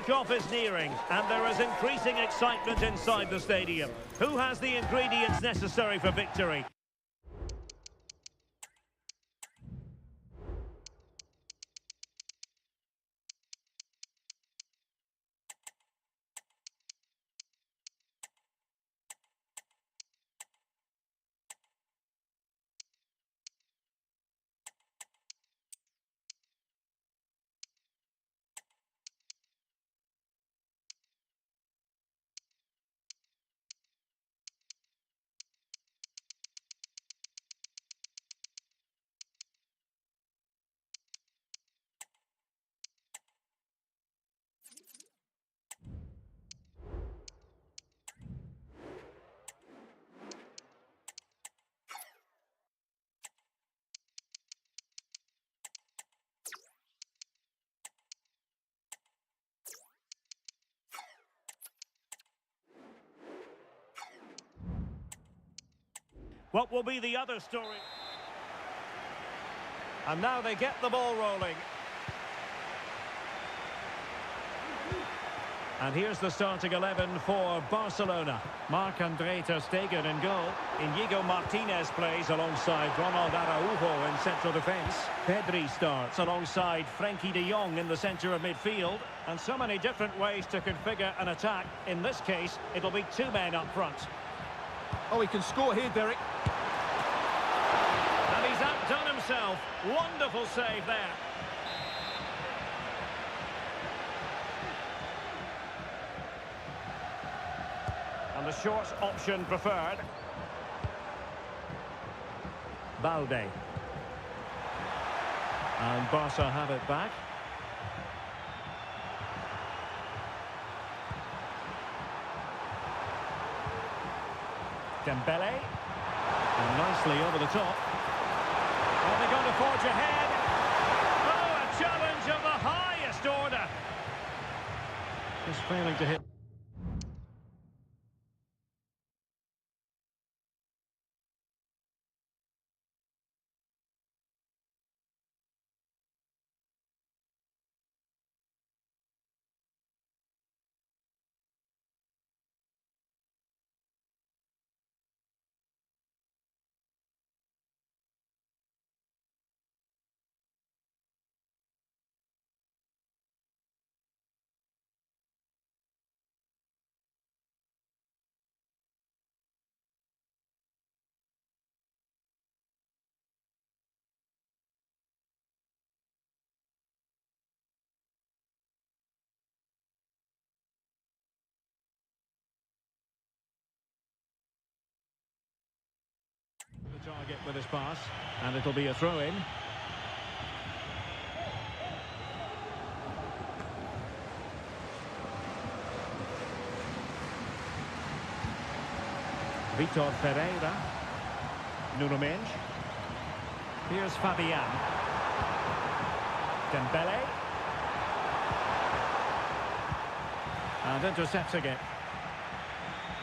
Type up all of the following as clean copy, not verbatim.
Kick-off is nearing, and there is increasing excitement inside the stadium. Who has the ingredients necessary for victory? What will be the other story? And now they get the ball rolling. And here's the starting 11 for Barcelona. Marc-André ter Stegen in goal. Inigo Martinez plays alongside Ronald Araujo in central defence. Pedri starts alongside Frenkie de Jong in the centre of midfield. And so many different ways to configure an attack. In this case, it'll be two men up front. Oh, he can score here, Derek. And he's outdone himself. Wonderful save there. And the short option preferred. Balde. And Barca have it back. Dembele. And nicely over the top. Are they going to forge ahead? Oh, a challenge of the highest order. Just failing to hit. The target with his pass, and it'll be a throw-in. Vitor Pereira. Nuno Mendes. Here's Fabian. Dembele. And intercepting it.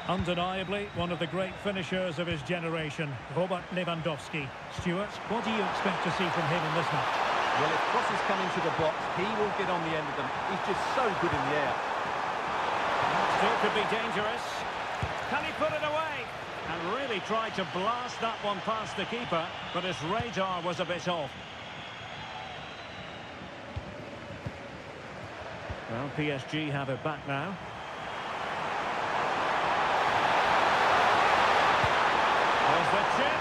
Undeniably, one of the great finishers of his generation, Robert Lewandowski. Stuart, what do you expect to see from him in this match? Well, if crosses come into the box, he will get on the end of them. He's just so good in the air. Still could be dangerous. Can he put it away? And really tried to blast that one past the keeper, but his radar was a bit off. Well, PSG have it back now. There's the chip.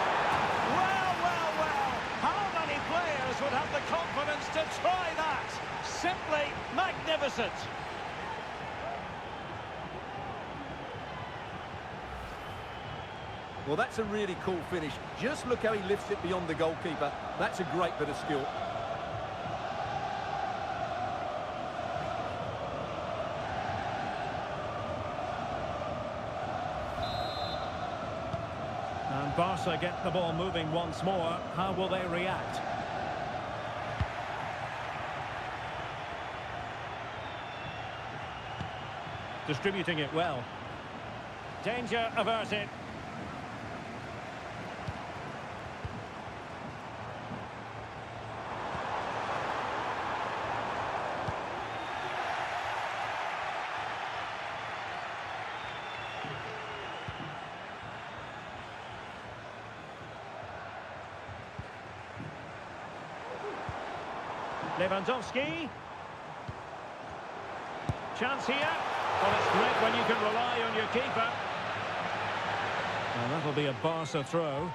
Well. How many players would have the confidence to try that? Simply magnificent. Well, that's a really cool finish. Just look how he lifts it beyond the goalkeeper. That's a great bit of skill. And Barca get the ball moving once more. How will they react? Distributing it well. Danger averted. Lewandowski. Chance here. Well, it's great when you can rely on your keeper. And that'll be a Barca throw.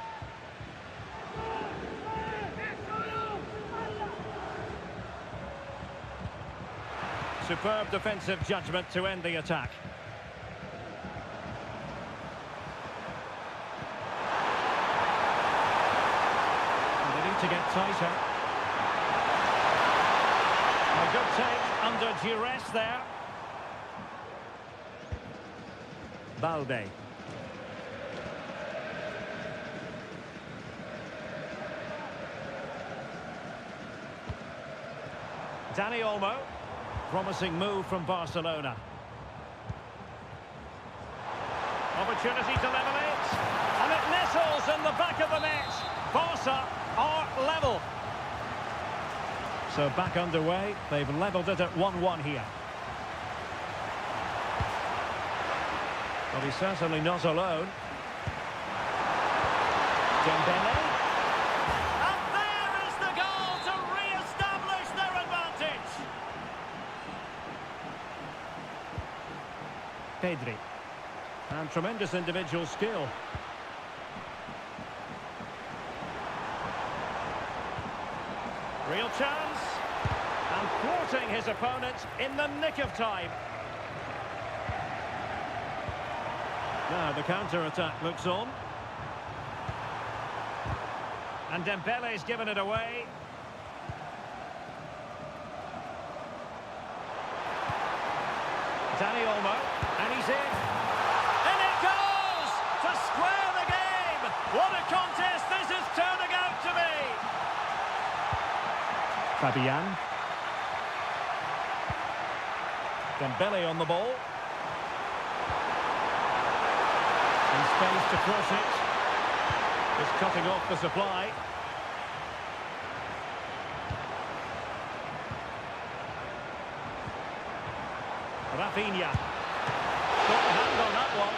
Superb defensive judgment to end the attack. And they need to get tighter. A good take under duress there. Balde. Dani Olmo. Promising move from Barcelona. Opportunity to level it. And it nestles in the back of the net. Barca are level. So back underway. They've levelled it at 1-1 here. Well, he's certainly not alone. Dembele. And there is the goal to re-establish their advantage. Pedri. And tremendous individual skill. Real chance. And thwarting his opponent in the nick of time. Now the counter-attack looks on. And Dembele's given it away. Dani Olmo, and he's in. And it goes to square the game. What a contest this is turning out to be. Fabian. Dembele on the ball. And space to cross it. Just cutting off the supply. Rafinha. Got a hand on that one.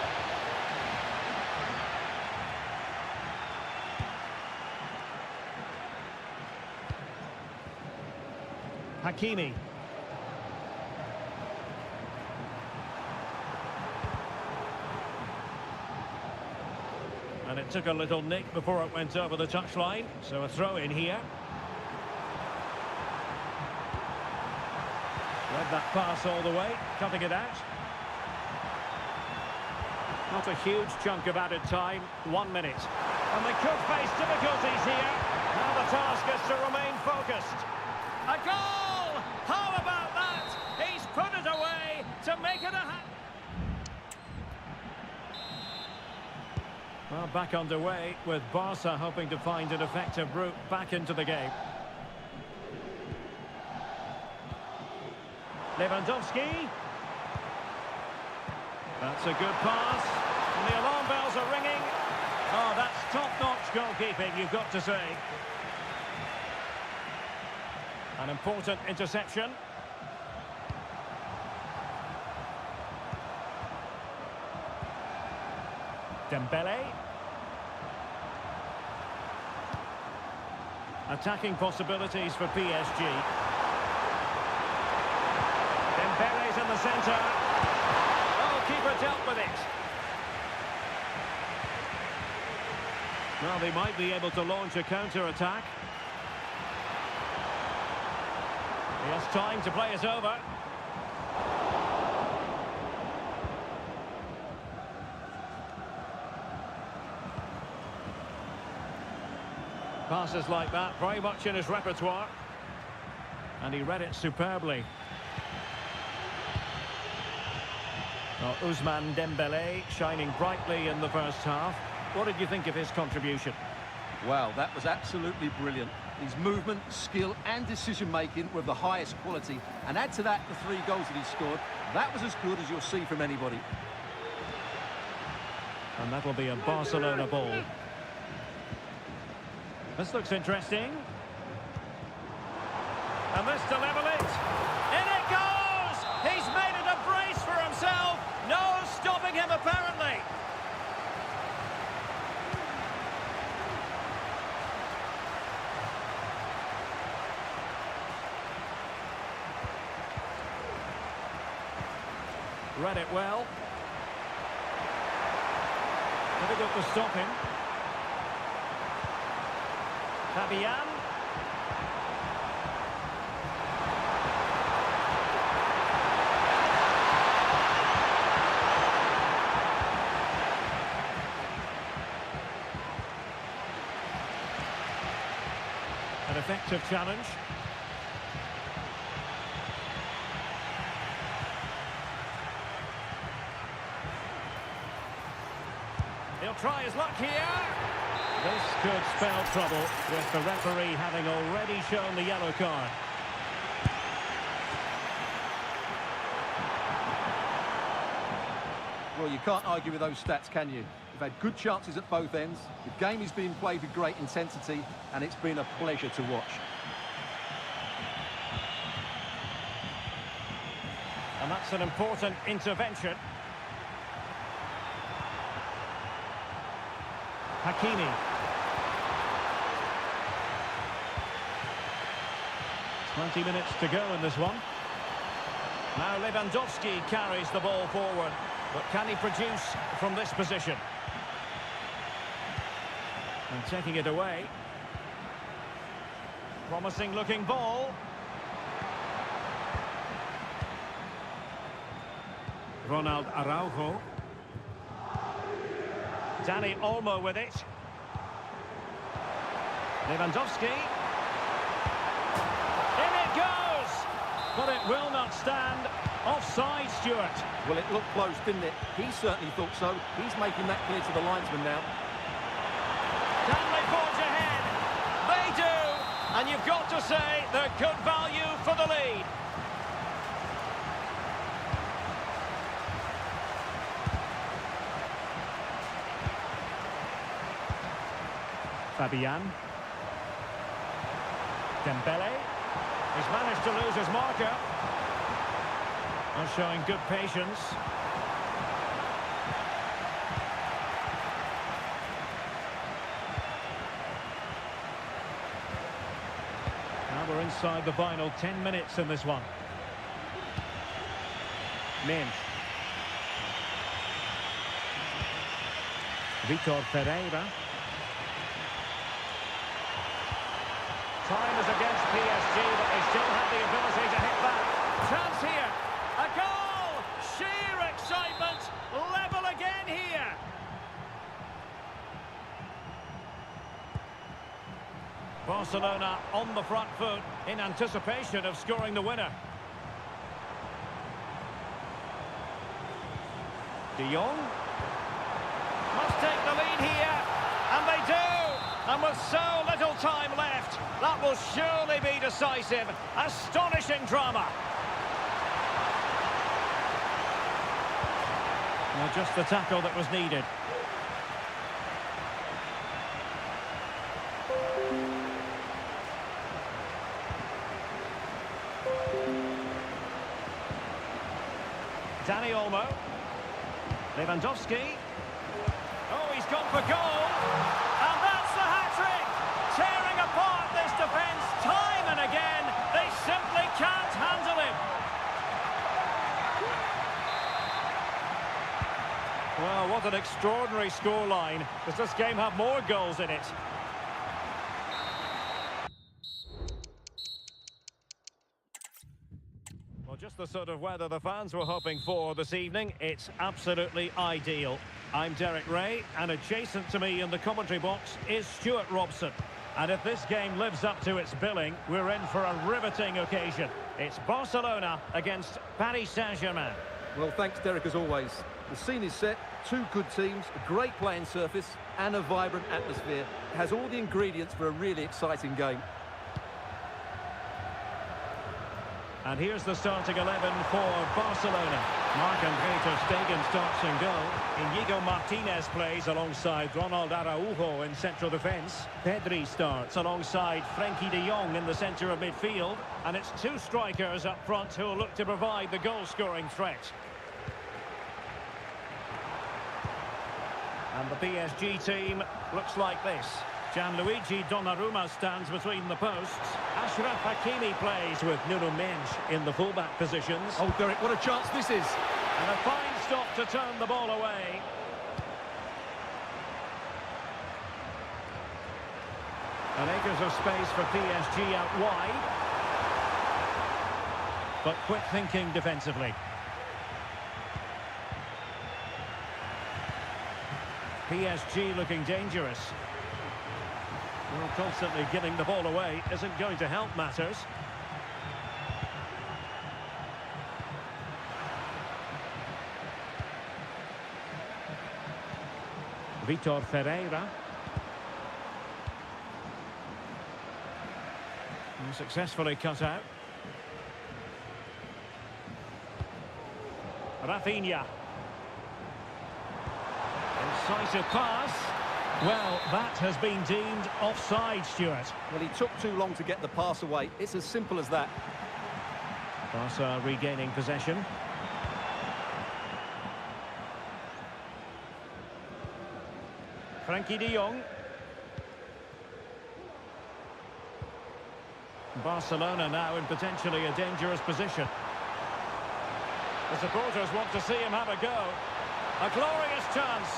Hakimi. And it took a little nick before it went over the touchline, so a throw in here. Read that pass all the way, cutting it out. Not a huge chunk of added time, 1 minute. And they could face difficulties here. Now the task is to remain focused. A goal! How about that? He's put it away to make it a... Well, back underway with Barca hoping to find an effective route back into the game. Lewandowski. That's a good pass. And the alarm bells are ringing. Oh, that's top-notch goalkeeping, you've got to say. An important interception. Dembele. Attacking possibilities for PSG. Dembele's in the centre. Oh, keeper dealt with it. Well, they might be able to launch a counter-attack. He has time to play it over. Passes like that, very much in his repertoire. And he read it superbly. Well, Ousmane Dembele shining brightly in the first half. What did you think of his contribution? Wow, that was absolutely brilliant. His movement, skill and decision-making were of the highest quality. And add to that the 3 goals that he scored. That was as good as you'll see from anybody. And that'll be a Barcelona ball. This looks interesting. And this to level it. In it goes! He's made it a brace for himself. No stopping him, apparently. read it well. Difficult to stop him. Fabian. An effective challenge. He'll try his luck here. This could spell trouble with the referee having already shown the yellow card. Well, you can't argue with those stats, can you? We've had good chances at both ends. The game is being played with great intensity, and it's been a pleasure to watch. And that's an important intervention. Hakimi. "20 minutes to go in this one. Now Lewandowski carries the ball forward. But can he produce from this position? And taking it away. Promising looking ball. Ronald Araujo. Dani Olmo with it. Lewandowski. In it goes! But it will not stand. Offside, Stuart. Well, it looked close, didn't it? He certainly thought so. He's making that clear to the linesman now. Can they forge ahead? They do! And you've got to say they're good value for the lead. Fabian. Dembele. He's managed to lose his marker. And showing good patience. Now we're inside the final 10 minutes in this one. Mendes. Vitor Pereira. Time is against PSG, but they still have the ability to hit back. Chance here. A goal! Sheer excitement! Level again here! Barcelona on the front foot in anticipation of scoring the winner. De Jong must take the lead here, and they do! And with so little time left, that will surely be decisive. Astonishing drama. Well, just the tackle that was needed. Dani Olmo. Lewandowski. Oh, he's gone for goal. And that's the hat-trick. Tearing apart this defence time and again. They simply can't handle him. Well, what an extraordinary scoreline. Does this game have more goals in it? Well, just the sort of weather the fans were hoping for this evening. It's absolutely ideal. I'm Derek Ray, and adjacent to me in the commentary box is Stuart Robson. And if this game lives up to its billing, we're in for a riveting occasion. It's Barcelona against Paris Saint-Germain. Well, thanks, Derek, as always. The scene is set, two good teams, a great playing surface, and a vibrant atmosphere. It has all the ingredients for a really exciting game. And here's the starting 11 for Barcelona. Marc-André ter Stegen starts in goal. Inigo Martinez plays alongside Ronald Araujo in central defence. Pedri starts alongside Frenkie de Jong in the centre of midfield. And it's two strikers up front who will look to provide the goal-scoring threat. And the PSG team looks like this. Gianluigi Donnarumma stands between the posts. Achraf Hakimi plays with Nuno Mendes in the fullback positions. Oh, Derek, what a chance this is. And a fine stop to turn the ball away. And acres of space for PSG out wide. But quick thinking defensively. PSG looking dangerous. Well, constantly giving the ball away isn't going to help matters. Vitor Ferreira. And successfully cut out. Rafinha. Incisive pass. Well, that has been deemed offside, Stuart. Well, he took too long to get the pass away. It's as simple as that. Barca regaining possession. Frankie de Jong. Barcelona now in potentially a dangerous position. The supporters want to see him have a go. A glorious chance.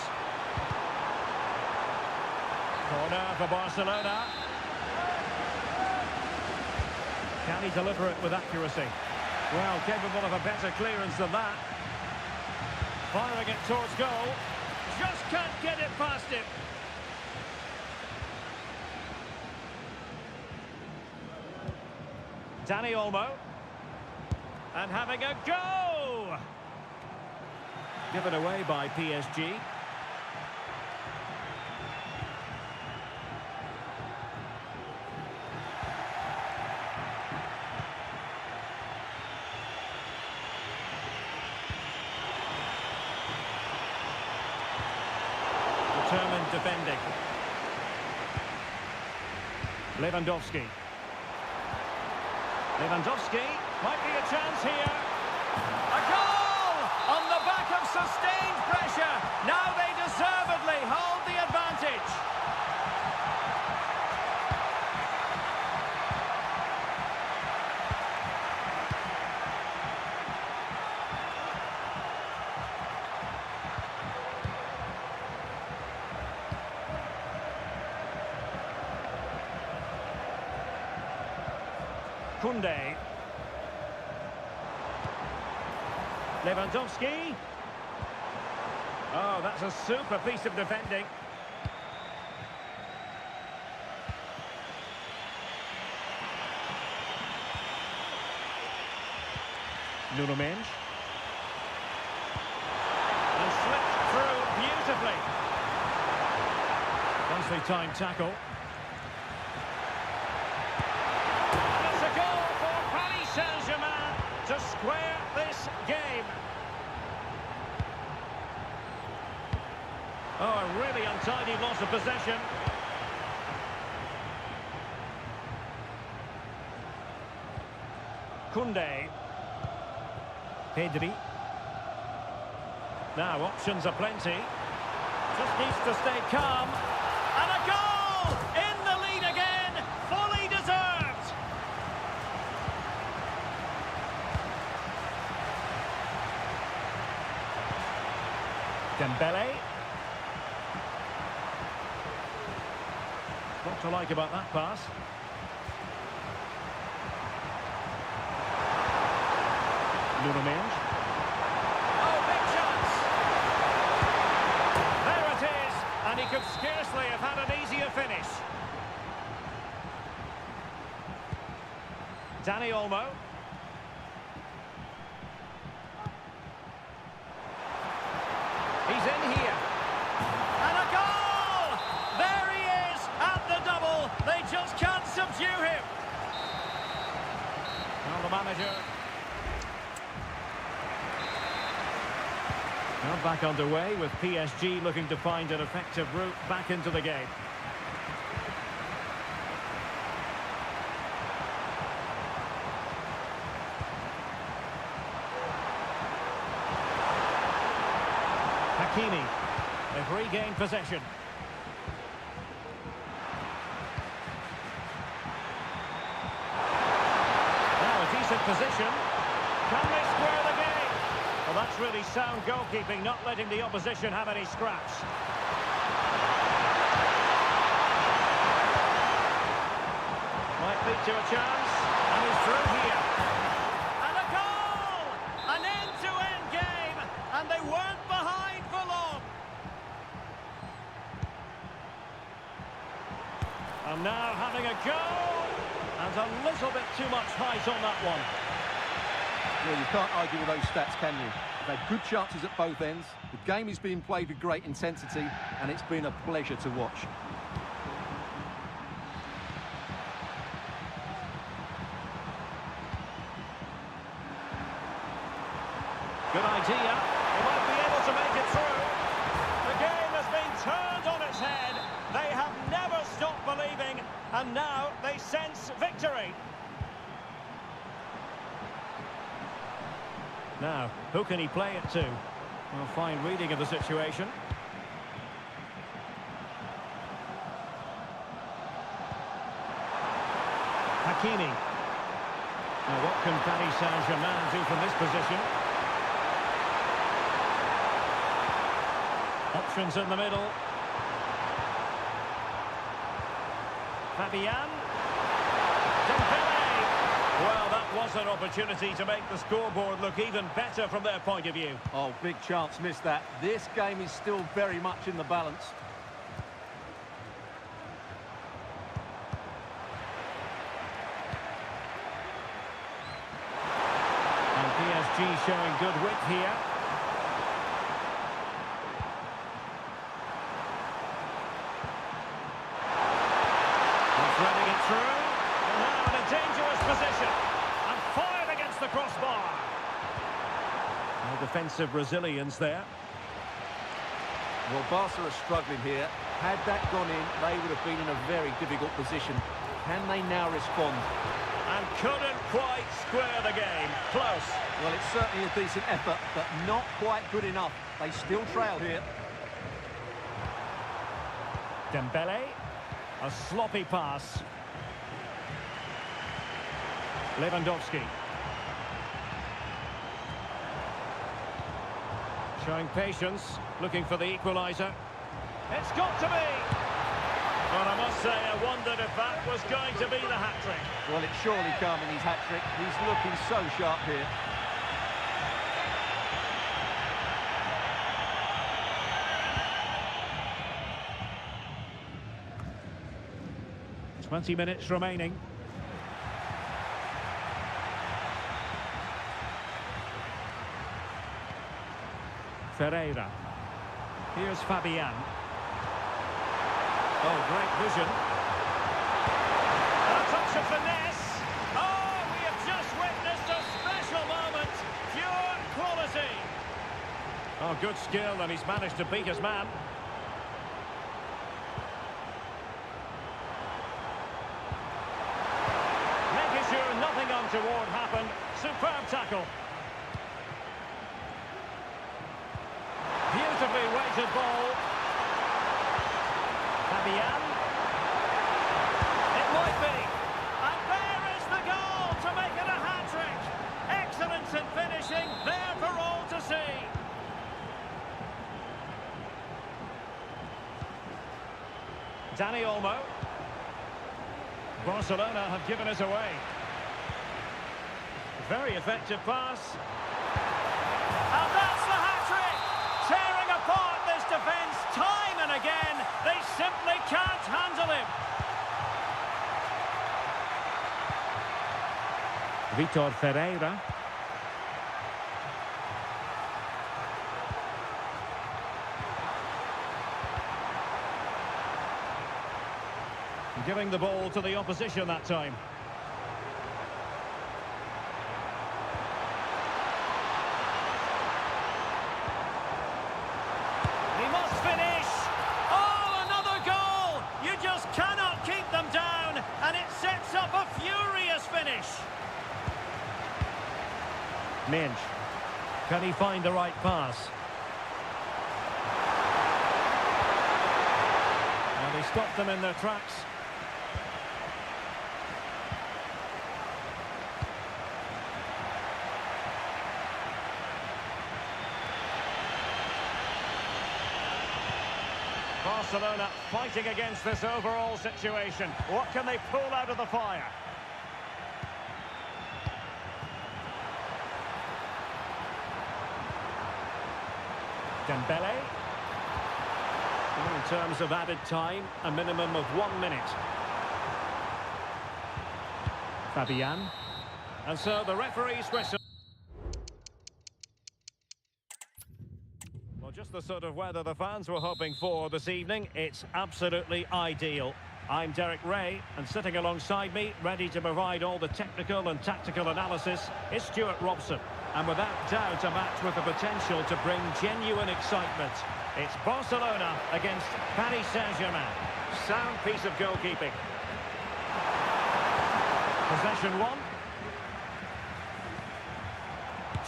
Corner for Barcelona. Can he deliver it with accuracy? Well, capable of a better clearance than that. Firing it towards goal. Just can't get it past him. Dani Olmo. And having a go! Given away by PSG. Determined defending. Lewandowski. Lewandowski, might be a chance here. A goal! On the back of sustained pressure. Now they deservedly hold the advantage. Koundé. Lewandowski. Oh, that's a super piece of defending. Nuno Mendes. And slipped through beautifully. Nicely timed tackle. Saint-Germain to square this game. Oh, a really untidy loss of possession. Koundé. Pedri. Now options are plenty. Just needs to stay calm. And a goal! In the lead again! Fully deserved! Dembele. What to like about that pass? Nuno Mendes. Oh, big chance! There it is, and he could scarcely have had an easier finish. Dani Olmo. He's in here. And a goal! There he is at the double. They just can't subdue him. Now the manager. Now back underway with PSG looking to find an effective route back into the game. Hakimi, they've regained possession. Now a decent position. Can they square the game? Well, that's really sound goalkeeping, not letting the opposition have any scraps. Might lead to a chance, and he's through here. And a goal! An end-to-end game, and they weren't behind for long. And now having a go, and a little bit too much height on that one. Well, you can't argue with those stats, can you? They've had good chances at both ends. The game is being played with great intensity, and it's been a pleasure to watch. Good idea. They might be able to make it through. The game has been turned on its head. They have never stopped believing, and now they sense victory. Now, who can he play it to? Well, fine reading of the situation. Hakimi. Now, what can Paris Saint-Germain do from this position? Options in the middle. Fabian. Dembele. Well, that was an opportunity to make the scoreboard look even better from their point of view. Oh, big chance, missed that. This game is still very much in the balance. And PSG showing good width here. Threading it through, and now in a dangerous position, and fired against the crossbar. No defensive resilience there. Well, Barca are struggling here. Had that gone in, they would have been in a very difficult position. Can they now respond? And couldn't quite square the game. Close. Well, it's certainly a decent effort, but not quite good enough. They still trail here. Dembele. A sloppy pass. Lewandowski. Showing patience, looking for the equaliser. It's got to be! Well, I must say, I wondered if that was going to be the hat-trick. Well, it's surely come in his hat-trick. He's looking so sharp here. 20 minutes remaining. Ferreira. Here's Fabian. Oh, great vision. And a touch of finesse. Oh, we have just witnessed a special moment. Pure quality. Oh, good skill, and he's managed to beat his man. Nothing untoward happened. Superb tackle. Beautifully weighted ball. Fabian. It might be. And there is the goal to make it a hat-trick. Excellence in finishing, there for all to see. Dani Olmo. Barcelona have given us away. Very effective pass. And that's the hat-trick! Tearing apart this defence time and again. They simply can't handle him. Vitor Ferreira. Giving the ball to the opposition that time. He must finish! Oh, another goal! You just cannot keep them down, and it sets up a furious finish. Minch. Can he find the right pass? And he stopped them in their tracks. Barcelona fighting against this overall situation. What can they pull out of the fire? Dembele. In terms of added time, a minimum of 1 minute. Fabian. And so the referee's whistle. Well, just the sort of weather the fans were hoping for this evening. It's absolutely ideal. I'm Derek Ray, and sitting alongside me, ready to provide all the technical and tactical analysis, is Stuart Robson. And without doubt, a match with the potential to bring genuine excitement. It's Barcelona against Paris Saint-Germain. Sound piece of goalkeeping. Possession one.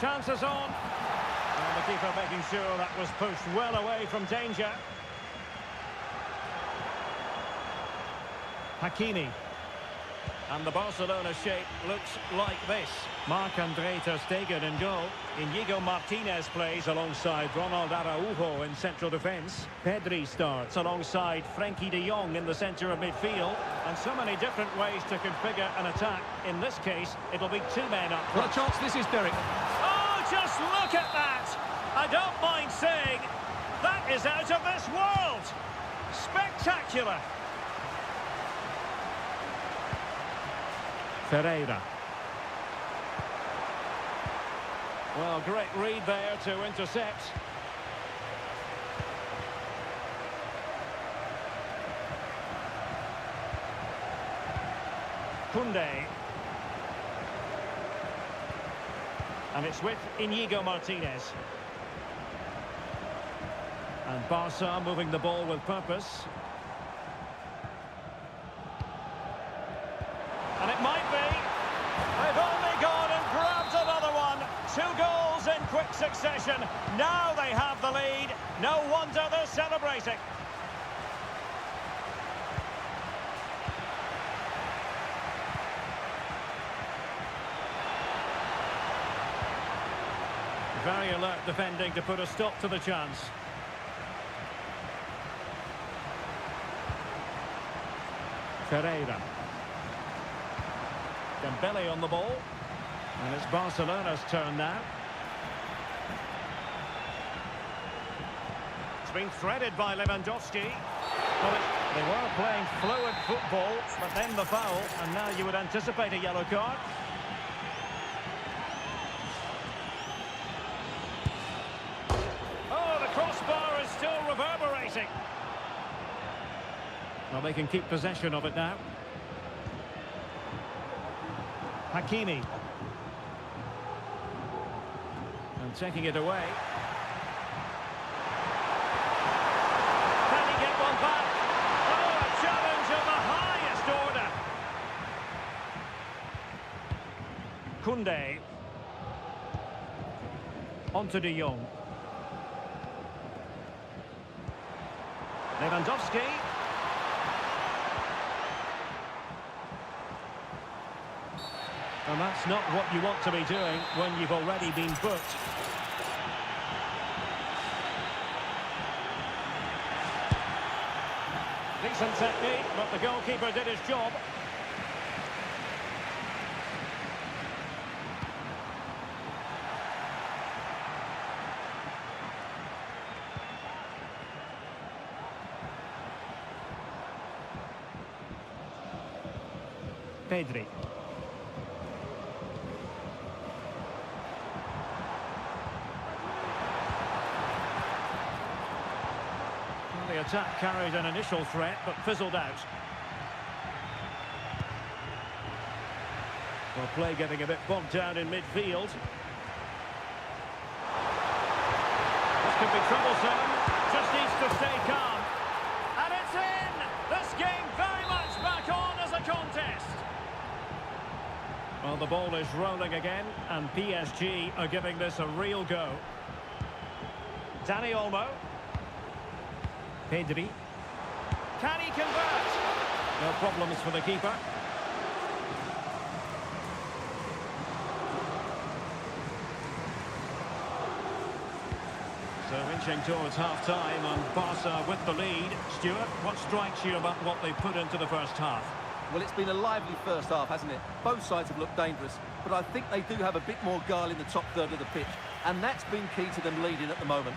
Chances on. And the keeper making sure that was pushed well away from danger. Hakimi. And the Barcelona shape looks like this. Marc-Andre ter Stegen in goal. Inigo Martinez plays alongside Ronald Araujo in central defence. Pedri starts alongside Frenkie de Jong in the centre of midfield. And so many different ways to configure an attack. In this case, it'll be two men up front. What a chance this is, Derek. Oh, just look at that! I don't mind saying, that is out of this world! Spectacular! Ferreira. Well, great read there to intercept. Koundé. And it's with Inigo Martinez. And Barca moving the ball with purpose. And it might be. They've only gone and grabbed another one. 2 goals in quick succession. Now they have the lead. No wonder they're celebrating. Very alert defending to put a stop to the chance. Ferreira. Dembele on the ball. And it's Barcelona's turn now. It's been threaded by Lewandowski. Well, they were playing fluid football, but then the foul, and now you would anticipate a yellow card. Oh, the crossbar is still reverberating. Well, they can keep possession of it now. Hakimi. And taking it away. Can he get one back? Oh, a challenge of the highest order. Koundé. On to de Jong. Lewandowski. And that's not what you want to be doing when you've already been booked. Decent technique, but the goalkeeper did his job. Pedri. The attack carried an initial threat, but fizzled out. Well, play getting a bit bogged down in midfield. This could be troublesome. Just needs to stay calm. And it's in! This game very much back on as a contest. Well, the ball is rolling again, and PSG are giving this a real go. Dani Olmo. Pedri. Can he convert? No problems for the keeper. So So inching towards half-time and Barca with the lead. Stuart, what strikes you about what they put into the first half? Well, it's been a lively first half, hasn't it? Both sides have looked dangerous, but I think they do have a bit more guile in the top third of the pitch, and that's been key to them leading at the moment.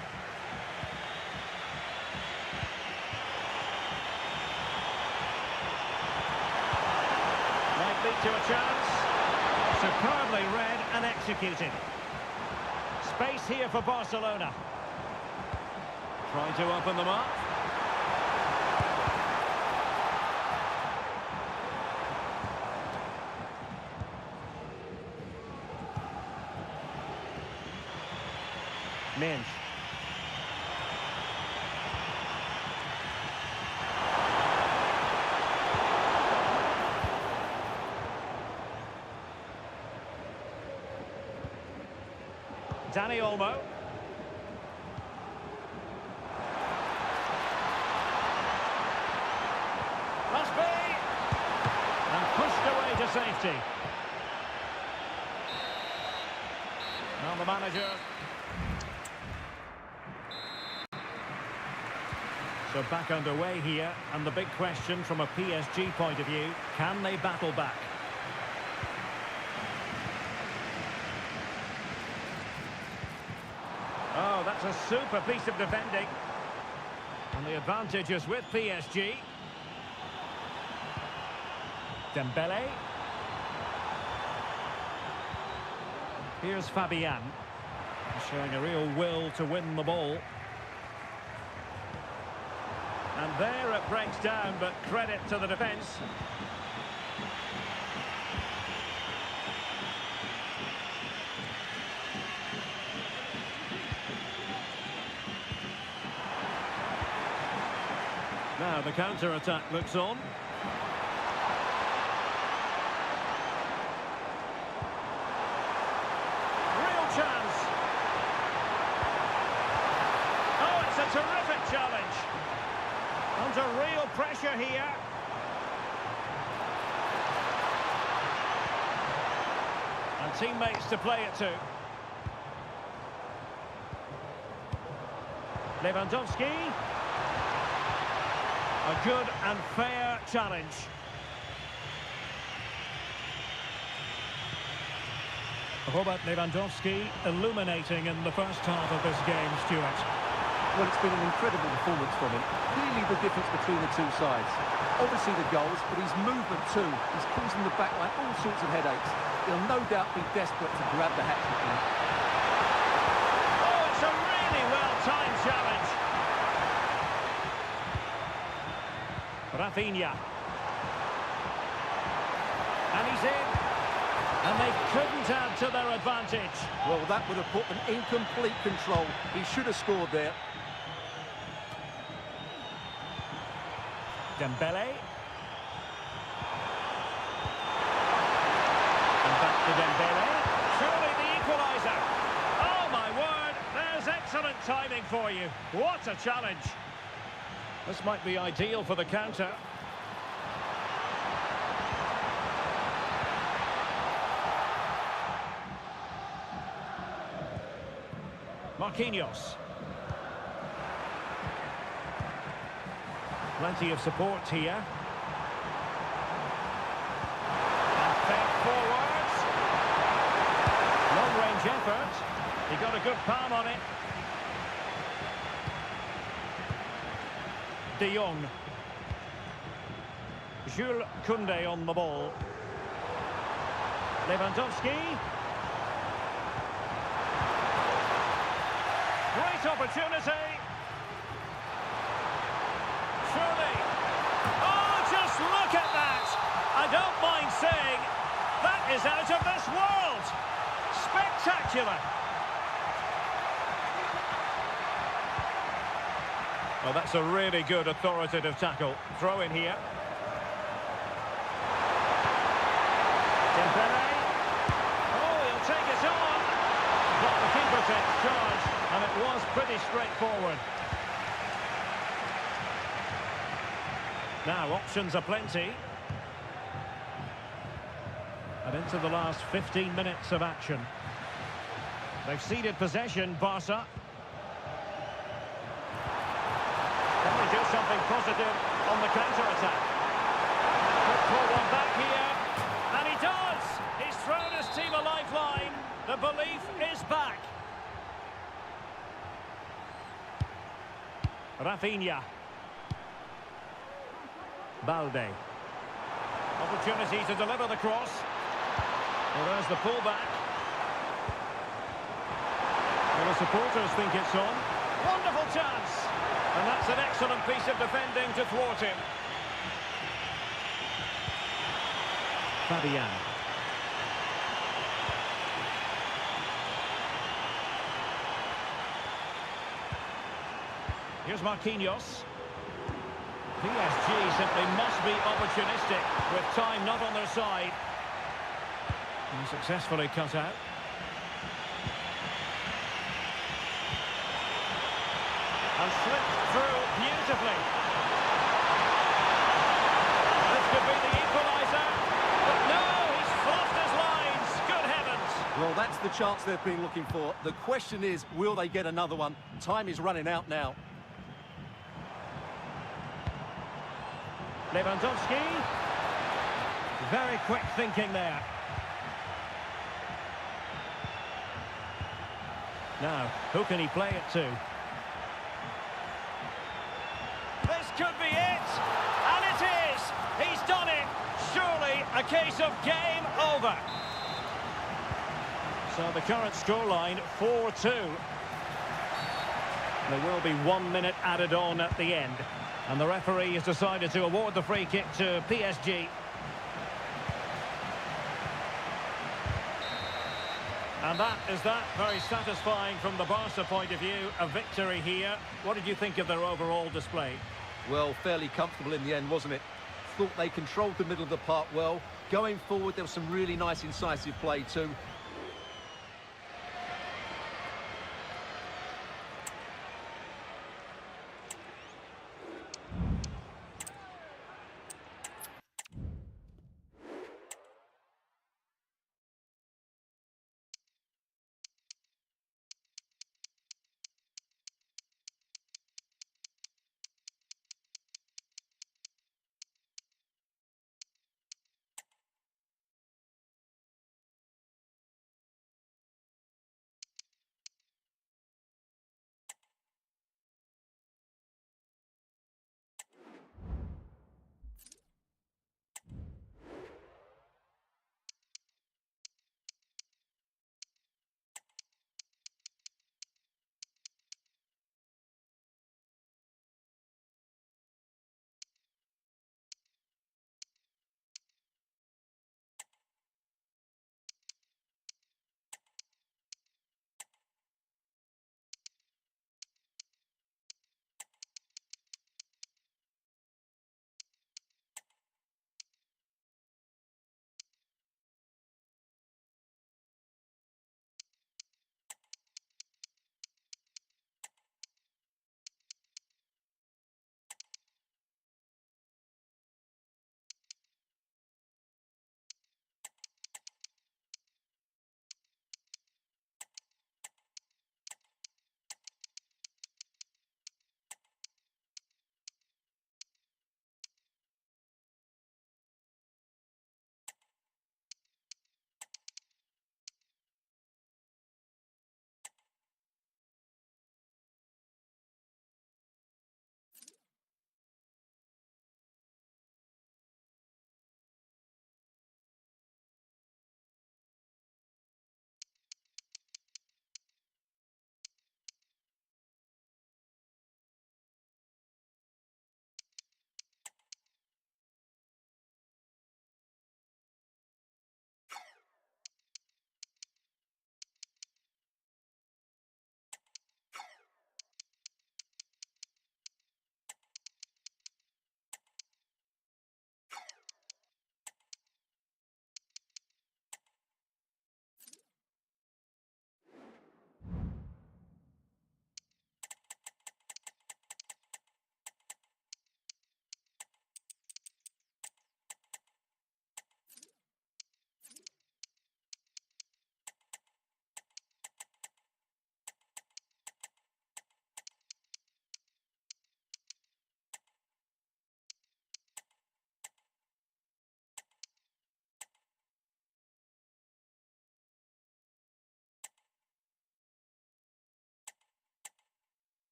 Might lead to a chance. Superbly read and executed. Space here for Barcelona. Trying to open them up. Minch. Dani Olmo. Must be. And pushed away to safety. Now the manager. So back underway here, and the big question from a PSG point of view, can they battle back? Oh, that's a super piece of defending. And the advantage is with PSG. Dembele. Here's Fabian. Showing a real will to win the ball. And there it breaks down, but credit to the defence. Now the counter-attack looks on. Real chance. Oh, it's a terrific challenge. Under real pressure here. And teammates to play it to. Lewandowski. A good and fair challenge. Robert Lewandowski illuminating in the first half of this game, Stuart. Well, it's been an incredible performance from him. Clearly the difference between the two sides. Obviously the goals, but his movement too. He's causing the back line all sorts of headaches. He'll no doubt be desperate to grab the hat-trick now. Oh, it's a really well-timed challenge. Rafinha. And he's in. And they couldn't add to their advantage. Well, that would have put them in complete control. He should have scored there. Dembele. And back to Dembele. Surely the equaliser. Oh, my word. There's excellent timing for you. What a challenge. This might be ideal for the counter. Marquinhos. Plenty of support here. And fed forwards. Long-range effort. He got a good palm on it. De Jong. Jules Koundé on the ball. Lewandowski. Great opportunity. Surely. Oh, just look at that. I don't mind saying that is out of this world. Spectacular. Well, that's a really good authoritative tackle. Throw in here. Dembele. Oh, he'll take it on. But the keeper takes charge, and it was pretty straightforward. Now, options are plenty. And into the last 15 minutes of action. They've ceded possession, Barca. something positive on the counter-attack. Could pull one back here, and he does! He's thrown his team a lifeline. The belief is back. Rafinha. Balde. Opportunity to deliver the cross. Well, there's the pullback. Well, the supporters think it's on. Wonderful chance! And that's an excellent piece of defending to thwart him. Fabian. Here's Marquinhos. PSG simply must be opportunistic with time not on their side. And successfully cut out. And slipped through beautifully. This could be the equaliser. But no, he's fluffed his lines. Good heavens. Well, that's the chance they've been looking for. The question is, will they get another one? Time is running out now. Lewandowski. Very quick thinking there. Now, who can he play it to? This could be it! And it is! He's done it! Surely a case of game over. So the current scoreline, 4-2. There will be 1 minute added on at the end. And the referee has decided to award the free kick to PSG. And that is that. Very satisfying from the Barca point of view. A victory here. What did you think of their overall display? Well, fairly comfortable in the end, wasn't it? Thought they controlled the middle of the park well. Going forward, there was some really nice incisive play too.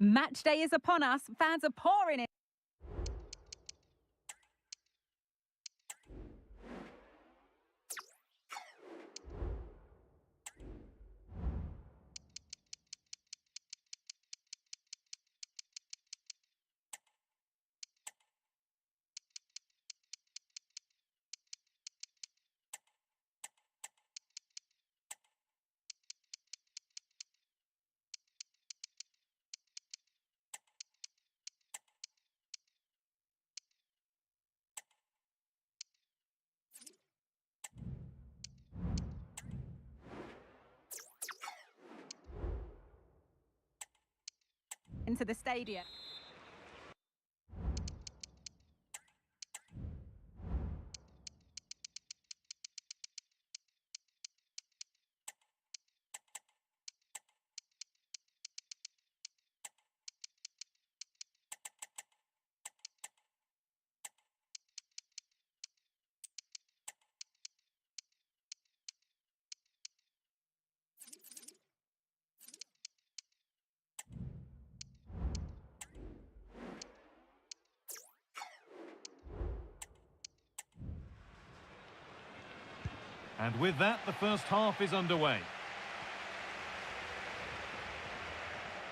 Match day is upon us. Fans are pouring in. Into the stadium. And with that, the first half is underway.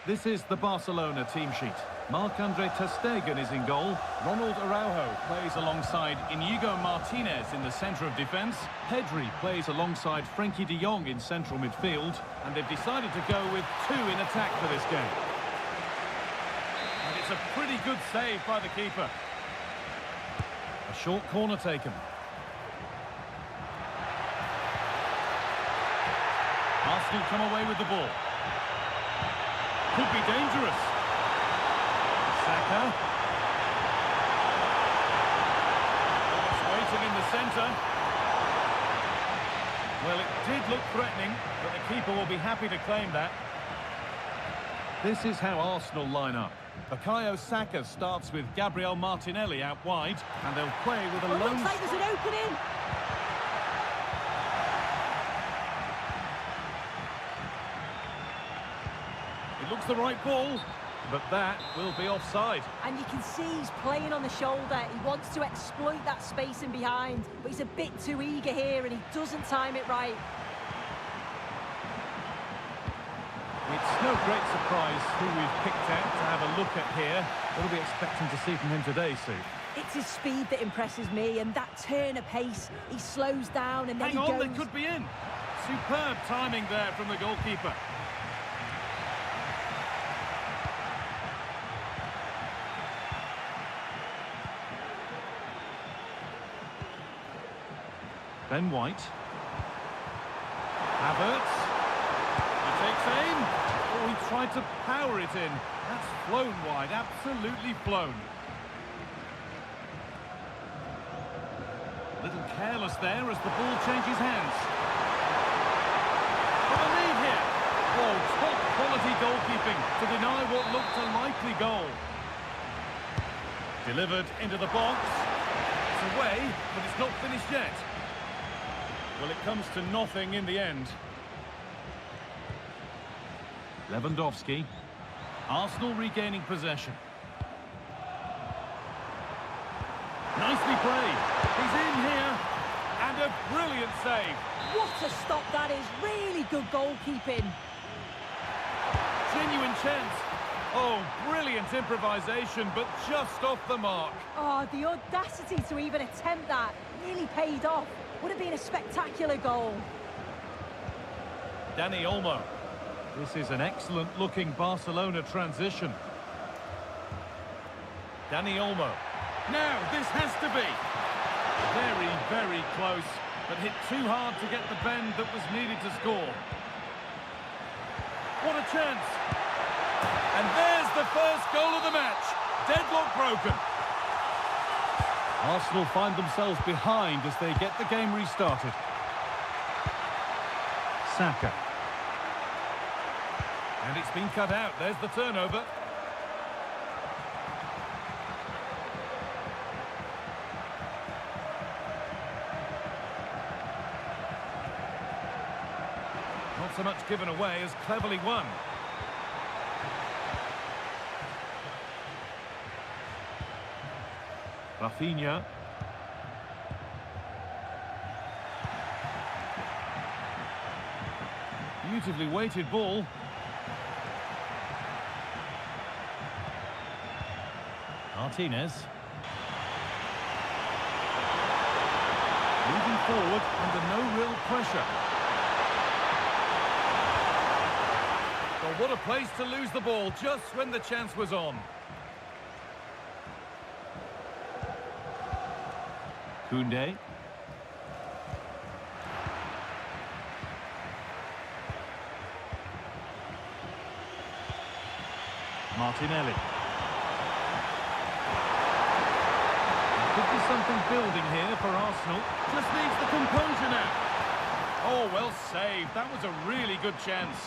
This is the Barcelona team sheet. Marc-Andre ter Stegen is in goal. Ronald Araujo plays alongside Inigo Martinez in the centre of defence. Pedri plays alongside Frenkie de Jong in central midfield. And they've decided to go with two in attack for this game. And it's a pretty good save by the keeper. A short corner taken. Arsenal come away with the ball. Could be dangerous. Saka. It's waiting in the centre. Well, it did look threatening, but the keeper will be happy to claim that. This is how Arsenal line up. Bukayo Saka starts with Gabriel Martinelli out wide, and they'll play with a lone... Looks like there's an opening! It looks the right ball, but that will be offside. And you can see he's playing on the shoulder. He wants to exploit that space in behind, but he's a bit too eager here and he doesn't time it right. It's no great surprise who we've picked out to have a look at here. What are we expecting to see from him today, Sue? It's his speed that impresses me, and that turn of pace. He slows down and then Hang on, goes. they could be in. Superb timing there from the goalkeeper. Ben White. Havertz. He takes aim. Oh, he tried to power it in. That's flown wide, absolutely flown. A little careless there as the ball changes hands. For the lead here. Oh, top quality goalkeeping to deny what looked a likely goal. Delivered into the box. It's away, but it's not finished yet. Well, it comes to nothing in the end. Lewandowski. Arsenal regaining possession. Nicely played. He's in here. And a brilliant save. What a stop that is. Really good goalkeeping. Genuine chance. Oh, brilliant improvisation, but just off the mark. Oh, the audacity to even attempt that. Nearly paid off. Would have been a spectacular goal. Dani Olmo. This is an excellent-looking Barcelona transition. Dani Olmo. Now, this has to be. Very, very close, but hit too hard to get the bend that was needed to score. What a chance. And there's the first goal of the match. Deadlock broken. Arsenal find themselves behind as they get the game restarted. Saka. And it's been cut out. There's the turnover. Not so much given away as cleverly won. Rafinha. Beautifully weighted ball. Martinez. Moving forward under no real pressure. Well, what a place to lose the ball just when the chance was on. Koundé. Martinelli. There could be something building here for Arsenal. Just needs the composure now. Oh, well saved. That was a really good chance.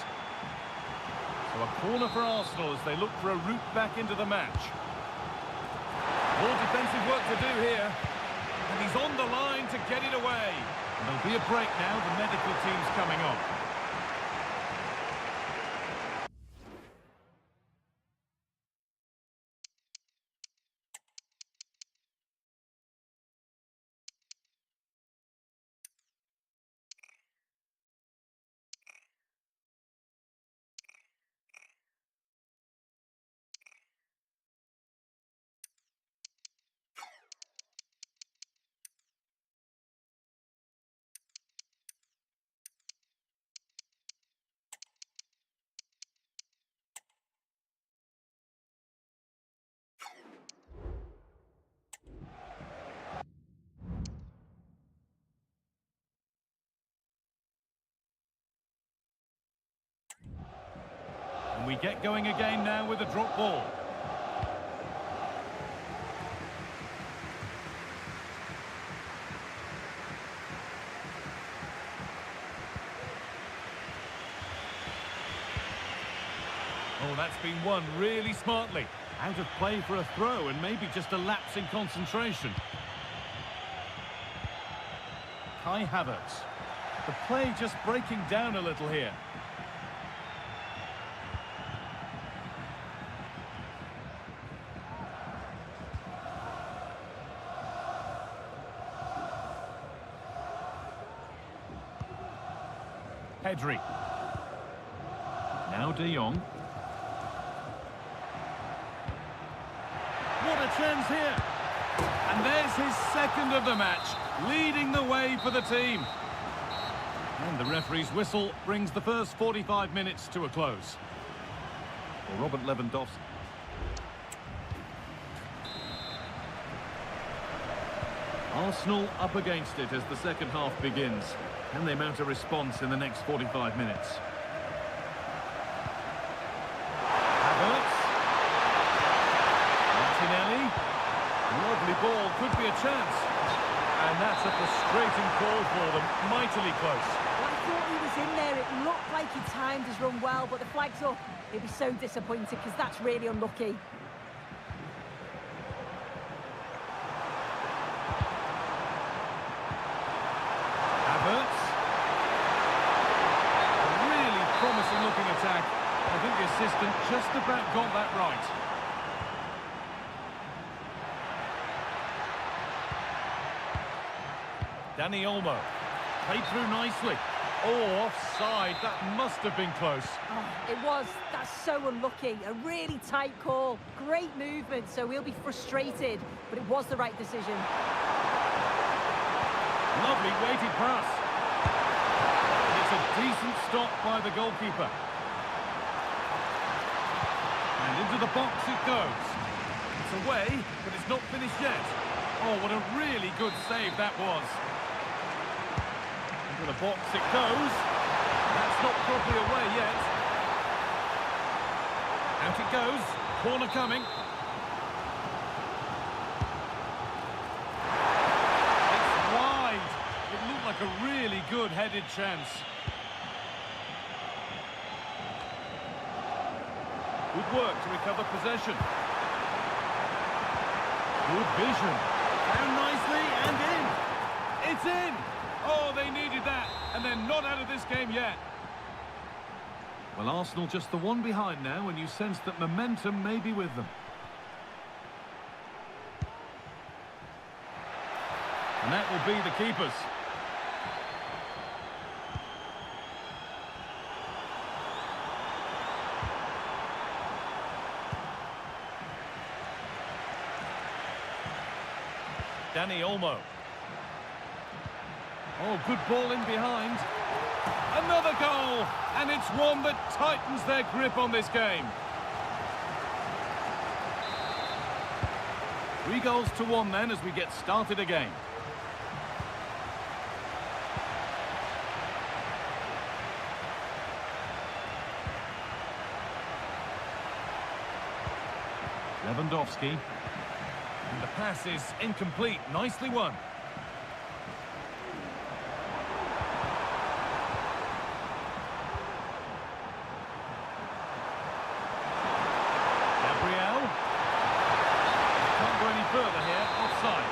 So a corner for Arsenal as they look for a route back into the match. More defensive work to do here. And he's on the line to get it away. And there'll be a break now. The medical team's coming on. And we get going again now with a drop ball. Oh, that's been won really smartly. Out of play for a throw and maybe just a lapse in concentration. Kai Havertz. The play just breaking down a little here. Pedri. Now De Jong. What a chance here. And there's his second of the match, leading the way for the team. And the referee's whistle brings the first 45 minutes to a close. Well, Robert Lewandowski. Arsenal up against it as the second half begins. Can they mount a response in the next 45 minutes? Havertz. Martinelli. Lovely ball, could be a chance. And that's a frustrating call for them, mightily close. Well, I thought he was in there. It looked like he timed his run well, but the flag's up. He'll be so disappointed because that's really unlucky. Looking attack. I think the assistant just about got that right. Dani Olmo. Played through nicely. Oh, offside. That must have been close. Oh, it was. That's so unlucky. A really tight call. Great movement, so we'll be frustrated, but it was the right decision. Lovely weighted pass. It's a decent stop by the goalkeeper. And into the box it goes. It's away, but it's not finished yet. Oh, what a really good save that was. Into the box it goes. That's not properly away yet. Out it goes. Corner coming. It's wide. It looked like a really good headed chance. Good work to recover possession. Good vision. Down nicely and in. It's in. Oh, they needed that. And they're not out of this game yet. Well, Arsenal just the one behind now, and you sense that momentum may be with them. And that will be the keepers. Dani Olmo. Oh, good ball in behind. Another goal! And it's one that tightens their grip on this game. 3-1 then as we get started again. Lewandowski. And the pass is incomplete. Nicely won. Gabriel. Can't go any further here. Offside.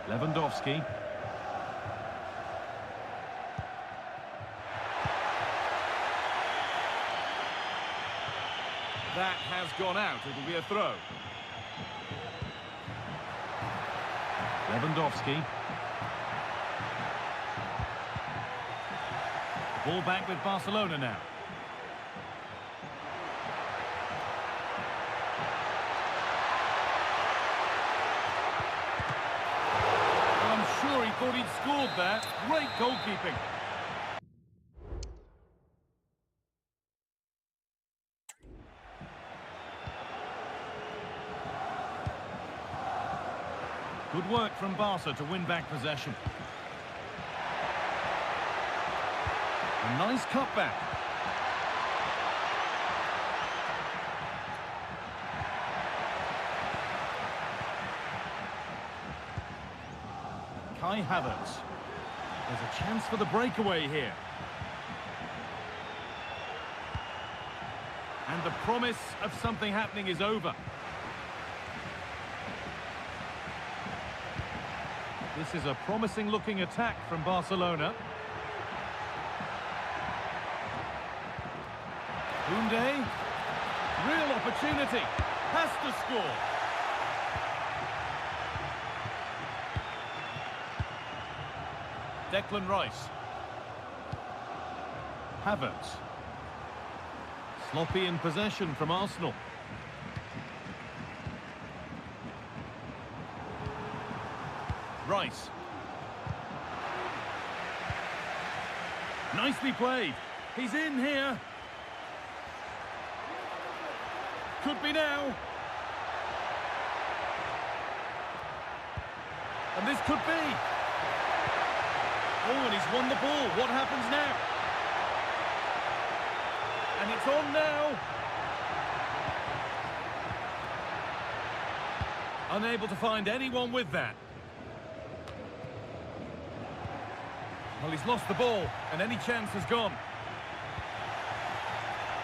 Lewandowski. That has gone out. It'll be a throw. Lewandowski. Ball back with Barcelona now. Well, I'm sure he thought he'd scored there. Great goalkeeping. Good work from Barca to win back possession. A nice cutback. Kai Havertz. There's a chance for the breakaway here. And the promise of something happening is over. This is a promising-looking attack from Barcelona. Koundé. Real opportunity. Has to score. Declan Rice. Havertz. Sloppy in possession from Arsenal. Rice. Nicely played. He's in here. Could be now. And this could be. Oh, and he's won the ball. What happens now? And it's on now. Unable to find anyone with that. Well, he's lost the ball, and any chance has gone.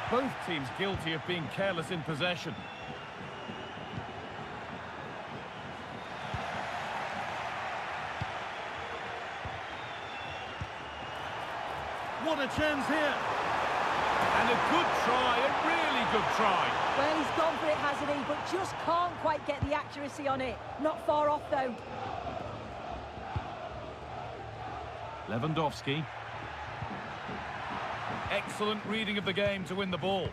Both teams guilty of being careless in possession. What a chance here. And a good try, a really good try. Well, he's gone for it, hasn't he? But just can't quite get the accuracy on it. Not far off, though. Lewandowski. Excellent reading of the game to win the ball.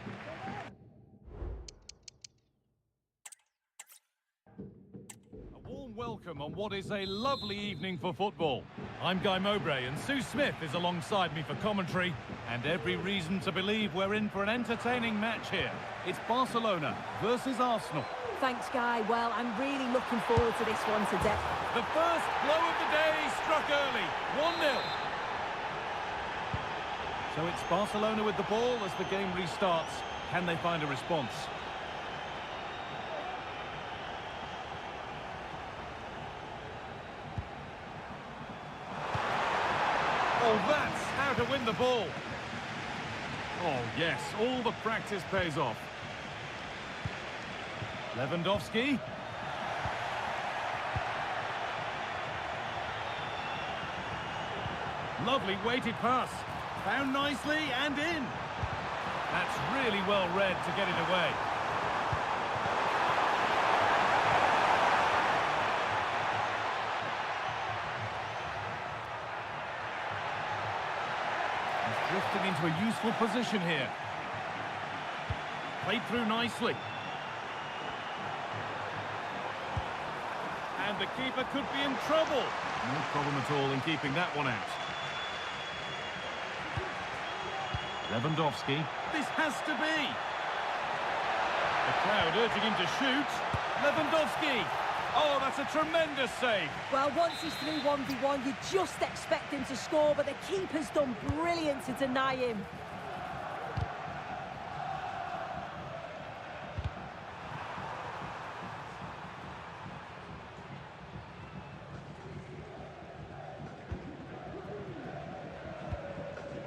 A warm welcome on what is a lovely evening for football. I'm Guy Mowbray and Sue Smith is alongside me for commentary, and every reason to believe we're in for an entertaining match here. It's Barcelona versus Arsenal. Thanks, Guy. Well, I'm really looking forward to this one today. The first blow of the day struck early, 1-0. So it's Barcelona with the ball as the game restarts. Can they find a response? Oh, that's how to win the ball. Oh, yes, all the practice pays off. Lewandowski. Lovely weighted pass. Found nicely and in. That's really well read to get it away. Drifting into a useful position here. Played through nicely. And the keeper could be in trouble. No problem at all in keeping that one out. Lewandowski. This has to be. The crowd urging him to shoot. Lewandowski. Oh, that's a tremendous save. Well, once he's through 1v1, you just expect him to score, but the keeper's done brilliant to deny him.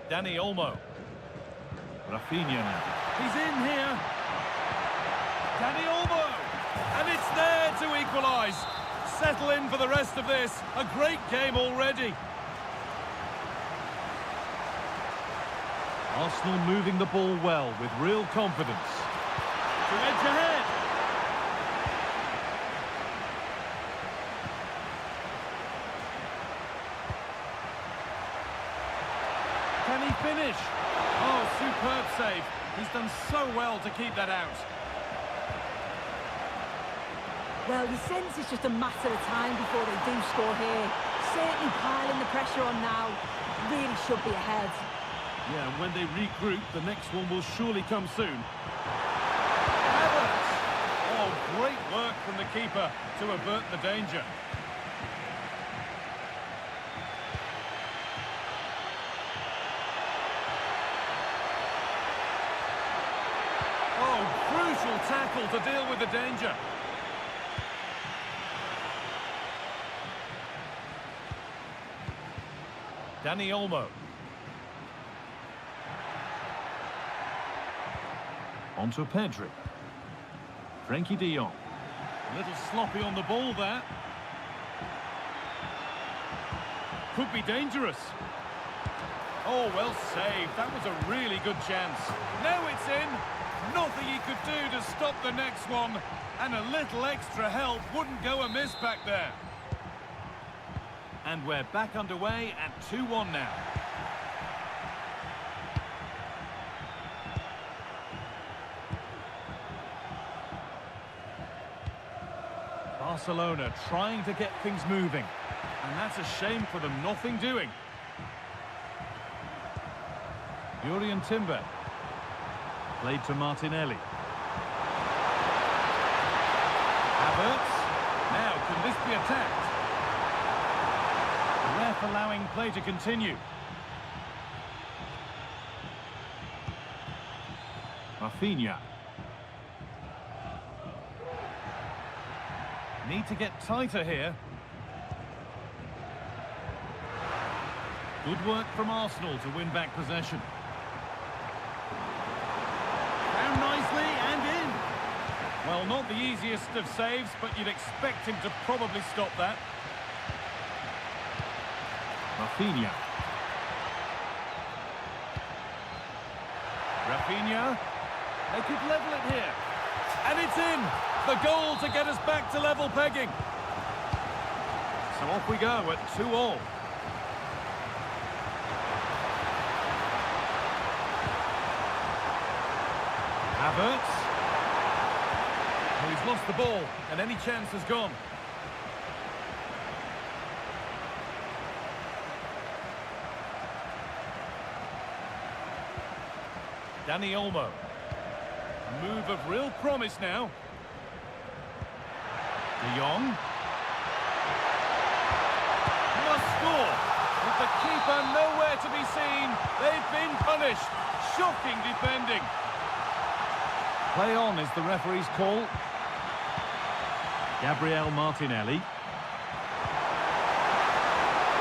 Dani Olmo. Rafinha now. He's in here. Dani Olmo. And it's there to equalise. Settle in for the rest of this. A great game already. Arsenal moving the ball well with real confidence. To edge ahead. Can he finish? Oh, superb save. He's done so well to keep that out. Well, you sense it's just a matter of time before they do score here. Certainly piling the pressure on now. Really should be ahead. Yeah, and when they regroup, the next one will surely come soon. Havertz! Oh, great work from the keeper to avert the danger. Oh, crucial tackle to deal with the danger. Dani Olmo. On to Pedri. Frenkie de Jong. A little sloppy on the ball there. Could be dangerous. Oh, well saved. That was a really good chance. Now it's in. Nothing he could do to stop the next one. And a little extra help wouldn't go amiss back there. And we're back underway at 2-1 now. Barcelona trying to get things moving. And that's a shame for them, nothing doing. Jurrien Timber. Played to Martinelli. Havertz. Now, can this be attacked? The ref allowing play to continue. Rafinha. Need to get tighter here. Good work from Arsenal to win back possession. Down nicely and in. Well, not the easiest of saves, but you'd expect him to probably stop that. Rafinha. Rafinha. They could level it here. And it's in. The goal to get us back to level pegging. So off we go at 2-2. Havertz. Well, he's lost the ball, and any chance has gone. Dani Olmo. A move of real promise now. De Jong. Must score. With the keeper nowhere to be seen, they've been punished. Shocking defending. Play on is the referee's call. Gabriel Martinelli.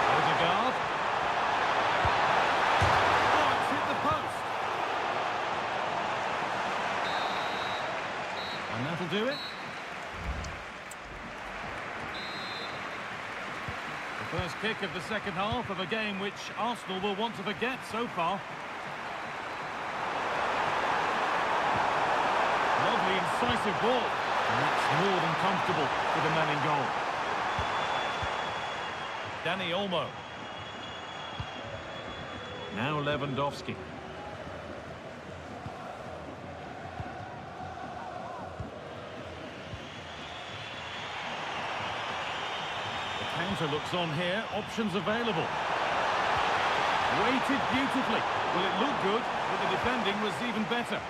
Odegaard. Oh, it's hit the post. And that'll do it. The first kick of the second half of a game which Arsenal will want to forget so far. Lovely, incisive ball. And that's more than comfortable for the man in goal. Dani Olmo. Now Lewandowski. The counter looks on here. Options available. Weighted beautifully. Well, it looked good, but the defending was even better.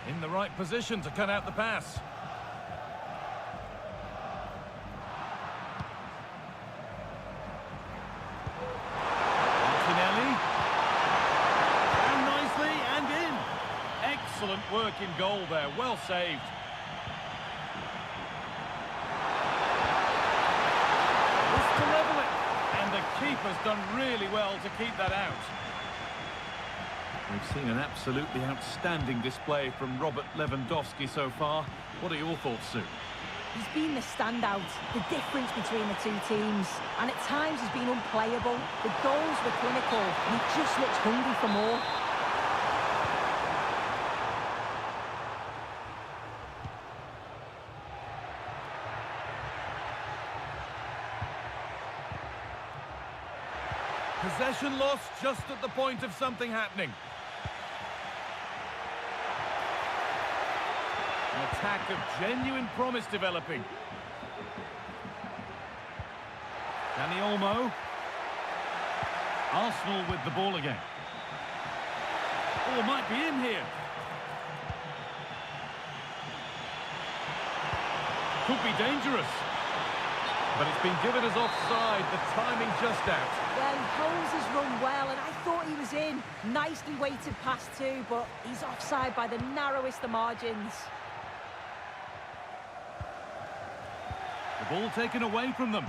In the right position to cut out the pass. Martinelli. Down nicely and in. Excellent work in goal there. Well saved. Just to level it. And the keeper's done really well to keep that out. We've seen an absolutely outstanding display from Robert Lewandowski so far. What are your thoughts, Sue? He's been the standout, the difference between the two teams. And at times he's been unplayable. The goals were clinical, and he just looks hungry for more. Possession lost just at the point of something happening. An attack of genuine promise developing. Dani Olmo. Arsenal with the ball again. Oh, might be in here. Could be dangerous. But it's been given as offside, the timing just out. Well, he holds his run well, and I thought he was in. Nicely weighted pass too, but he's offside by the narrowest of margins. The ball taken away from them.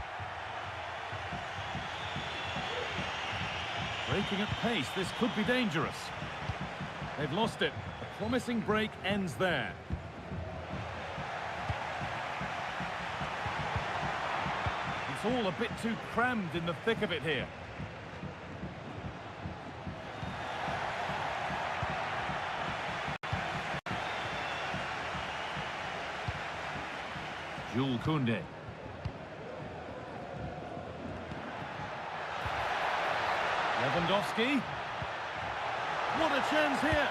Breaking at pace, this could be dangerous. They've lost it. A promising break ends there. It's all a bit too crammed in the thick of it here. Jules Koundé. Lewandowski. What a chance here.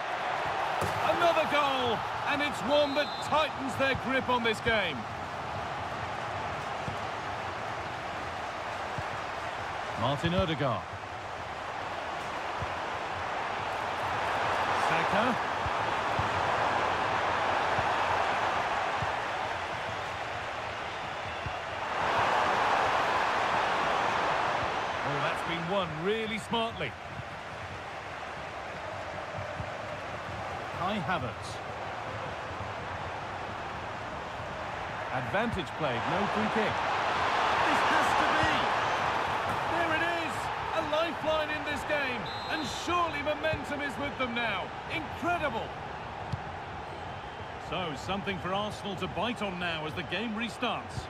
Another goal, and it's one that tightens their grip on this game. Martin Odegaard. Saka. Oh, that's been won really smartly. Kai Havertz. Advantage played, no free kick. This has to be. There it is, a lifeline in this game, and surely momentum is with them now. Incredible. So, something for Arsenal to bite on now as the game restarts.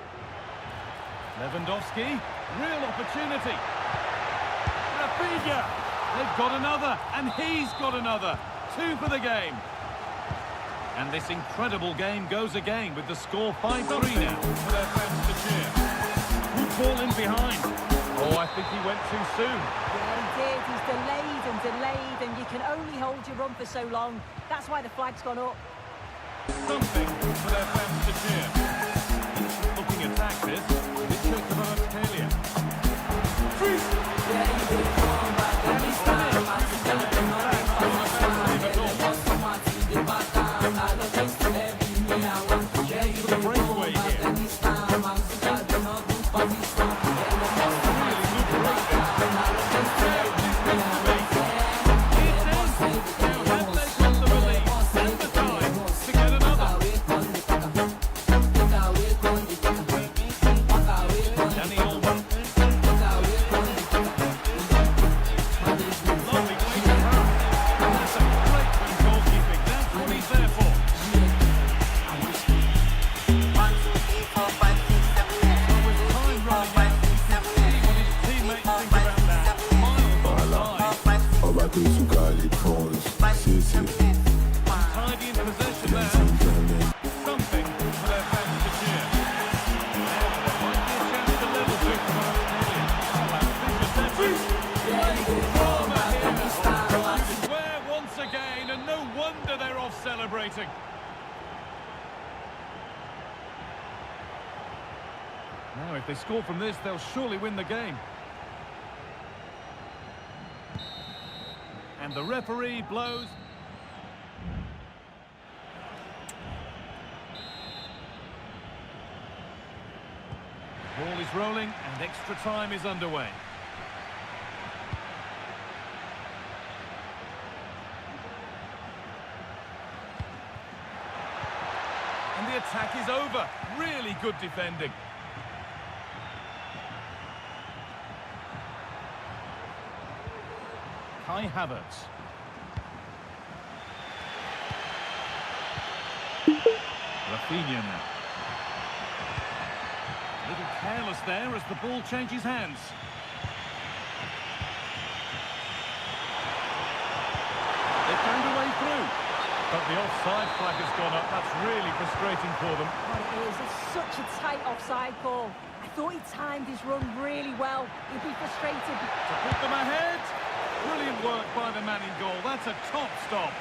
Lewandowski, real opportunity. Rafinha, they've got another, and he's got another. 2 for the game. And this incredible game goes again with the score 5-3 now for their fans to cheer. Good ball in behind. Oh, I think he went too soon. Yeah, he did. He's delayed and delayed, and you can only hold your run for so long. That's why the flag's gone up. Something for their fans to cheer. Looking attack this. Victor Kvaratskhelia. And he's finished. The breakaway here. Now, if they score from this, they'll surely win the game. And the referee blows. Ball is rolling and extra time is underway. And the attack is over. Really good defending. Kai Havertz. Rafinha now. A little careless there as the ball changes hands. They found a way through. But the offside flag has gone up. That's really frustrating for them. What it is, it's such a tight offside call. I thought he timed his run really well. He'd be frustrated. To put them ahead. Brilliant work by the man in goal. That's a top stop.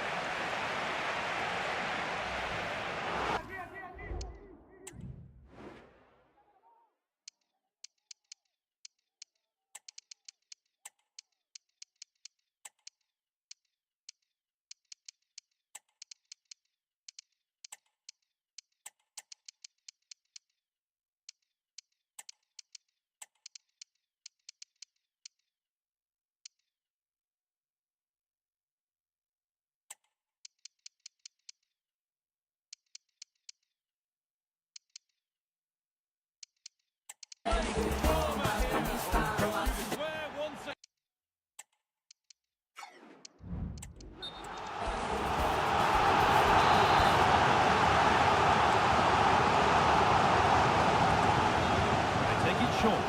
Short.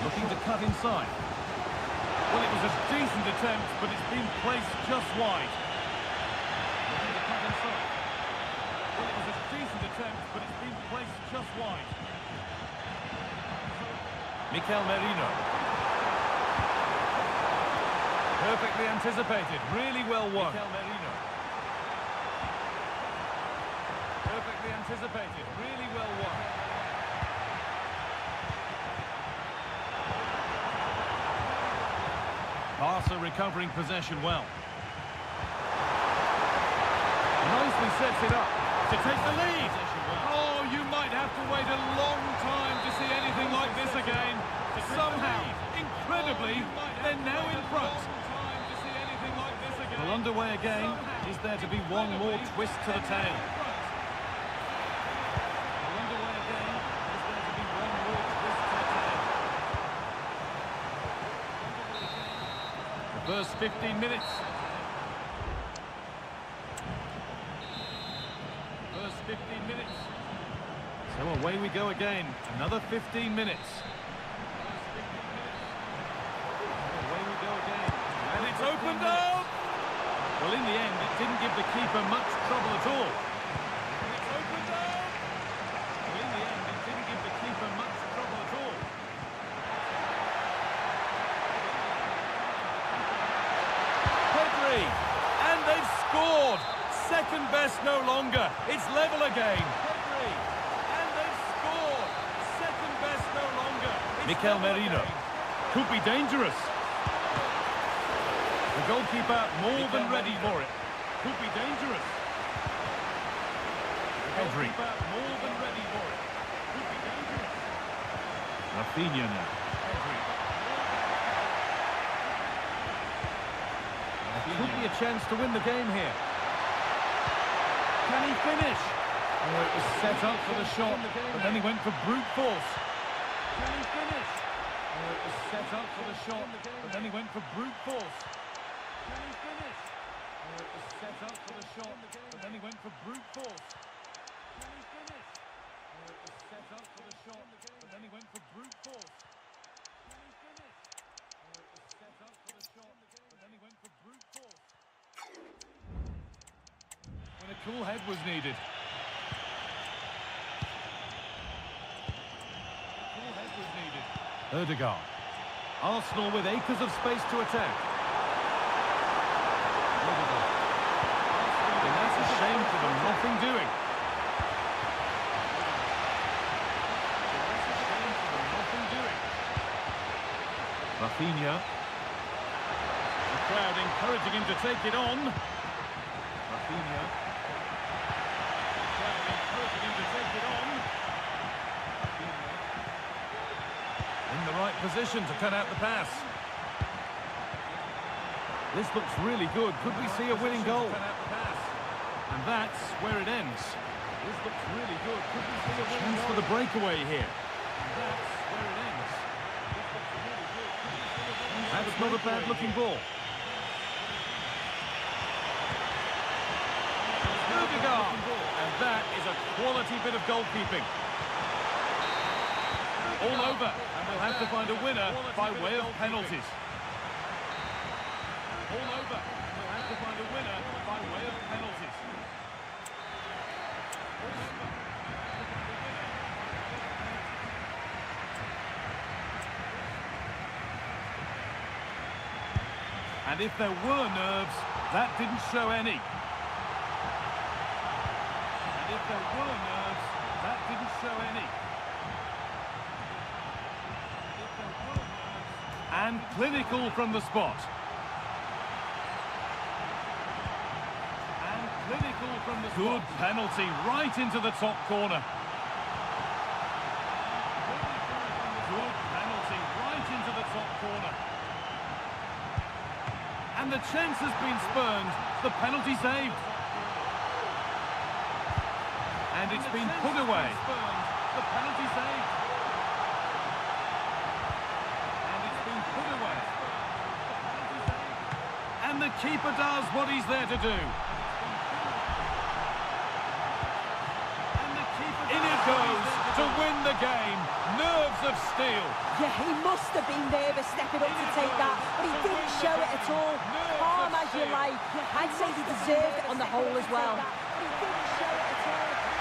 Looking to cut inside. Well, it was a decent attempt, but it's been placed just wide. Looking to cut inside. Well, it was a decent attempt, but it's been placed just wide. Mikel Merino. Perfectly anticipated. Really well won. Mikel Merino. Perfectly anticipated, really well won. Barca recovering possession well. Nicely sets it up to take the lead. Oh, you might have to wait a long time to see anything like this again. Somehow, incredibly, they're now in front. Well, underway again. Is there to be one more twist to the tail? First 15 minutes. First 15 minutes. So away we go again. Another 15 minutes. Away we go again. And it's opened up! Well, in the end, it didn't give the keeper much trouble at all. It's opened up! Well, in the end, it didn't give the keeper much trouble at all. And they've scored. Second best no longer. It's level again. And they've scored. Second best no longer. Mikel Merino. Could be dangerous. The goalkeeper more than ready for it. Could be dangerous. Pedri. More than ready for it. Could be dangerous. Rafinha now. Could be a chance to win the game here. Can he finish? Oh, it was set up for the shot, but then he went for brute force. Can he finish? Oh, it was set up for the shot, but then he went for brute force. Can he finish? Oh, it was set up for the shot, but then he went for brute force. Can he finish? Oh, it was set up for the shot, but then he went for brute force. Can he finish? Oh, it was set up for the shot, but then he went for brute force. When a cool head was needed. A cool head was needed. Ødegaard. Arsenal with acres of space to attack. Ødegaard. And that's a Rafinha. The crowd encouraging him to take it on. Rafinha. The crowd encouraging him to take it on. Rafinha. In the right position to cut out the pass. This looks really good. Could we see a winning goal? And that's where it ends. This looks really good. Could we see a chance for the breakaway here? And that's where it ends. That's not a bad-looking ball. Rudiger. And that is a quality bit of goalkeeping. All over. And they'll have to find a winner by way of penalties. All over. They'll have to find a winner by way of penalties. And if there were nerves, that didn't show any. And if there were nerves, that didn't show any. And clinical from the spot. And clinical from the spot. Good penalty right into the top corner. Good penalty right into the top corner. And the chance has been spurned. The penalty saved. And it's been put away. The penalty saved. And it's been put away. And the keeper does what he's there to do. In it goes to win the game. Nerves of steel. Yeah, he must have been nervous stepping up to take that, but he didn't show it at all. Calm as you like. I'd say he deserved it on the whole as well. But he didn't show it at all. Calm as you like. I'd say he deserved it on the whole as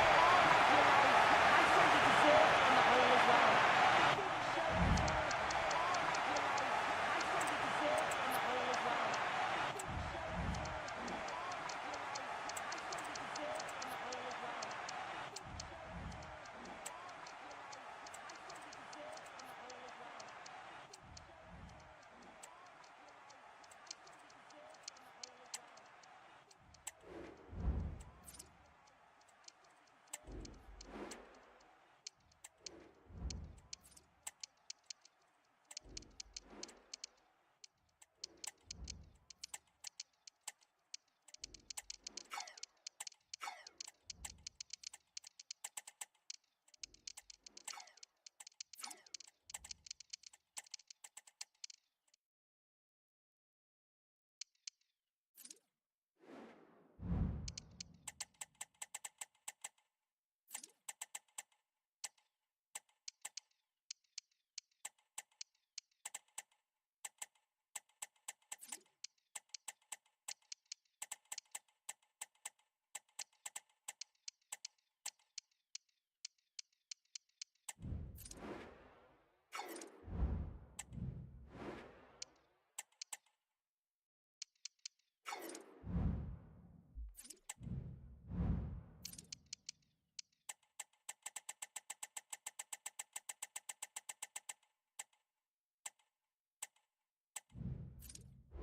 well.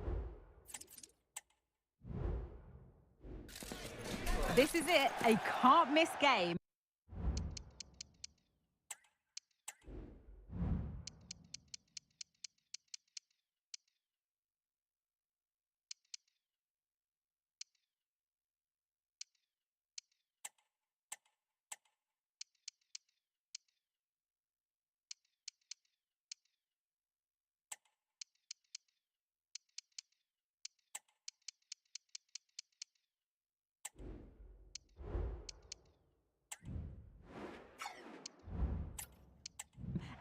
This is it, a can't-miss game.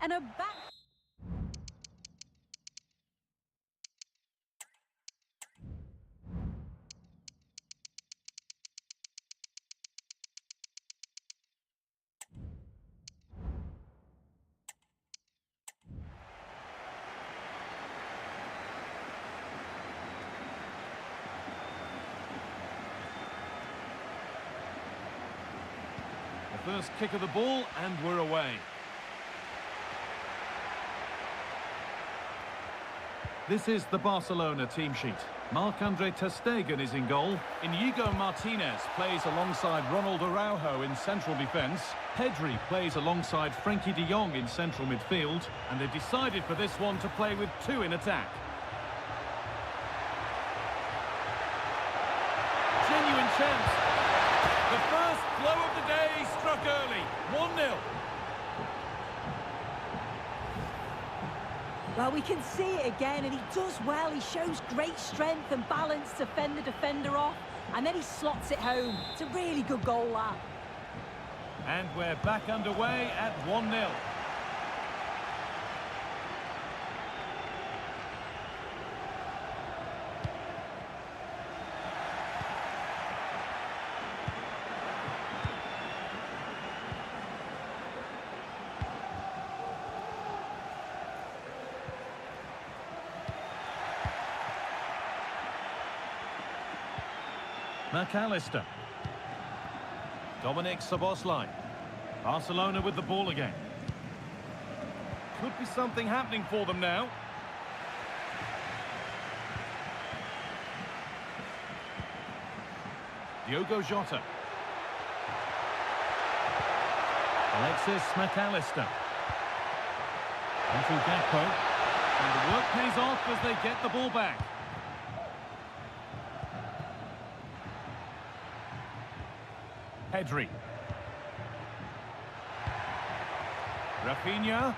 And a back... The first kick of the ball, and we're away. This is the Barcelona team sheet. Marc-Andre ter Stegen is in goal. Inigo Martinez plays alongside Ronald Araujo in central defence. Pedri plays alongside Frenkie de Jong in central midfield. And they've decided for this one to play with two in attack. Genuine chance. The first blow of the day struck early. 1-0. Well, we can see it again, and he does well. He shows great strength and balance to fend the defender off, and then he slots it home. It's a really good goal, that. And we're back underway at 1-0. McAllister. Dominik Szoboszlai. Barcelona with the ball again. Could be something happening for them now. Diogo Jota. Alexis McAllister. Andrew Gakpo. And the work pays off as they get the ball back. Pedri. Rafinha.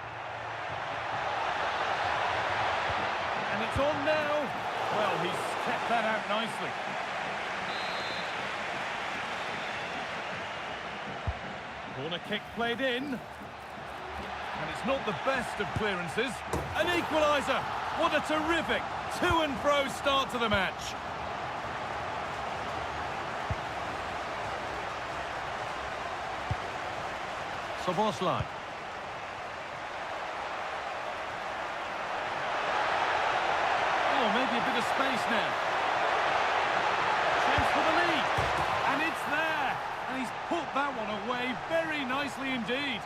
And it's on now. Well, he's kept that out nicely. Corner kick played in. And it's not the best of clearances. An equaliser. What a terrific to and fro start to the match. Szoboszlai. Oh, maybe a bit of space now. Chance for the lead. And it's there. And he's put that one away very nicely indeed.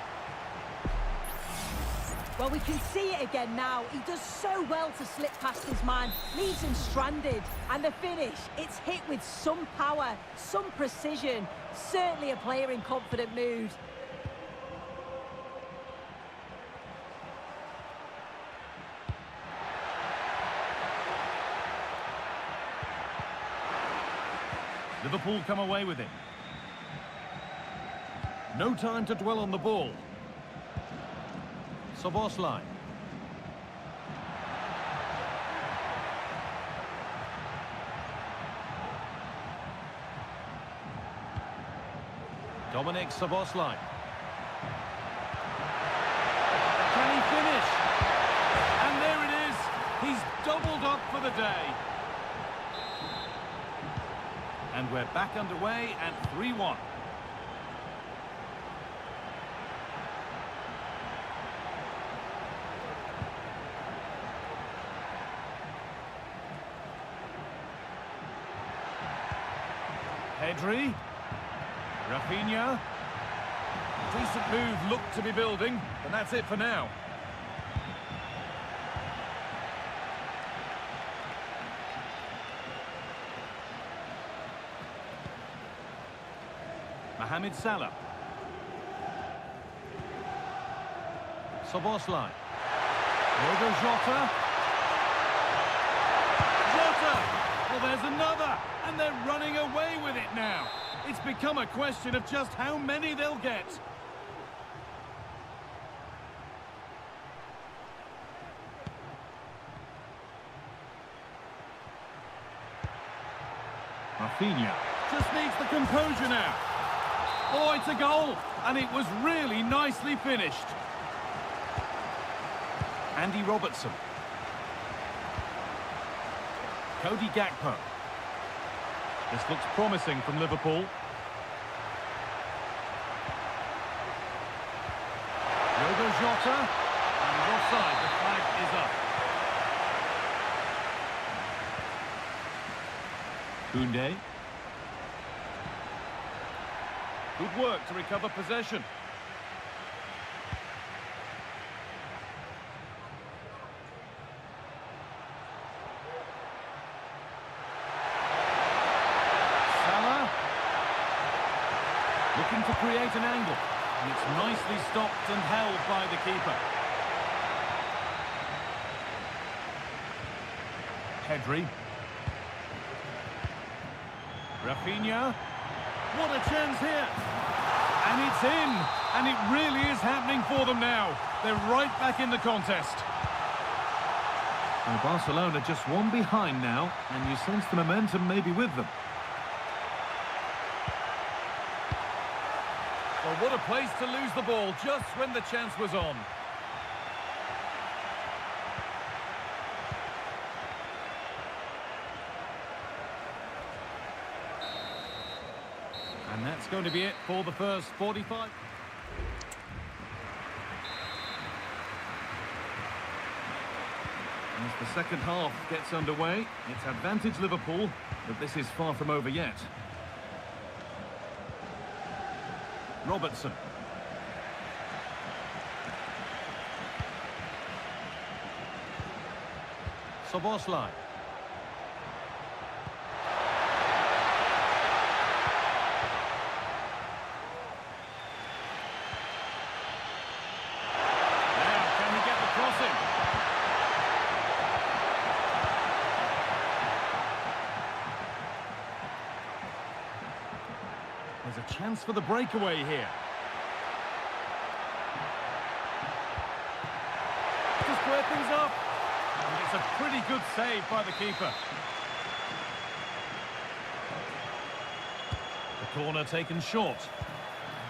Well, we can see it again now. He does so well to slip past his man, leaves him stranded. And the finish, it's hit with some power, some precision. Certainly a player in confident mood. Liverpool come away with it. No time to dwell on the ball. Szoboszlai. Dominik Szoboszlai. Can he finish? And there it is. He's doubled up for the day. And we're back underway at 3-1. Pedri. Rafinha. Decent move looked to be building, and that's it for now. Mohamed Salah. Szoboszlai. Diogo Jota. Jota! Well, there's another, and they're running away with it now. It's become a question of just how many they'll get. Rafinha just needs the composure now. Oh, it's a goal, and it was really nicely finished. Andy Robertson. Cody Gakpo. This looks promising from Liverpool. Diogo Jota. And he's offside, the flag is up. Koundé. Good work to recover possession. Looking to create an angle. And it's nicely stopped and held by the keeper. Pedri. Rafinha. What a chance here. And it's in. And it really is happening for them now. They're right back in the contest. Well, Barcelona just one behind now, and you sense the momentum may be with them. Well, what a place to lose the ball just when the chance was on. And that's going to be it for the first 45. As the second half gets underway, it's advantage Liverpool, but this is far from over yet. Robertson. Szoboszlai. Now, can he get the crossing? There's a chance for the breakaway here. To square things up. And it's a pretty good save by the keeper. The corner taken short.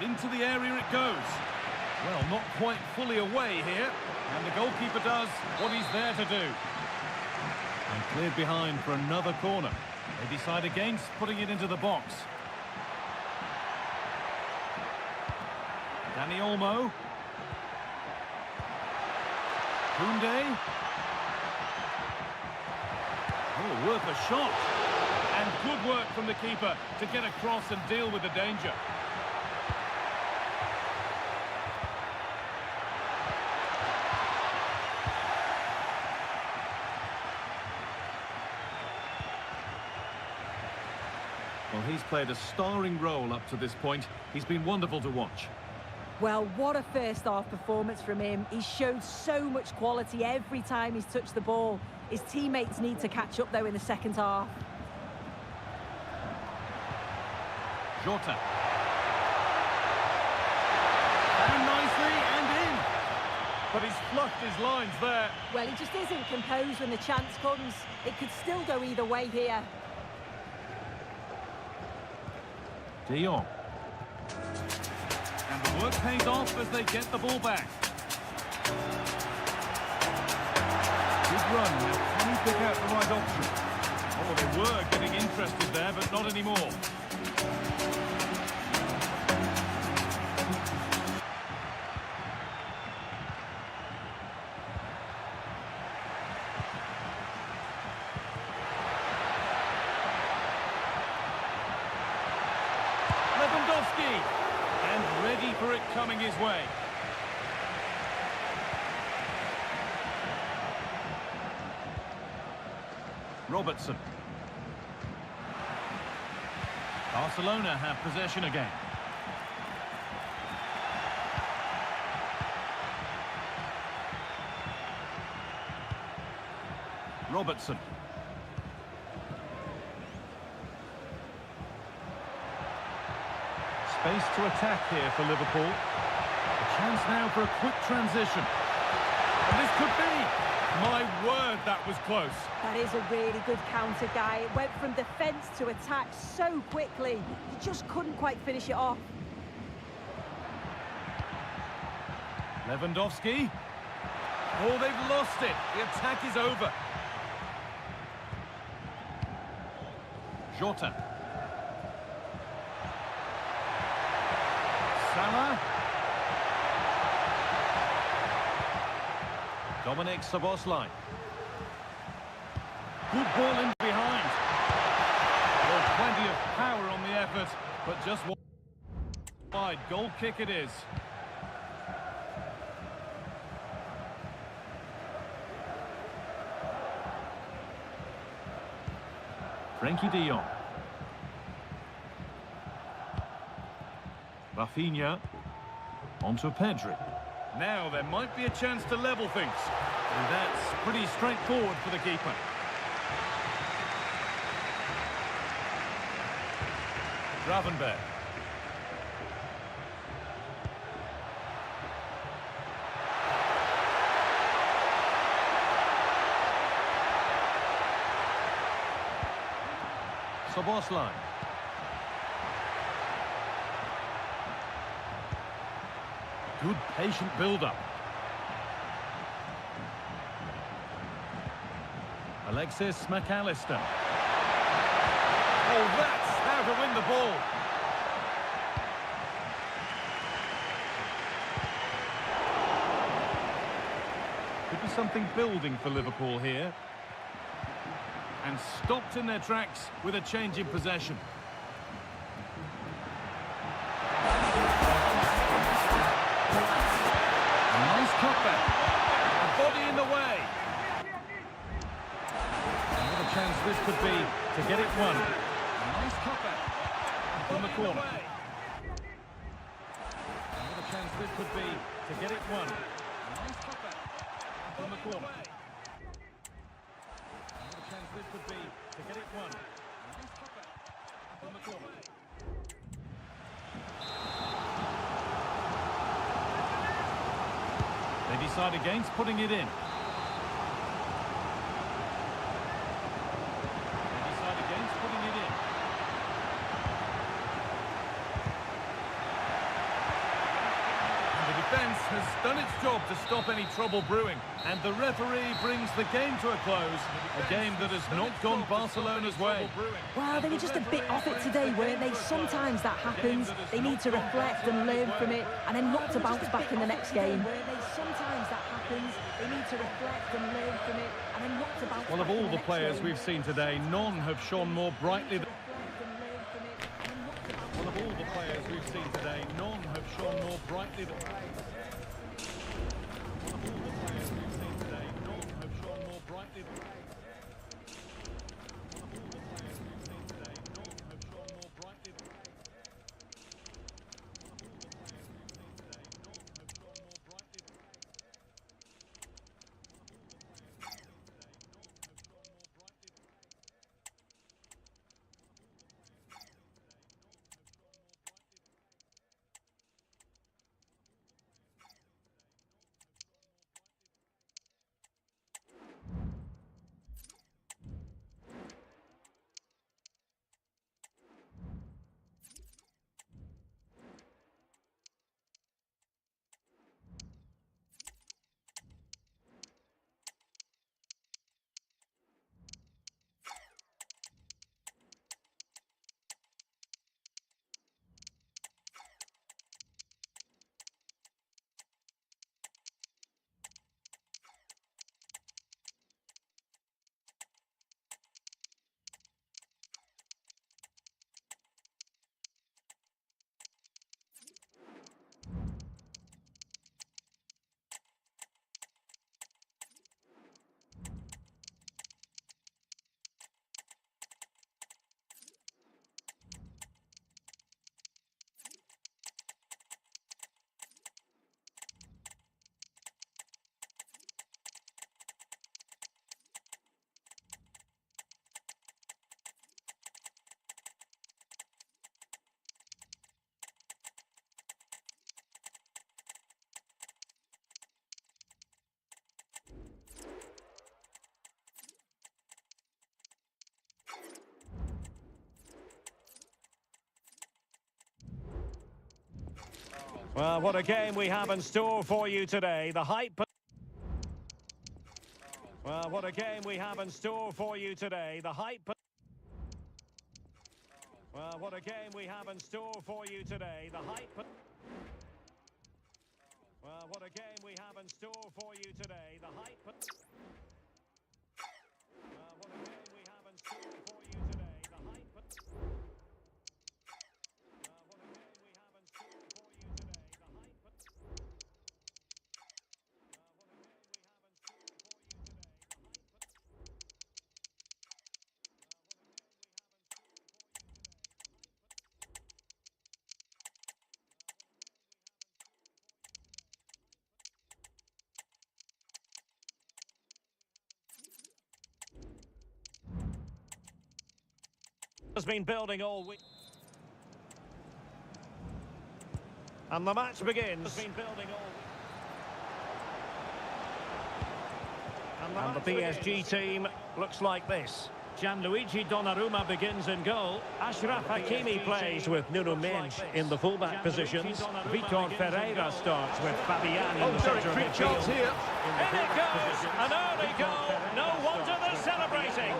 Into the area it goes. Well, not quite fully away here. And the goalkeeper does what he's there to do. And cleared behind for another corner. They decide against putting it into the box. Dani Olmo. Koundé. Oh, worth a shot. And good work from the keeper to get across and deal with the danger. Well, he's played a starring role up to this point. He's been wonderful to watch. Well, what a first half performance from him. He showed so much quality every time he's touched the ball. His teammates need to catch up, though, in the second half. Jota. And nicely and in. But he's fluffed his lines there. Well, he just isn't composed when the chance comes. It could still go either way here. De Jong. And the work pays off as they get the ball back. Good run. Now, can he pick out the right option? Oh, they were getting interested there, but not anymore. Lewandowski. And ready for it coming his way. Robertson. Barcelona have possession again. Robertson. Space to attack here for Liverpool. A chance now for a quick transition. And this could be. My word, that was close. That is a really good counter, Guy. It went from defence to attack so quickly. He just couldn't quite finish it off. Lewandowski. Oh, they've lost it. The attack is over. Jota. Salah. Dominik Szoboszlai. Good ball in behind. Well, plenty of power on the effort, but just one wide. Goal kick it is. Frenkie de Jong. Rafinha. Onto Pedri. Now there might be a chance to level things. And that's pretty straightforward for the keeper. Gravenberg. Szoboszlai. Good patient build-up. Alexis McAllister. Oh, that's how to win the ball. Could be something building for Liverpool here. And stopped in their tracks with a change in possession. A nice cutback. A body in the way. Another chance this could be to get it won. A nice cutback from the corner. Another chance this could be to get it won. A nice cutback from the corner. Another chance this could be to get it won. A nice cutback from the corner. They decide against putting it in. Has done its job to stop any trouble brewing, and the referee brings the game to a close, a game that has not gone Barcelona's way. Well, they were just a bit off it today, weren't they? Sometimes that happens. They need to reflect and learn from it, and then look to bounce back in the next game. Sometimes that happens. They need to reflect and learn from it, and then look to bounce back. Well, of all the players we've seen today, none have shone more brightly than... Well, of all the players we've seen today, none have shone more brightly than... Well, what a game we have in store for you today. The hype... Well, what a game we have in store for you today. The hype... Well, what a game we have in store for you today. The hype... Well, what a game we have in store for you today. The hype... Well, what a game we have in store for you today. The hype... Has been building all week. And the match begins. And the PSG team looks like this. Gianluigi Donnarumma begins in goal. Achraf Hakimi plays with Nuno Mendes in the fullback positions. Vitor Ferreira starts with Fabian in the centre of midfield. Here. In it goes! An early goal! No wonder they're celebrating!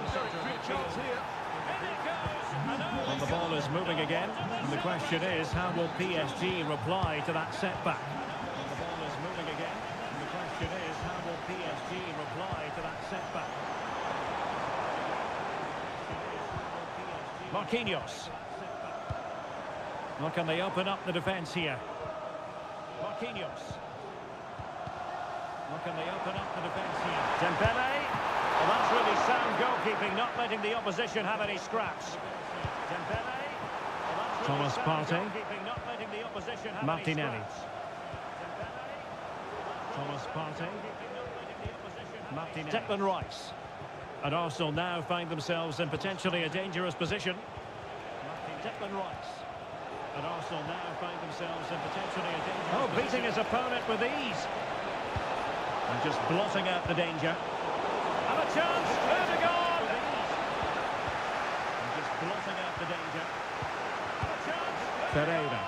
And the ball is moving again. And the question is, how will PSG reply to that setback? And the ball is moving again. And the question is, how will PSG reply to that setback? Marquinhos. Well, can they open up the defence here? Marquinhos. Well, can they open up the defence here? Dembele. Well, that's really sound goalkeeping, not letting the opposition have any scraps. Dembele. Well, Thomas Partey. Not letting the opposition have Martinelli. Thomas Partey. Martinelli. Declan Rice. And Arsenal now find themselves in potentially a dangerous position. Declan Rice. And Arsenal now find themselves in potentially a dangerous position. Beating his opponent with ease. And just blotting out the danger. And a chance, Ødegaard! And just blotting out the danger. And a chance, Ferreira.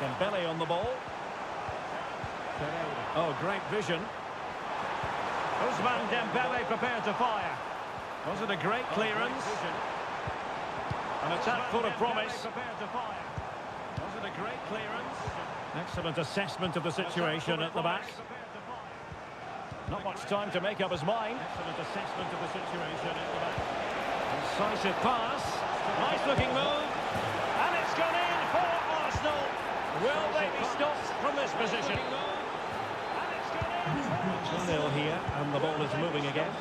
Dembele on the ball. Ferreira. Oh, great vision. Ousmane Dembele prepared to fire. Was it a great clearance? An attack full of promise. Was it a great clearance? Excellent assessment of the situation at the back. Not much time to make up his mind. Excellent assessment of the situation at the back. Incisive pass. Nice looking move. And it's gone in for Arsenal. Will they be stopped from this position? 1-0 here, and the ball is moving again.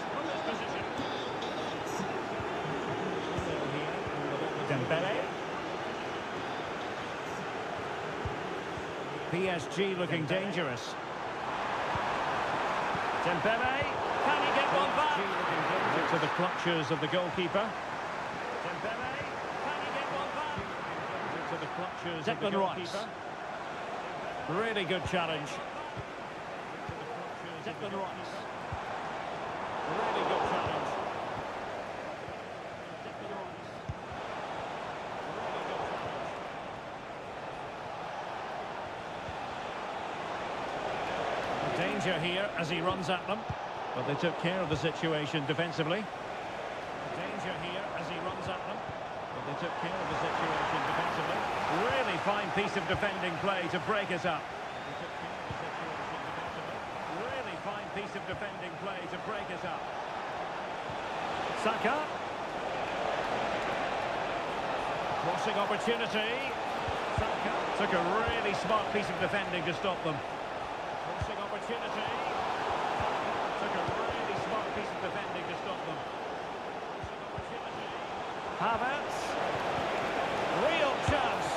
Dembele. PSG looking dangerous. Dembele, can he get one back? To the clutches of the goalkeeper. Dembele, can he get one back? To the clutches of the goalkeeper. Really good challenge. Declan Rice. Really good challenge. Declan Rice. Really good challenge. Danger here as he runs at them. But they took care of the situation defensively. Danger here as he runs at them. But they took care of the situation defensively. Really fine piece of defending play to break it up. Piece of defending play to break it up. Saka. Crossing opportunity. Saka took a really smart piece of defending to stop them. Crossing opportunity. Took a really smart piece of defending to stop them. Crossing opportunity. Havertz. Real chance.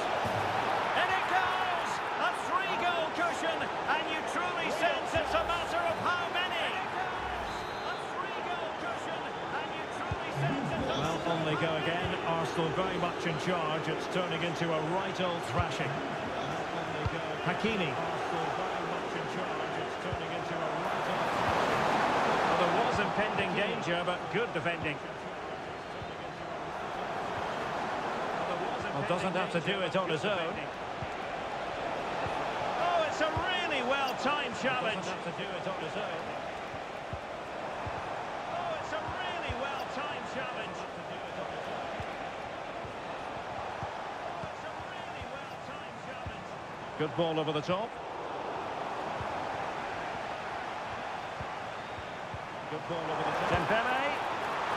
And it goes! A 3-goal cushion, and you truly sense it's a matter of how many. Well, on they go again. Arsenal very much in charge. It's turning into a right old thrashing. Hakimi. Arsenal very much in charge. It's turning into a right old... Well, there was impending danger, but good defending. Well, doesn't have to do it on his own. Oh, it's a really well-timed challenge. Doesn't have to do it on his own. Oh, it's a really well-timed challenge. Good ball over the top. Good ball over the top. Dembele,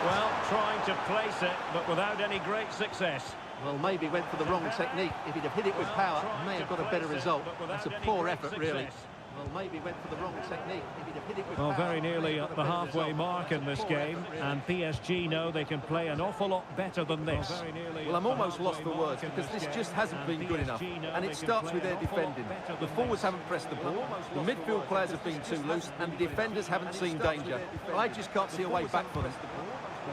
well, trying to place it, but without any great success. Well, maybe went for the wrong technique. If he'd have hit it with power, may have got a better result. That's a poor effort, really. Well, maybe went for the wrong technique. If he'd have hit it with power, very nearly at the halfway mark in this game, and PSG know they can play an awful lot better than this. Well, I'm almost lost for words because this just hasn't been good enough, and it starts with their defending. The forwards haven't pressed the ball, the midfield players have been too loose, and the defenders haven't seen danger. I just can't see a way back for them.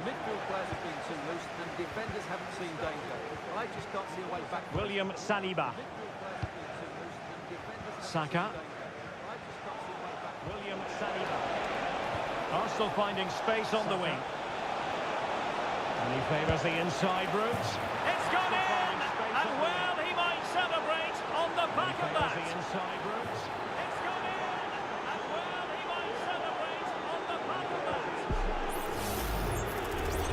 The midfield players have been too loose, and the defenders haven't seen danger. I just can't see a way back. William Saliba. Saka. William Saliba. Arsenal finding space on the wing. And he favours the inside route. It's gone in! And well, he might celebrate on the back of that. The inside route. It's gone in! And well, he might celebrate on the back of that.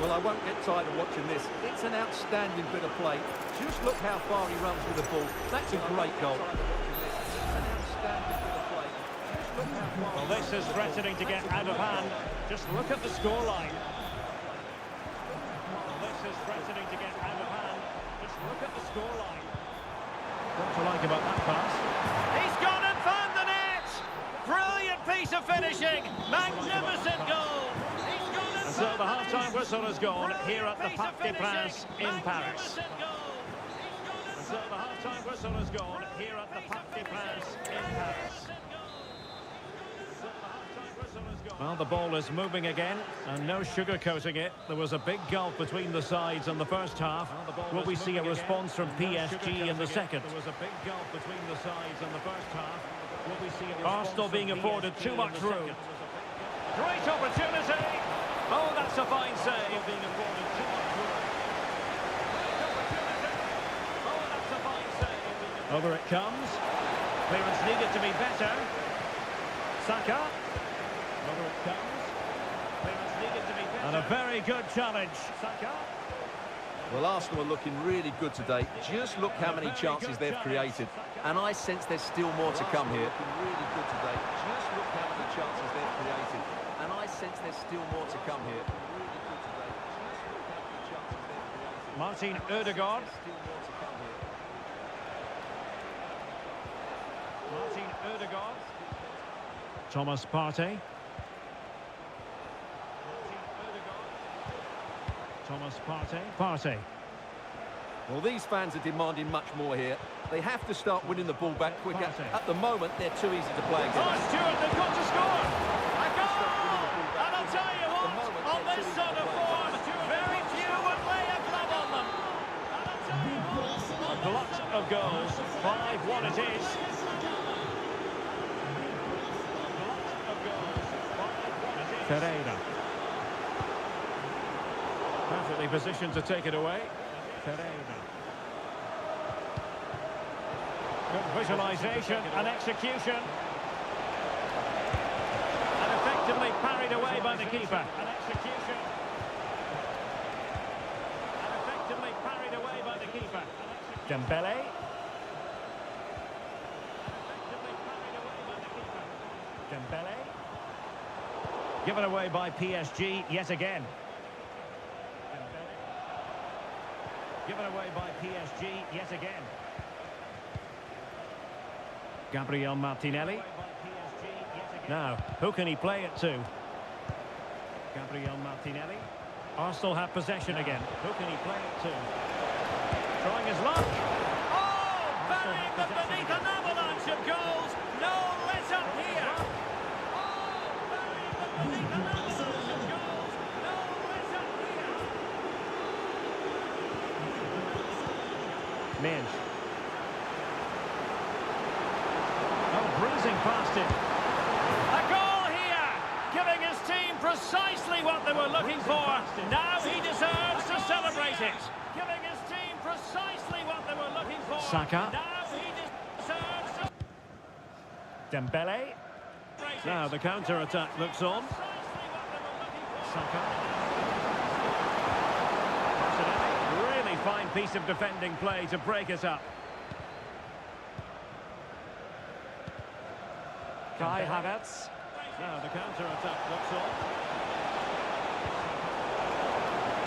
Well, I won't get tired of watching this. It's an outstanding bit of play. Just look how far he runs with the ball. That's a great goal. Well, this is threatening to get out of hand. Just look at the scoreline. This is threatening to get out of hand. Just look at the scoreline. What do you like about that pass? He's gone and found the net! Brilliant piece of finishing! Magnificent goal! He's gone and so the half-time whistle has gone here at the Parc des Princes in Paris. And so the half-time whistle has gone here at the Parc des Princes in Paris. Well, the ball is moving again, and no sugarcoating it. There was a big gulf between the sides in the first half. Will we see a response from PSG in the second? There was a big gulf between the sides in the first half. Will we see a response? Arsenal being afforded too much room. Great opportunity! Oh, that's a fine save. Being afforded too much room. Oh, that's a fine save. Over it comes. Clearance needed to be better. Saka. Over it comes. Clearance needed to be better. And a very good challenge. Saka. Well, Arsenal are looking really good today. Just look how many chances they've created. And I sense there's still more to come here. Really good today. Just look how many chances they've created. And I sense there's still more to come here. Really good today. Just look how many chances they've created. Martin Ødegaard. Martin Ødegaard. Thomas Partey. Thomas Partey. Partey. Well, these fans are demanding much more here. They have to start winning the ball back quicker. At the moment, they're too easy to play against. Oh, Stuart, they've got to score! A goal! And I'll tell you what, on this sort of form, very few would lay a glove on them. And I'll tell you what, a glut of goals. 5-1 it is. Pereira. Perfectly positioned to take it away. Pereira. Good visualisation and execution. And effectively parried away by the keeper. And execution. And effectively parried away by the keeper. Dembele. Effectively parried away by the keeper. Dembele. Given away by PSG yet again. Given away by PSG yet again. Gabriel Martinelli. Now, who can he play it to? Gabriel Martinelli. Arsenal have possession again. Who can he play it to? Trying his luck. Oh, burying them beneath an avalanche of goals. No let up here. Minge. Oh, breezing past it. A goal here, giving his team precisely what they were looking for. Now he deserves to celebrate it. Giving his team precisely what they were looking for. Saka. Now he deserves to... Dembele. Now the counter-attack looks on. Saka. Fine piece of defending play to break us up. Kai Havertz. Now the counter-attack looks on.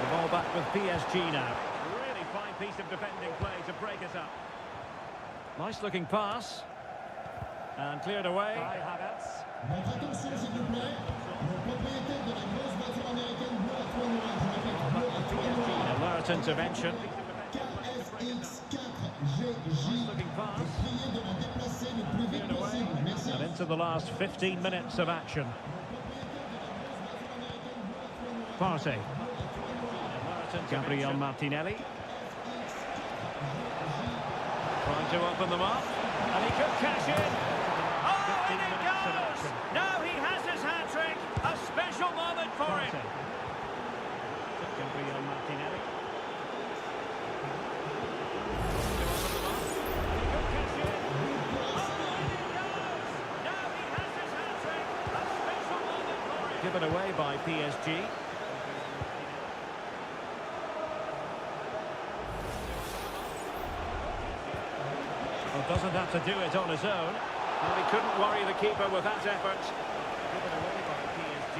The ball back with PSG now. Really fine piece of defending play to break us up. Nice looking pass. And cleared away. Kai Havertz. Alert intervention. And into the last 15 minutes of action. Partey. Gabriel Martinelli. Trying to open them up. And he could cash in. Oh, and it goes! Now he has his hat-trick. A special moment for him. Gabriel Martinelli. Given away by PSG. Well, doesn't have to do it on his own. Well, he couldn't worry the keeper with that effort. Given away by PSG.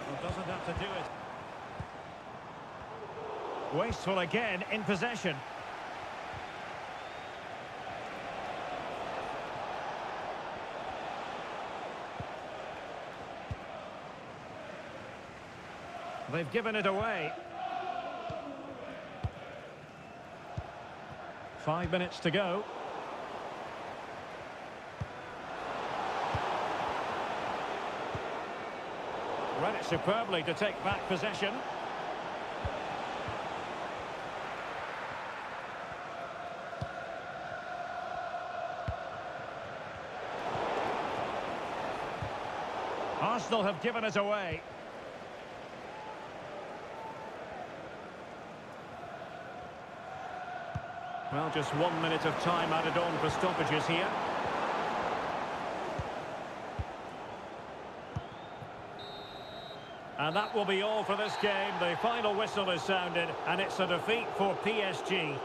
Well, doesn't have to do it. Wasteful again in possession. They've given it away. 5 minutes to go. Read it superbly to take back possession. Arsenal have given it away. Well, just 1 minute of time added on for stoppages here. And that will be all for this game. The final whistle is sounded, and it's a defeat for PSG.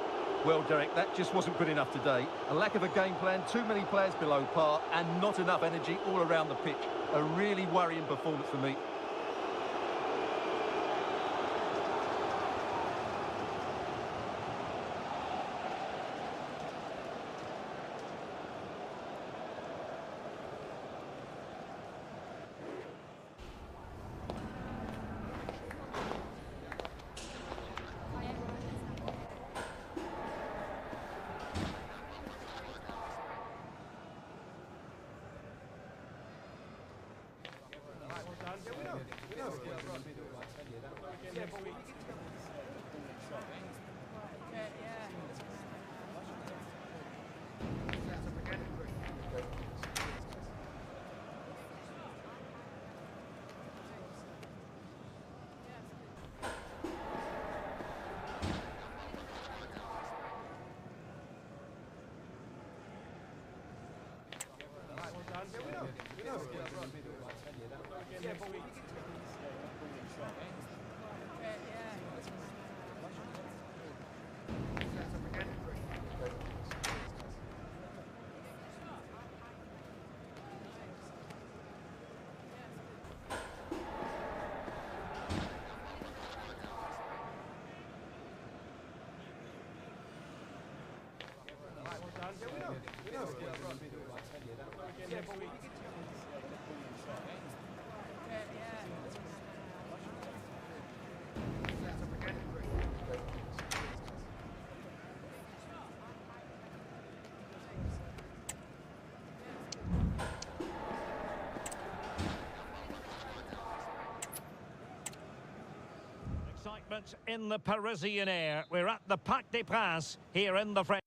Well, Derek, that just wasn't good enough today. A lack of a game plan, too many players below par, and not enough energy all around the pitch. A really worrying performance for me. Excitement in the Parisian air. We're at the Parc des Princes here in the French.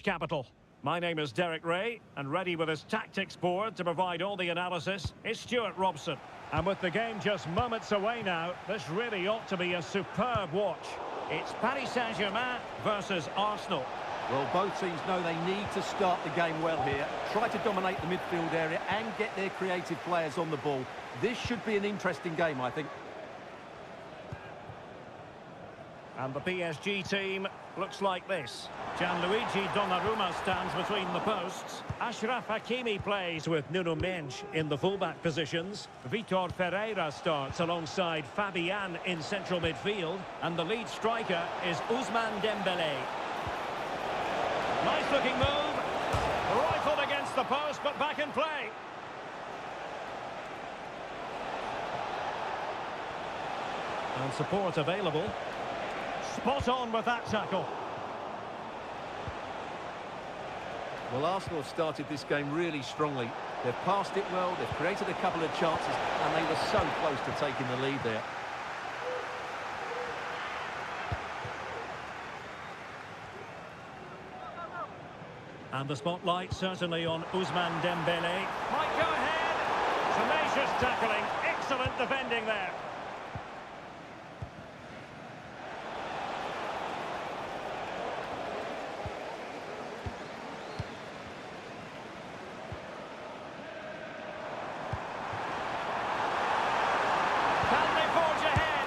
Capital. My name is Derek Ray, and ready with his tactics board to provide all the analysis is Stuart Robson. And with the game just moments away now, this really ought to be a superb watch. It's Paris Saint-Germain versus Arsenal. Well, both teams know they need to start the game well here, try to dominate the midfield area and get their creative players on the ball. This should be an interesting game, I think. And the PSG team looks like this. Gianluigi Donnarumma stands between the posts. Achraf Hakimi plays with Nuno Mendes in the fullback positions. Vitor Ferreira starts alongside Fabian in central midfield. And the lead striker is Ousmane Dembélé. Nice looking move. Rifled against the post, but back in play. And support available. Spot on with that tackle. Well, Arsenal have started this game really strongly. They've passed it well, they've created a couple of chances, and they were so close to taking the lead there. And the spotlight certainly on Ousmane Dembélé. Might go ahead. Tenacious tackling. Excellent defending there. Can they forge ahead?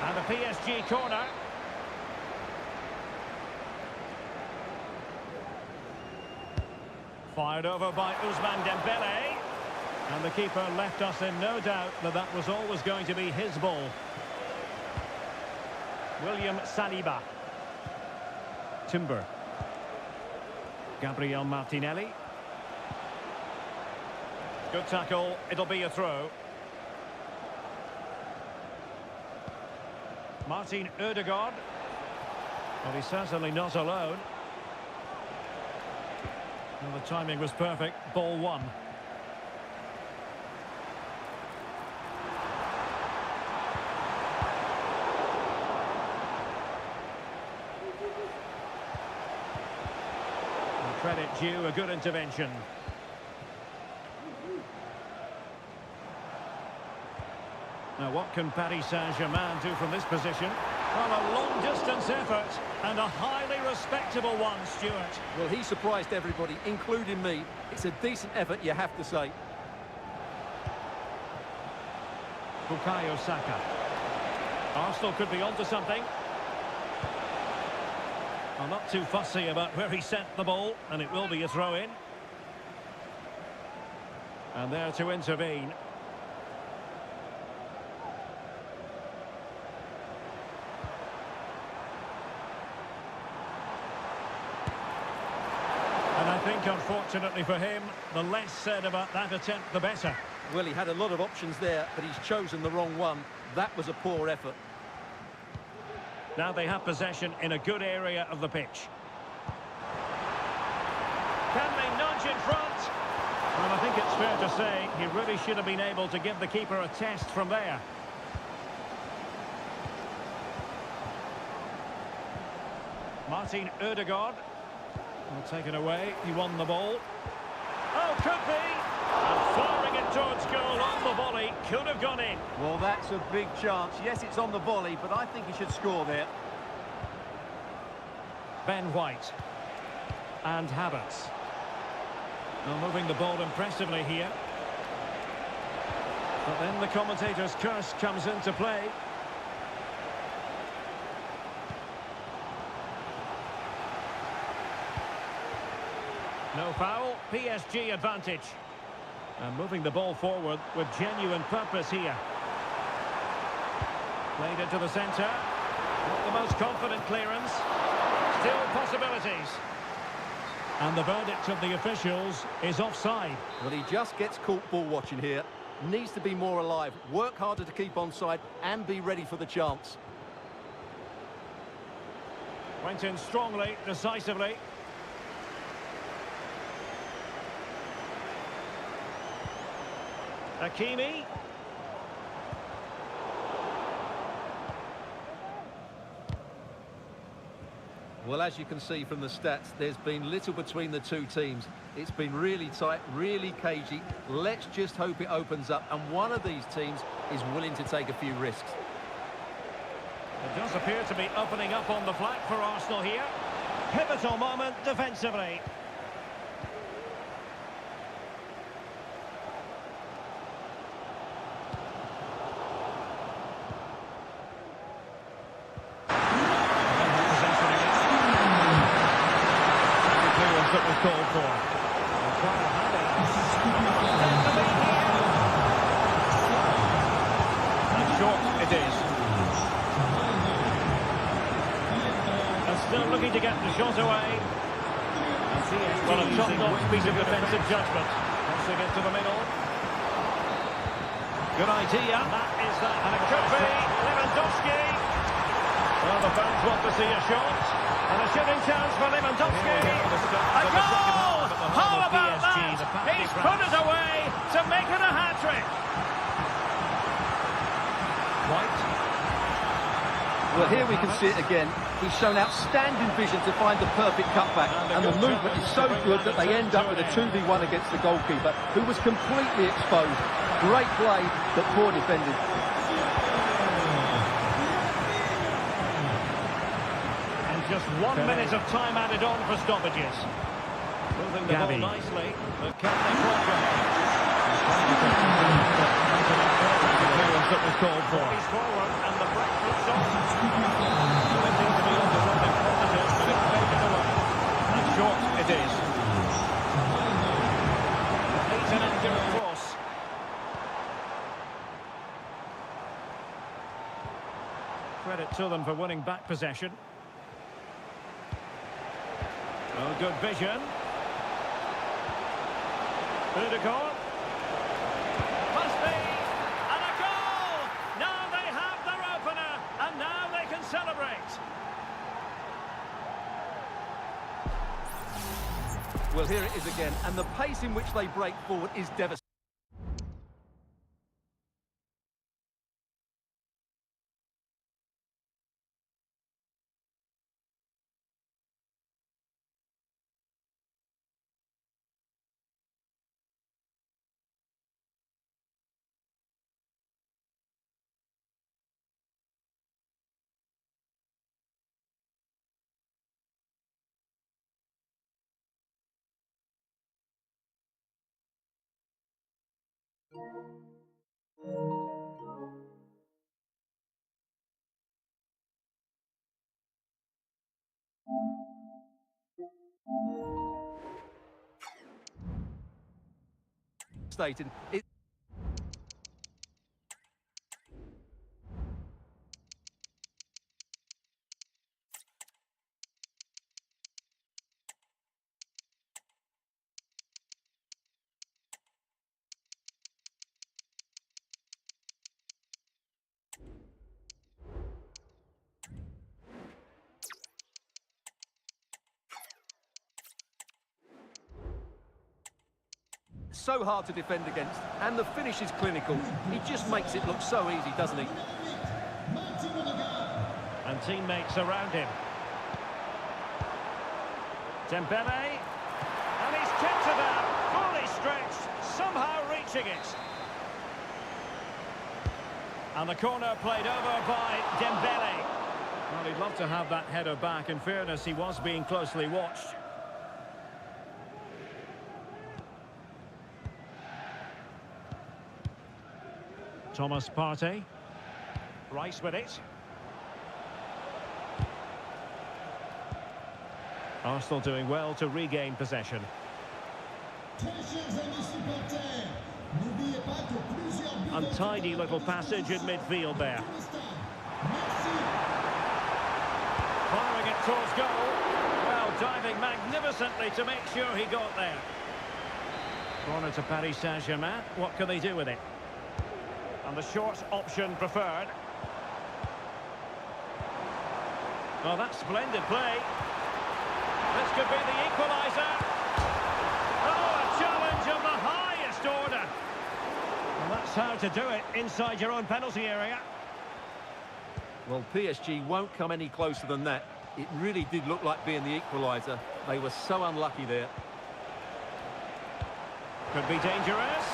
And a PSG corner. Fired over by Ousmane Dembélé. And the keeper left us in no doubt that that was always going to be his ball. William Saliba. Timber. Gabriel Martinelli. Good tackle. It'll be a throw. Martin Ødegaard. Well, he's certainly not alone. Well, the timing was perfect. Ball one. And credit due, a good intervention. Now, what can Paris Saint-Germain do from this position? Well, a long-distance effort and a highly respectable one, Stuart. Well, he surprised everybody, including me. It's a decent effort, you have to say. Bukayo Saka. Arsenal could be onto something. Well, not too fussy about where he sent the ball, and it will be a throw-in. And there to intervene. And I think, unfortunately for him, the less said about that attempt, the better. Well, he had a lot of options there, but he's chosen the wrong one. That was a poor effort. Now they have possession in a good area of the pitch. Can they nudge in front? Well, I think it's fair to say he really should have been able to give the keeper a test from there. Martin Ødegaard. Well, taken away. He won the ball. Oh, could be! And firing it towards goal on the volley. Could have gone in. Well, that's a big chance. Yes, it's on the volley, but I think he should score there. Ben White. And Havertz. Well, moving the ball impressively here. But then the commentator's curse comes into play. No foul, PSG advantage. And moving the ball forward with genuine purpose here. Played it to the centre. Not the most confident clearance. Still possibilities. And the verdict of the officials is offside. Well, he just gets caught ball watching here. Needs to be more alive, work harder to keep onside and be ready for the chance. Went in strongly, decisively. Hakimi. Well, as you can see from the stats, there's been little between the two teams. It's been really tight, really cagey. Let's just hope it opens up, and one of these teams is willing to take a few risks. It does appear to be opening up on the flank for Arsenal here. Pivotal moment defensively. it is. And still looking to get the shot away. Well, a top-notch piece of defensive judgment. Crossing into the middle. Good idea. That is that. And it could be Lewandowski. Well, the fans want to see a shot. And a shooting chance for Lewandowski. A goal! How about that? He's put it away to make it a hat-trick. White. Well, here we can see it again. He's shown outstanding vision to find the perfect cutback, and the movement is so good that they end up with a 2v1 against the goalkeeper, who was completely exposed. Great play, but poor defending. And just 1 minute of time added on for stoppages. Moving the ball nicely, but can they that was called for. He's forward and the break looks on. They seem to be on to something positive, but it's taken away. And short it is. Needs an accurate cross. Credit to them for winning back possession. Oh, good vision. Udegaard. Must be. And a goal! Now they have their opener, and now they can celebrate. Well, here it is again, and the pace in which they break forward is devastating. It so hard to defend against, and the finish is clinical. He just makes it look so easy, doesn't he? And teammates around him. Dembele. And he's kept it out, fully stretched, somehow reaching it. And the corner played over by Dembele. Well, he'd love to have that header back. In fairness, he was being closely watched. Thomas Partey. Rice with it. Arsenal doing well to regain possession. Untidy little passage in midfield there. Firing it towards goal. Well, diving magnificently to make sure he got there. Corner to Paris Saint-Germain. What can they do with it? And the short option preferred. Oh, that's splendid play. This could be the equaliser. Oh, a challenge of the highest order. Well, that's how to do it inside your own penalty area. Well, PSG won't come any closer than that. It really did look like being the equaliser. They were so unlucky there. Could be dangerous.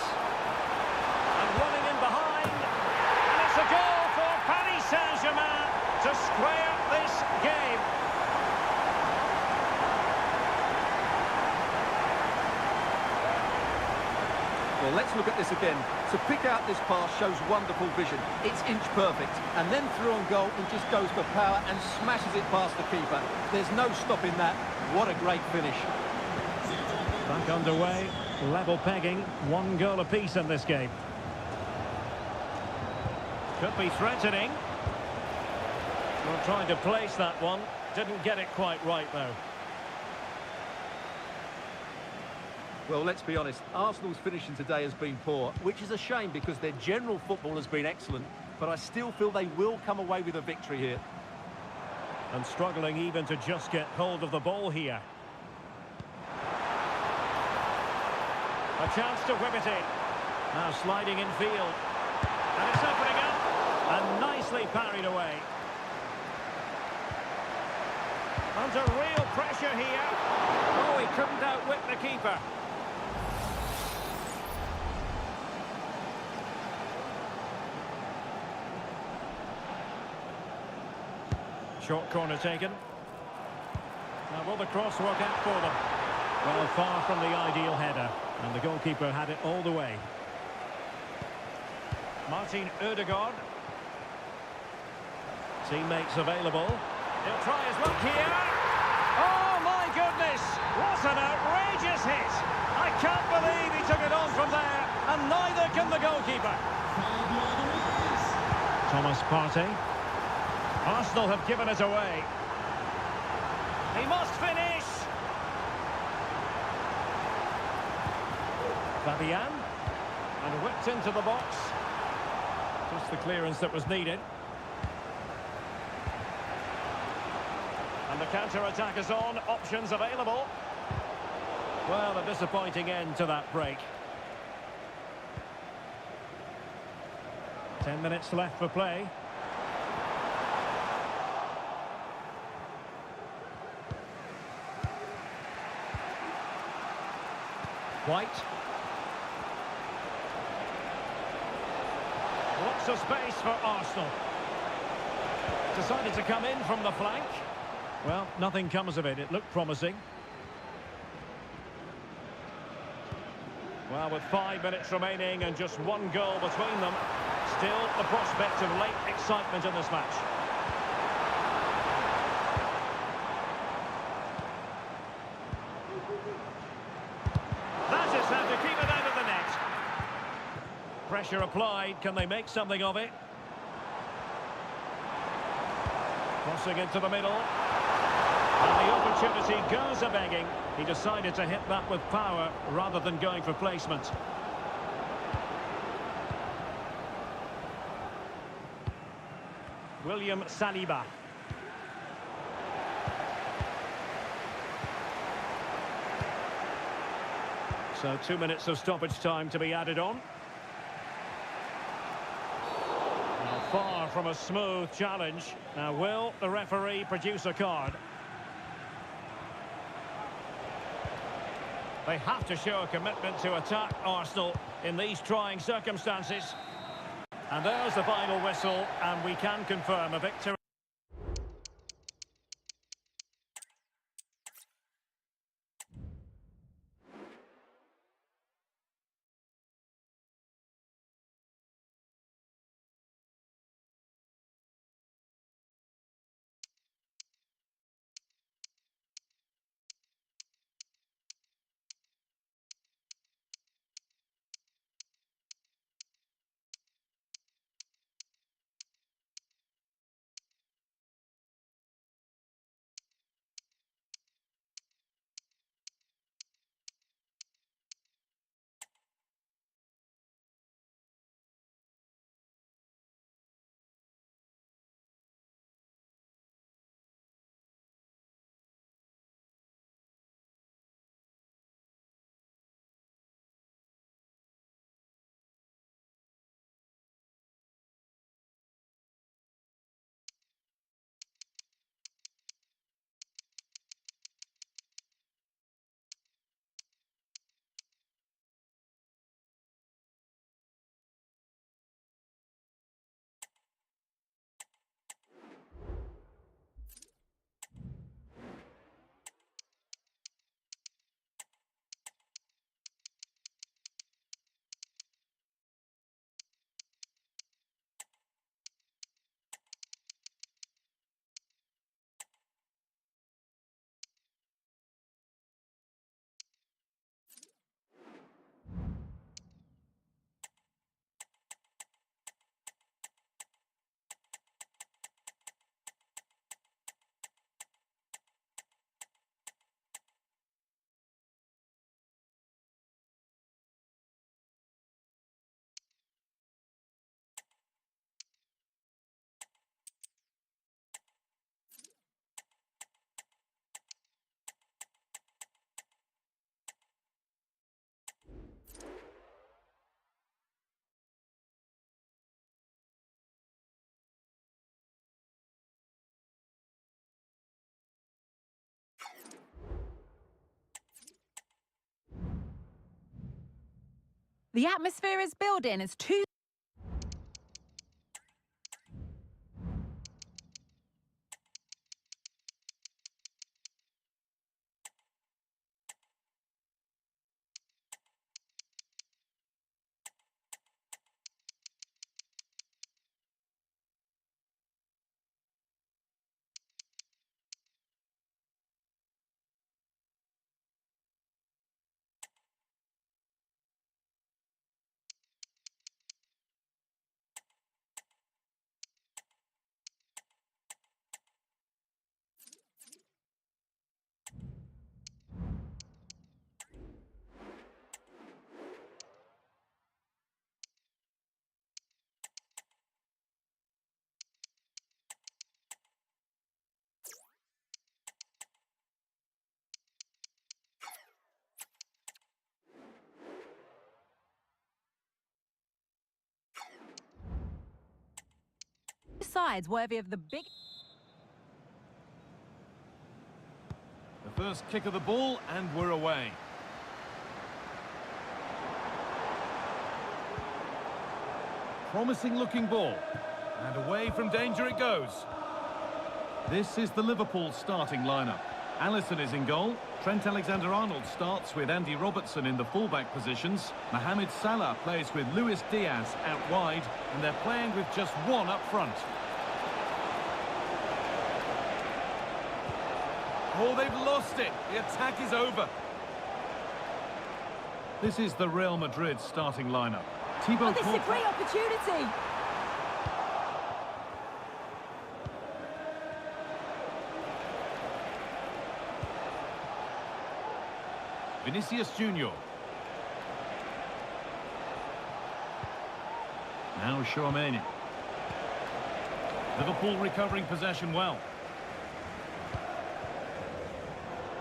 And running in behind. And it's a goal for Paris Saint-Germain to square this game. Well, let's look at this again. To pick out this pass shows wonderful vision. It's inch perfect. And then through on goal, he just goes for power and smashes it past the keeper. There's no stopping that. What a great finish. Back underway. Level pegging. 1 goal apiece in this game. Could be threatening. Well, trying to place that one. Didn't get it quite right, though. Well, let's be honest, Arsenal's finishing today has been poor, which is a shame because their general football has been excellent, but I still feel they will come away with a victory here. And struggling even to just get hold of the ball here. A chance to whip it in. Now sliding in field. And it's opening up. And nicely parried away. Under real pressure here. Oh, he couldn't outwit the keeper. Short corner taken. Now will the cross work out for them? Well, far from the ideal header. And the goalkeeper had it all the way. Martin Ødegaard. Teammates available. He'll try his luck here. Oh, my goodness! What an outrageous hit! I can't believe he took it on from there. And neither can the goalkeeper. Thomas Partey. Arsenal have given it away. He must finish! Fabian. And whipped into the box. Just the clearance that was needed. And the counter-attack is on. Options available. Well, a disappointing end to that break. 10 minutes left for play. White. Lots of space for Arsenal. Decided to come in from the flank. Well, nothing comes of it. It looked promising. Well, with 5 minutes remaining and just one goal between them, still the prospect of late excitement in this match. That is how to keep it out of the net. Pressure applied. Can they make something of it? Crossing into the middle. And the opportunity goes a-begging. He decided to hit that with power rather than going for placement. William Saliba. So 2 minutes of stoppage time to be added on. Now far from a smooth challenge. Now will the referee produce a card? They have to show a commitment to attack Arsenal in these trying circumstances. And there's the final whistle, and we can confirm a victory. The atmosphere is building as two sides worthy of the big... The first kick of the ball, and we're away. Promising looking ball. And away from danger it goes. This is the Liverpool starting lineup. Alisson is in goal. Trent Alexander-Arnold starts with Andy Robertson in the fullback positions. Mohamed Salah plays with Luis Diaz out wide, and they're playing with just one up front. Oh, they've lost it. The attack is over. This is the Real Madrid starting lineup. Thibaut This is a great opportunity. Vinicius Junior. Now Tchouaméni. Liverpool recovering possession well.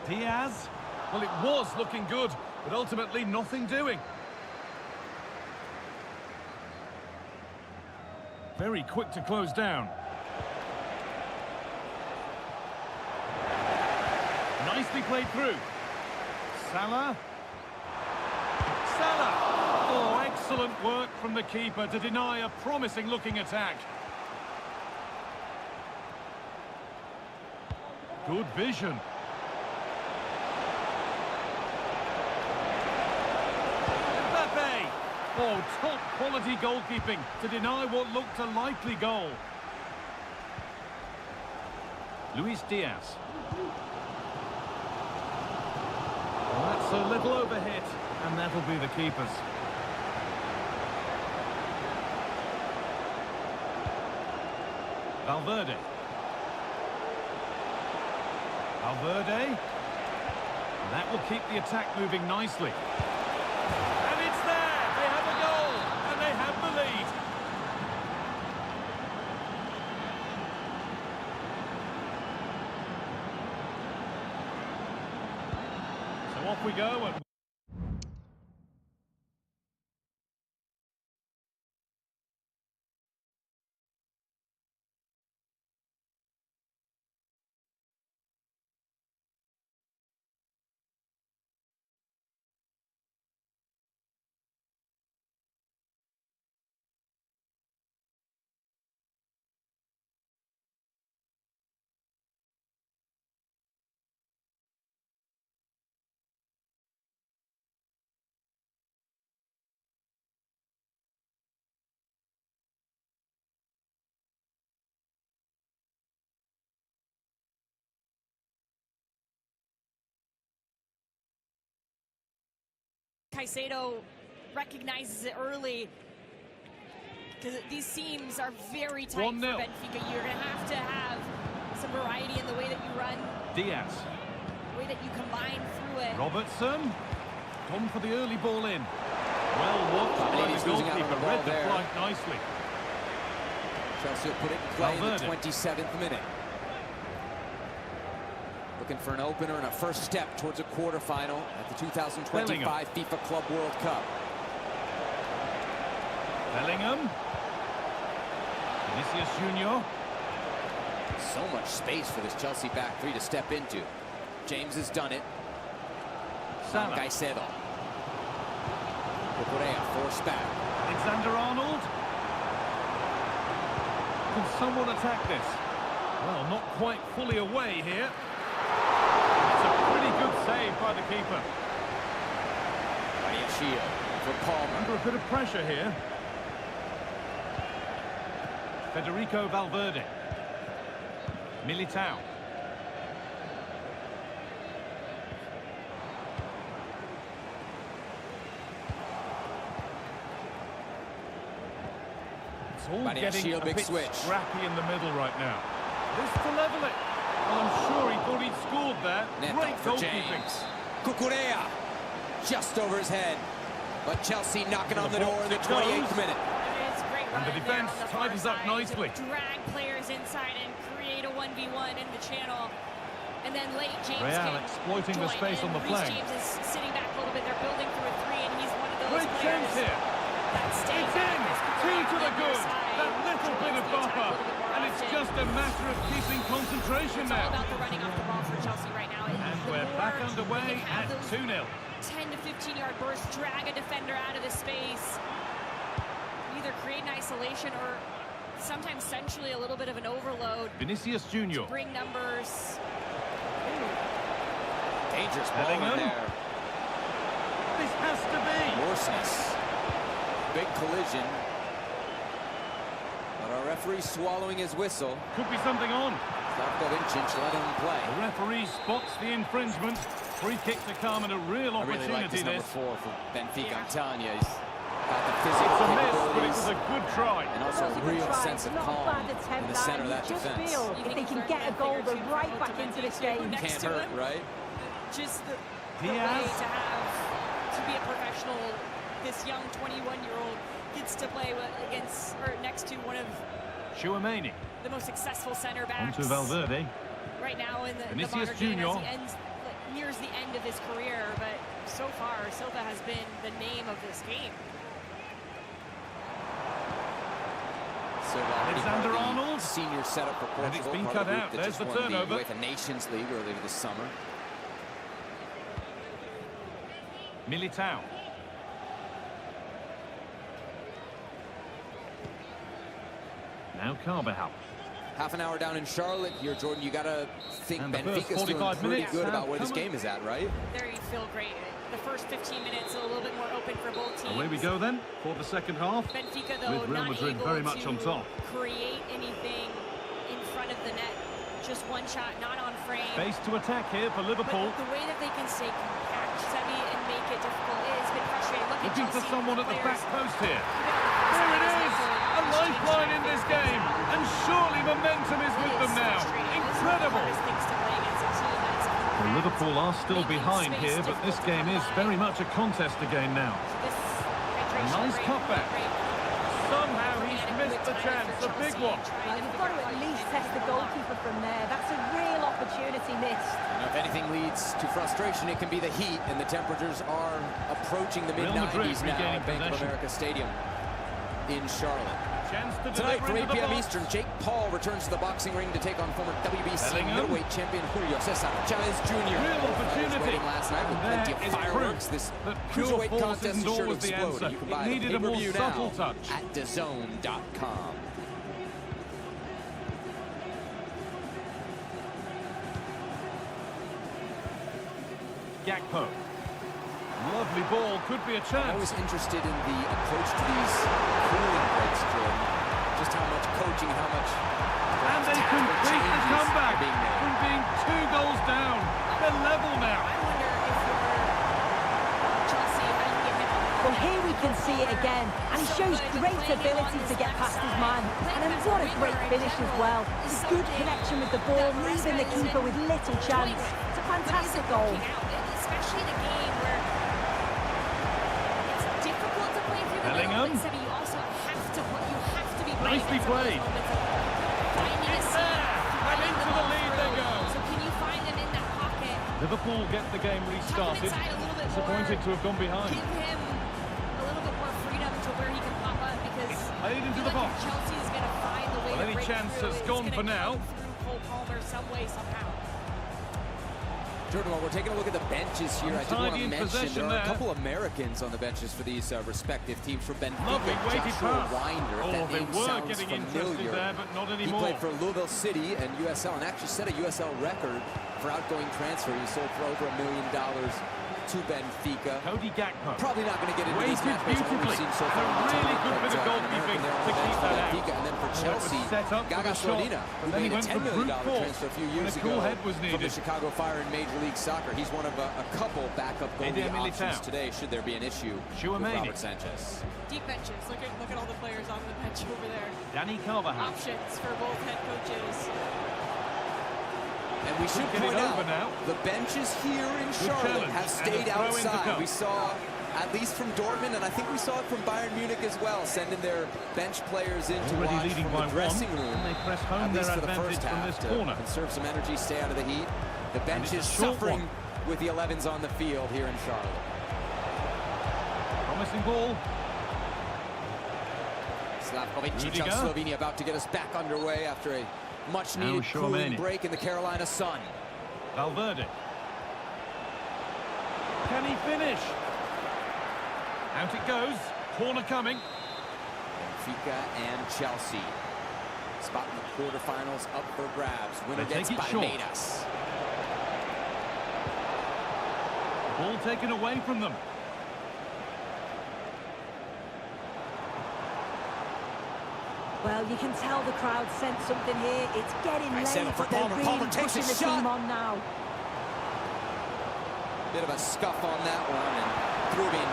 Diaz. Well, it was looking good, but ultimately nothing doing. Very quick to close down. Nicely played through. Salah. Salah! Oh, excellent work from the keeper to deny a promising-looking attack. Good vision. Mbappe! Oh, top-quality goalkeeping to deny what looked a likely goal. Luis Diaz. Well, that's a little overhit, and that'll be the keeper's. Valverde. Valverde. And that will keep the attack moving nicely. And it's there! They have a goal, and they have the lead. So off we go. And Caicedo recognizes it early because these seams are very tight for 1-0. Benfica. You're going to have some variety in the way that you run, Diaz. the way that you combine through it. Robertson. Gone for the early ball in. Well watched by He's the losing out on the goalkeeper. ball Read the there. flight nicely. Chelsea will put it in play Valverde. in the 27th minute. Looking for an opener and a first step towards a quarterfinal at the 2025 FIFA Club World Cup. Bellingham. Vinicius Junior. So much space for this Chelsea back three to step into. James has done it. Salah. Caicedo. Cucurella forced back. Alexander-Arnold. Can someone attack this? Well, not quite fully away here. It's a pretty good save by the keeper. Shield for Palmer. Under a bit of pressure here. Federico Valverde. Militao. It's all getting a bit scrappy in the middle right now. This to level it. Well, I'm sure he thought he'd scored there. Great goalkeeping. Cucurella just over his head. But Chelsea knocking on the door in the 28th minute. And the defense tightens up nicely. Drag players inside and create a 1v1 in the channel. And then late James Real exploiting the space on the flank. James is sitting back a little bit. They're building through a 3, and he's one of those Great chance here. It's in. 2 to the good. That little bit of buffer. And it's just a matter of keeping concentration now. It's all about the running off the ball for Chelsea right now. And we're back underway at 2-0. 10 to 15 yard burst, drag a defender out of the space, either create an isolation or sometimes centrally a little bit of an overload. Vinicius Junior. Bring numbers. Dangerous ball in there. This has to be. Morsness. Big collision. But our referee swallowing his whistle. Could be something on. Slavko Vincic let him play. The referee spots the infringement. Free kick to come and a real opportunity. I really like this number 4 for Benfica. I'm telling you, he's got the It's physical a miss, but it capabilities was a good try. and also a real sense of calm in the center of that defense. If they can get a goal, they're right back into this game. Can't hurt, right? Just the way to be a professional. This young 21-year-old gets to play against or next to one of Tchouaméni. the most successful center backs. Onto Valverde. Right now in the Vinicius modern game Junior. as he nears the end of his career, but so far Silva has been the name of this game. Alexander-Arnold. Senior setup for Portugal. And it's been part cut of the out. group that There's just the won turnover. UEFA Nations League earlier this summer. Militao. Now Carvajal. Half an hour down in Charlotte here, Jordan. You got to think And the first Benfica's feeling 45 pretty minutes good have about where this come. game is at, right? There you feel great. The first 15 minutes a little bit more open for both teams. Away we go then for the second half. Benfica, though, With Real not Madrid able very much to on top. create anything in front of the net. Just one shot, not on frame. Base to attack here for Liverpool. But the way that they can stay compact, Sebi, and make it difficult is a bit frustrating. Look at Looking for Chelsea someone at the back players. post here. There it is! A lifeline in this game. And surely momentum is with them now. Incredible! Well, Liverpool are still behind here, but this game is very much a contest again now. A nice cutback. Somehow he's missed the chance, a big one. Well, you've got to at least test the goalkeeper from there. That's a real opportunity missed. And if anything leads to frustration, it can be the heat, and the temperatures are approaching the Real Madrid mid-90s now regaining at Bank of possession. America Stadium in Charlotte. Chance to Tonight deliver from 8 into the p.m. box. Eastern, Jake Paul returns to the boxing ring to take on former WBC Bellingham. middleweight champion Julio Cesar Chavez Jr. Real Both fighters opportunity. waiting last night with And plenty there of is fireworks. proof This that pure cruiserweight force contest isn't is sure to always the explode. answer. You can It buy the needed a more pay-per-view subtle now touch. at DAZN.com. Gakpo. Lovely ball, could be a I chance. was interested in the approach to these cooling breaks, Jordan. Just how much coaching, how much And they complete the comeback being made. from being 2 goals down. They're level now. I wonder if you're Chelsea, how you get hit on the Well, here we can see it again, and he shows great ability to get past his man. And then what a great finish as well. It's a good connection with the ball, leaving the keeper with little chance. It's a fantastic goal. Especially in a game where it's difficult to play through the Bellingham. middle, but Sebi, you also have to be Nicely played. Finding a seam, And running into the ball lead they through. go. So can you find them in that pocket? Liverpool get the game Tuck him restarted. inside a little bit Disappointed more. to have gone behind. Give him a little bit more freedom to where he can pop up because Played into I the feel box. like if Chelsea is going to find the way Well, to any break chance through, has it's gone gonna for now. come through Cole Palmer some way, somehow. Jordan, while we're taking a look at the benches here, I did want to Untidy in mention possession there are a there. couple Americans on the benches for these respective teams. For Benfica, Lovely weighted Joshua pass. Winder. If Oh, that they name were sounds getting interested familiar. there, but not He anymore. played for Louisville City and USL, and actually set a USL record for outgoing transfer. He sold for over $1 million to Benfica. Cody Gakpo. Probably not going to get into these Weighted match plays on what we've beautifully. seen so far. And a really good bit of An goalkeeping American there on to the bench keep for that out. Benfica. And then for Well, it was Chelsea, set up for Gaga the shot, Slonina, but who then he made a went for $10 million brute force transfer a few when years a cool ago head was from the needed. Chicago Fire in Major League Soccer. He's one of a couple backup goalie Eder options Militao. today, should there be an issue with Tchouaméni. Robert Sanchez. Deep benches. Look at all the players on the bench over there. Danny Carvajal. Options for both head coaches. And we should Get it point out, over now. the benches here in Good Charlotte challenge, have and stayed a throw in to outside. come. We saw, at least from Dortmund, and I think we saw it from Bayern Munich as well, sending their bench players in to Already watch leading from by the dressing one, room. and they press home at their least for the advantage first from half this to corner. conserve some energy, stay out of the heat. The bench it's is a short suffering one. with the 11s on the field here in Charlotte. Promising ball. Slavkovic, Rudiger. Slovenia about to get us back underway after a much-needed Now cooling Tchouaméni. break in the Carolina sun. Valverde. Can he finish? Out it goes. Corner coming. Benfica and Chelsea. Spot in the quarterfinals up for grabs. Winner They gets take it short. Palmeiras. Ball taken away from them. Well, you can tell the crowd sensed something here. It's getting late, Caicedo for but they're Palmer. really Palmer takes a pushing the shot. team on now. Bit of a scuff on that one, and Trubin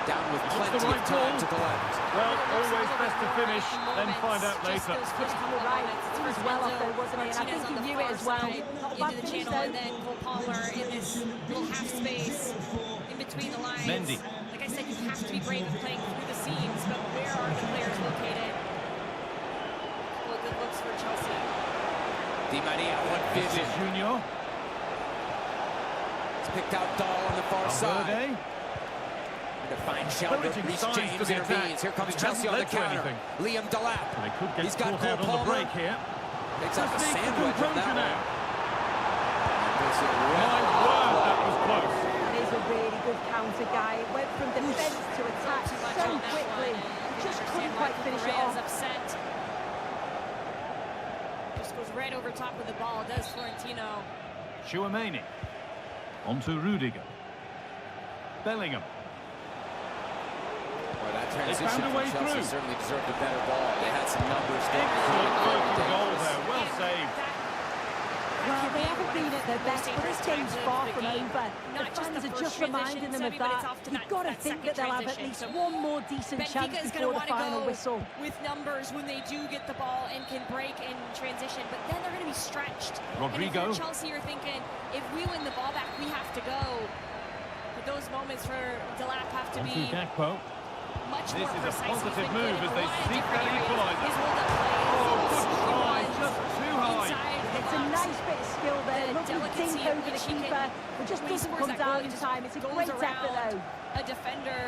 down with It's plenty the right of time ball. to the left. Well, always best to finish, then find out later. You're right. He was well off there, wasn't he? And I think he knew it as well. Not a bad Into the finish, channel, and though. then Cole Palmer in this little half space in between the lines. Mendy. Like I said, you have to be brave in playing through the seams, but where are the players located? Well, good looks for Chelsea. Di Maria, what This vision. is Junior. It's picked out Dahl on the far side. Valverde. To find shelter, Encouraging Reece signs James to the attack, intervenes. Here comes but it Chelsea on the hasn't led to counter. anything. Liam Delap. And they could get He's got caught Cole out on the Palmer. break here. Picks up a Just needs the sandwich on composure that now. one. Puts it My right word, that was close. That is a really good counter, guy. It went from defence to attack Too much so on that quickly. one, and He you just understand couldn't why quite finish it Correa's off. upset. Just goes right over top of the ball, does Florentino. Tchouaméni. On to Rudiger. Bellingham. Boy, that transition found a from way Chelsea through. certainly deserved a better ball. They had some numbers there. Excellent Very first goal dangerous. there. Well saved. Well, they haven't been at their best, but this game's far from over. The Not just fans the are first just reminding them of transition, but it's that. often You've got to that think second that they'll have at transition. least So one more decent chance Benfica is going to before the want to final go whistle. with numbers when they do get the ball and can break in transition, but then they're going to be stretched. Rodrigo. And if you're Chelsea, you're thinking, if we win the ball back, we have to go. But those moments for Delap have to On to be Gakpo. much This more is a precise. He's positive been move good in as a they lot of seek different that areas. equaliser. His hold-up play, Oh, his good little try, runs just too high. inside the It's a box. nice bit of skill there. The Lovely delicacy dink of over the which he can- keeper. It just when he doesn't scores come that down goal, he in just time. It's a goes great effort, around though. a defender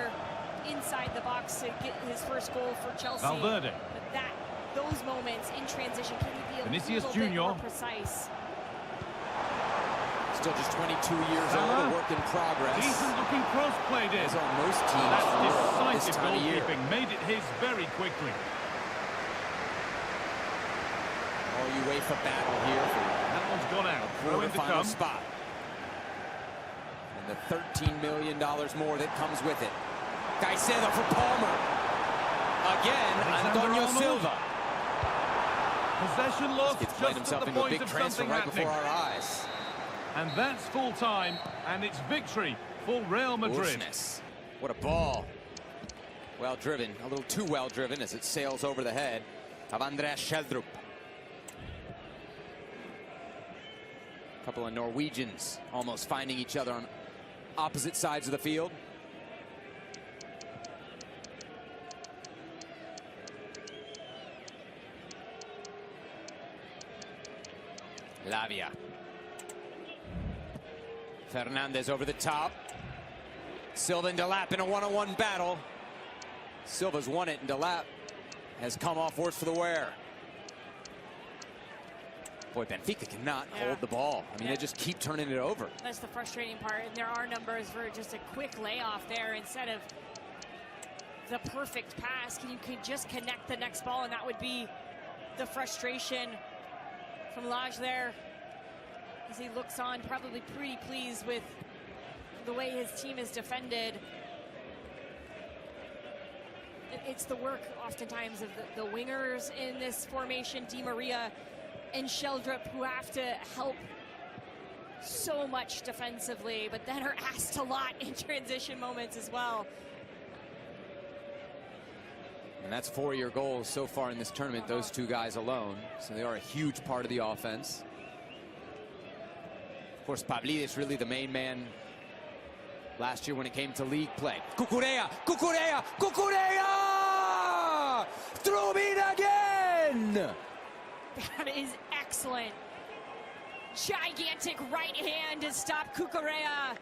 inside the box to get his first goal for Chelsea. Valverde. But those moments in transition, can he be a Vinicius little bit Junior. more precise? Still just 22 years Salah. old, a work in progress. Decent looking cross played in. As on most teams That's in Europe decisive this time of year. goalkeeping. Made it his very quickly. All UEFA battle here for That one's gone out. Throw in to quarterfinal come. spot. And the $13 million more that comes with it. Caicedo for Palmer. Again, Alexander Antonio Arnold. Silva. Possession lost Gets just played at himself the into a point big of transfer something right happening. before our eyes. And that's full time, and it's victory for Real Madrid. Ursnes. What a ball. Well driven, a little too well driven as it sails over the head of Andreas Schjelderup. A couple of Norwegians almost finding each other on opposite sides of the field. Lavia. Fernandez over the top. Silva and Delap in a one-on-one battle. Silva's won it, and Delap has come off worse for the wear. Boy, Benfica cannot hold the ball. I mean, they just keep turning it over. That's the frustrating part, and there are numbers for just a quick layoff there instead of the perfect pass. You can just connect the next ball, and that would be the frustration from Lage there as he looks on, probably pretty pleased with the way his team is defended. It's the work oftentimes of the wingers in this formation, Di Maria and Sheldrup, who have to help so much defensively, but then are asked a lot in transition moments as well. And that's 4-year goals so far in this tournament, those two guys alone. So they are a huge part of the offense. Of course, Pavlidis really the main man last year when it came to league play. Cucurella! Cucurella! Cucurella! Through it again! That is excellent. Gigantic right hand to stop Cucurella.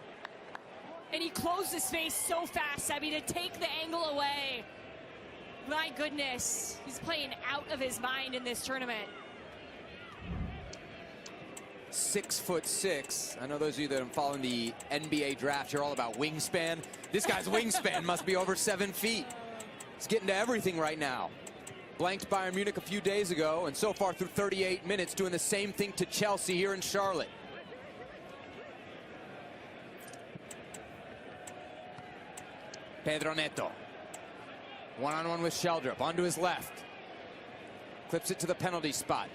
And he closed the space so fast, Sebi, to take the angle away. My goodness, he's playing out of his mind in this tournament. 6'6". I know those of you that are following the NBA draft, you're all about wingspan. This guy's wingspan must be over 7 feet. He's getting to everything right now. Blanked Bayern Munich a few days ago, and so far through 38 minutes, doing the same thing to Chelsea here in Charlotte. Pedro Neto. One-on-one with Sheldrup, onto his left. Clips it to the penalty spot.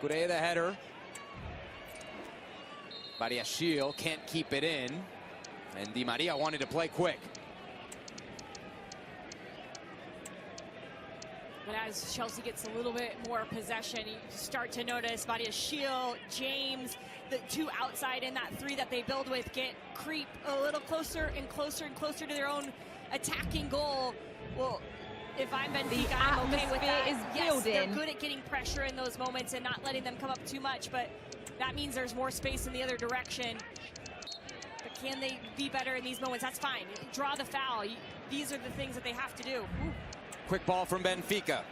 Cucurella the header. Badiashile can't keep it in. And Di Maria wanted to play quick. But as Chelsea gets a little bit more possession, you start to notice Badiashile, James, the two outside in that three that they build with creep a little closer and closer and closer to their own attacking goal. Well, if I'm Benfica, I'm okay with that. Yes, they're good at getting pressure in those moments and not letting them come up too much, but that means there's more space in the other direction. But can they be better in these moments? That's fine. Draw the foul. These are the things that they have to do. Ooh. Quick ball from Benfica.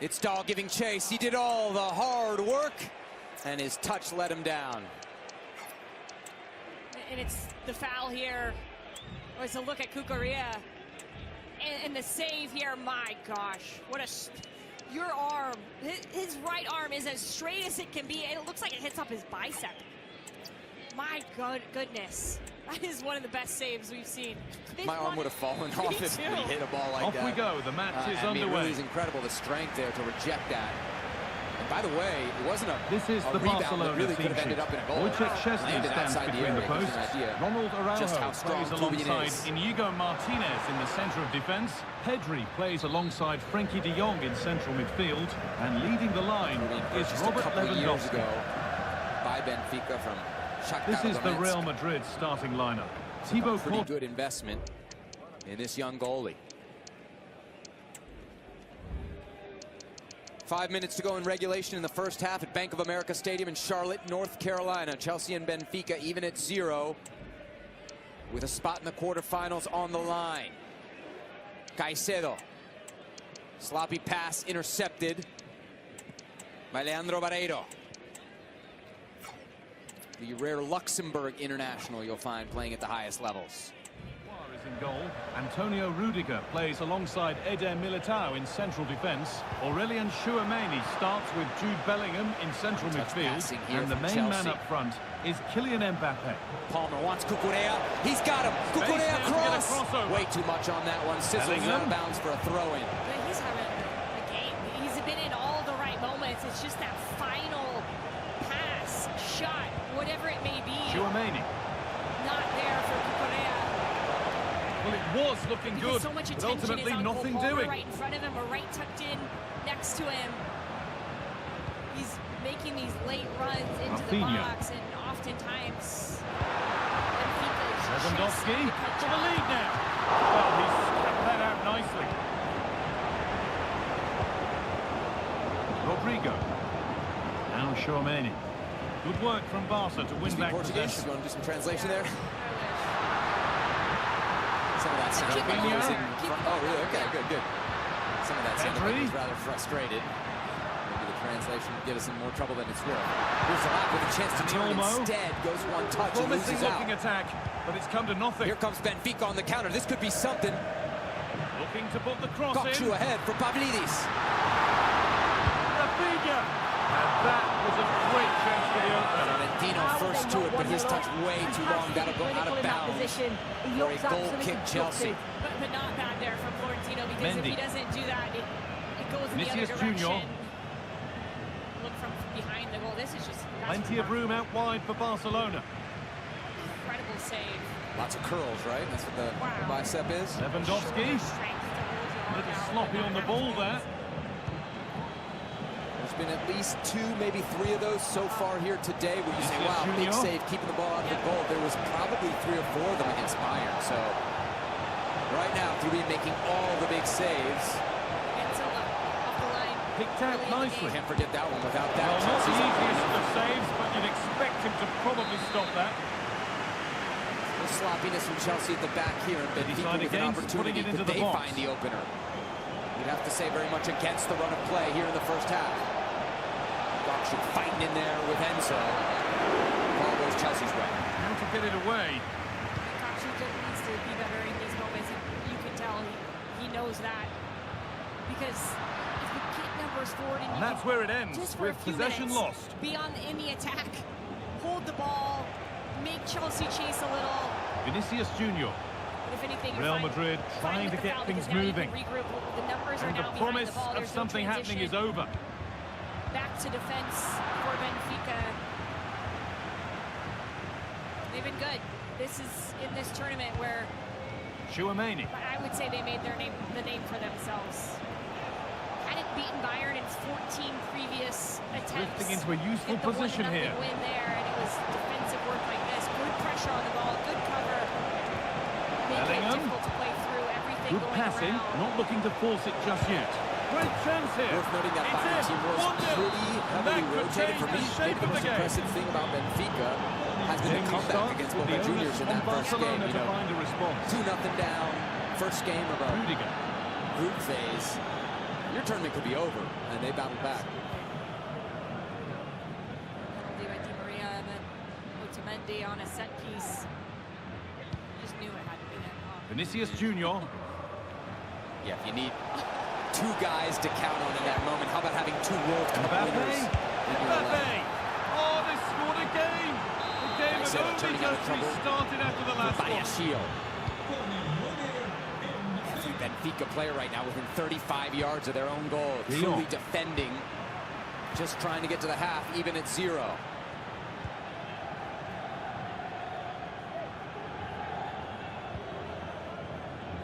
It's Dahl giving chase. He did all the hard work, and his touch let him down. And it's the foul here. It's a look at Cucurella. And the save here, my gosh. What a... Your arm, his right arm is as straight as it can be, and it looks like it hits up his bicep. My goodness. That is one of the best saves we've seen. My arm would have fallen off if he hit a ball like that. Off we go. The match is underway. It really is incredible, the strength there to reject that. And by the way, it wasn't a This is the Barcelona really team sheet. Wojciech Szczesny stands between the posts. Ronald Araujo plays alongside Inigo Martinez in the centre of defence. Pedri plays alongside Frenkie de Jong in central midfield. And leading the line is Robert Lewandowski. By Benfica from Shakhtar This is Donetsk. the Real Madrid starting lineup. Thibaut Pretty Courtois. good investment in this young goalie. 5 minutes to go in regulation in the first half at Bank of America Stadium in Charlotte, North Carolina. Chelsea and Benfica even at 0 with a spot in the quarterfinals on the line. Caicedo. Sloppy pass intercepted by Leandro Barreiro. The rare Luxembourg international you'll find playing at the highest levels. Is in goal. Antonio Rudiger plays alongside Eder Militao in central defence. Aurelien Chouameni starts with Jude Bellingham in central midfield. And the main man up front is Kylian Mbappe. Palmer wants Cucurella. He's got him. Cucurella cross. Way too much on that one. Sizzles out of bounds for a throw-in. But he's having a game. He's been in all the right moments. It's just that final pass, shot, whatever it may be. Chouameni. Not there for Cucurella. Well, it was looking good, so much but attention ultimately is on nothing Palmer doing. right in front of him or right tucked in next to him. He's making these late runs into the box, and oftentimes Lewandowski for the lead now. Well, he's stepped that out nicely. Rodrigo. Now Chouameni. Good work from Barca to win back possession. You want to do some translation there? Some of that sound like using... Oh, really? Okay, good. Some of that sounded like he was rather frustrated. Maybe the translation would get us in more trouble than it's worth. Here's a lap with a chance to turn. Instead, goes one touch and loses out. Looking attack, but it's come to nothing. Here comes Benfica on the counter. This could be something. Looking to put the cross in. Kokchu ahead for Pavlidis. Rafinha! And that was a great chance for the opener. Valentino first to it, but his touch way too long. That'll go out of bounds. For a goal kick, Chelsea. But not bad there from Florentino, because if he doesn't do that, it goes in the other Vinicius direction. Junior. Look from behind the goal. This is just... Plenty of room out wide for Barcelona. Incredible save. Lots of curls, right? That's what the bicep is. Lewandowski. A little sloppy on the ball there. There's been at least 2, maybe 3 of those so far here today where you say, wow, big save, keeping the ball out of the goal. There was probably 3 or 4 of them against Bayern. So right now, Thuram making all the big saves. Off the line. Picked out nicely. Can't forget that one without that. Well, not the Chelsea's easiest of saves, but you'd expect him to probably stop that. The sloppiness from Chelsea at the back here, and Benfica with an opportunity. Could they find the opener? You'd have to say very much against the run of play here in the first half. Kokchu fighting in there with Enzo. Ball goes Chelsea's way. How to get it away. Kokchu needs to be better in these moments. You can tell he knows that. Because if you get numbers forward and that's where it ends, just for with a few possession minutes, lost. Be in the attack, hold the ball, make Chelsea chase a little. Vinicius Junior. But if anything, Real Madrid trying to get things moving. The numbers And are the now promise behind the ball. of There's something no happening is transition. over. Back to defense for Benfica. They've been good. This is in this tournament where Tchouaméni. I would say they made the name for themselves. Hadn't beaten Bayern in 14 previous attempts. Drifting into a useful Get the position 1-0 here. win there, and it was defensive work like this. Good pressure on the ball, good cover. Making it Bellingham. difficult to play through everything Good going passing, around. not looking to force it just yet. Great chance here. Worth noting that It's Bayern in. team was 1-0. pretty heavily That could rotated. change For me, the shape maybe the of most the game. impressive thing about Benfica has been the Jamie comeback starts against with Boca the Juniors onus in on that first game. Barcelona You to know, find a response. 2-0 down, first game of a Rudiger. group phase. Your tournament could be over, and they battled back. Penalty by Di Maria, and then Otamendi on a set piece. Just knew it had to be that. Vinicius Junior. Yeah, if you need 2 guys to count on in that moment, how about having 2 World Cup Mbappe. winners? in your Mbappe. lineup? Oh, they scored again. The game has Caicedo only turning out of just trouble. restarted after the last one. Badiashile. Every Benfica player right now within 35 yards of their own goal. Lyon. Truly defending. Just trying to get to the half, even at 0.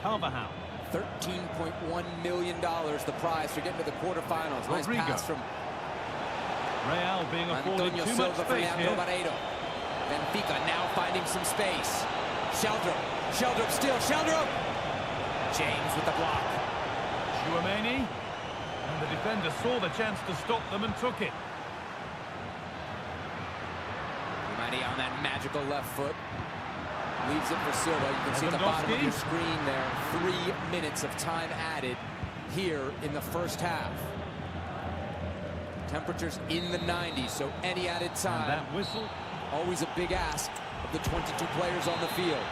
Carvajal. $13.1 million the prize for getting to the quarterfinals. Nice Rodrigo. pass from Real being afforded Antonio too much Silva from space Leandro here. Barreiro. Benfica now finding some space. Sheldrup. Sheldrup still. Sheldrup! James with the block. Tchouaméni. And the defender saw the chance to stop them and took it. Rumani on that magical left foot. Leaves it for Silva. You can see at the bottom of your screen there, 3 minutes of time added here in the first half. Temperatures in the 90s, so any added And time, that whistle. always a big ask of the 22 players on the field.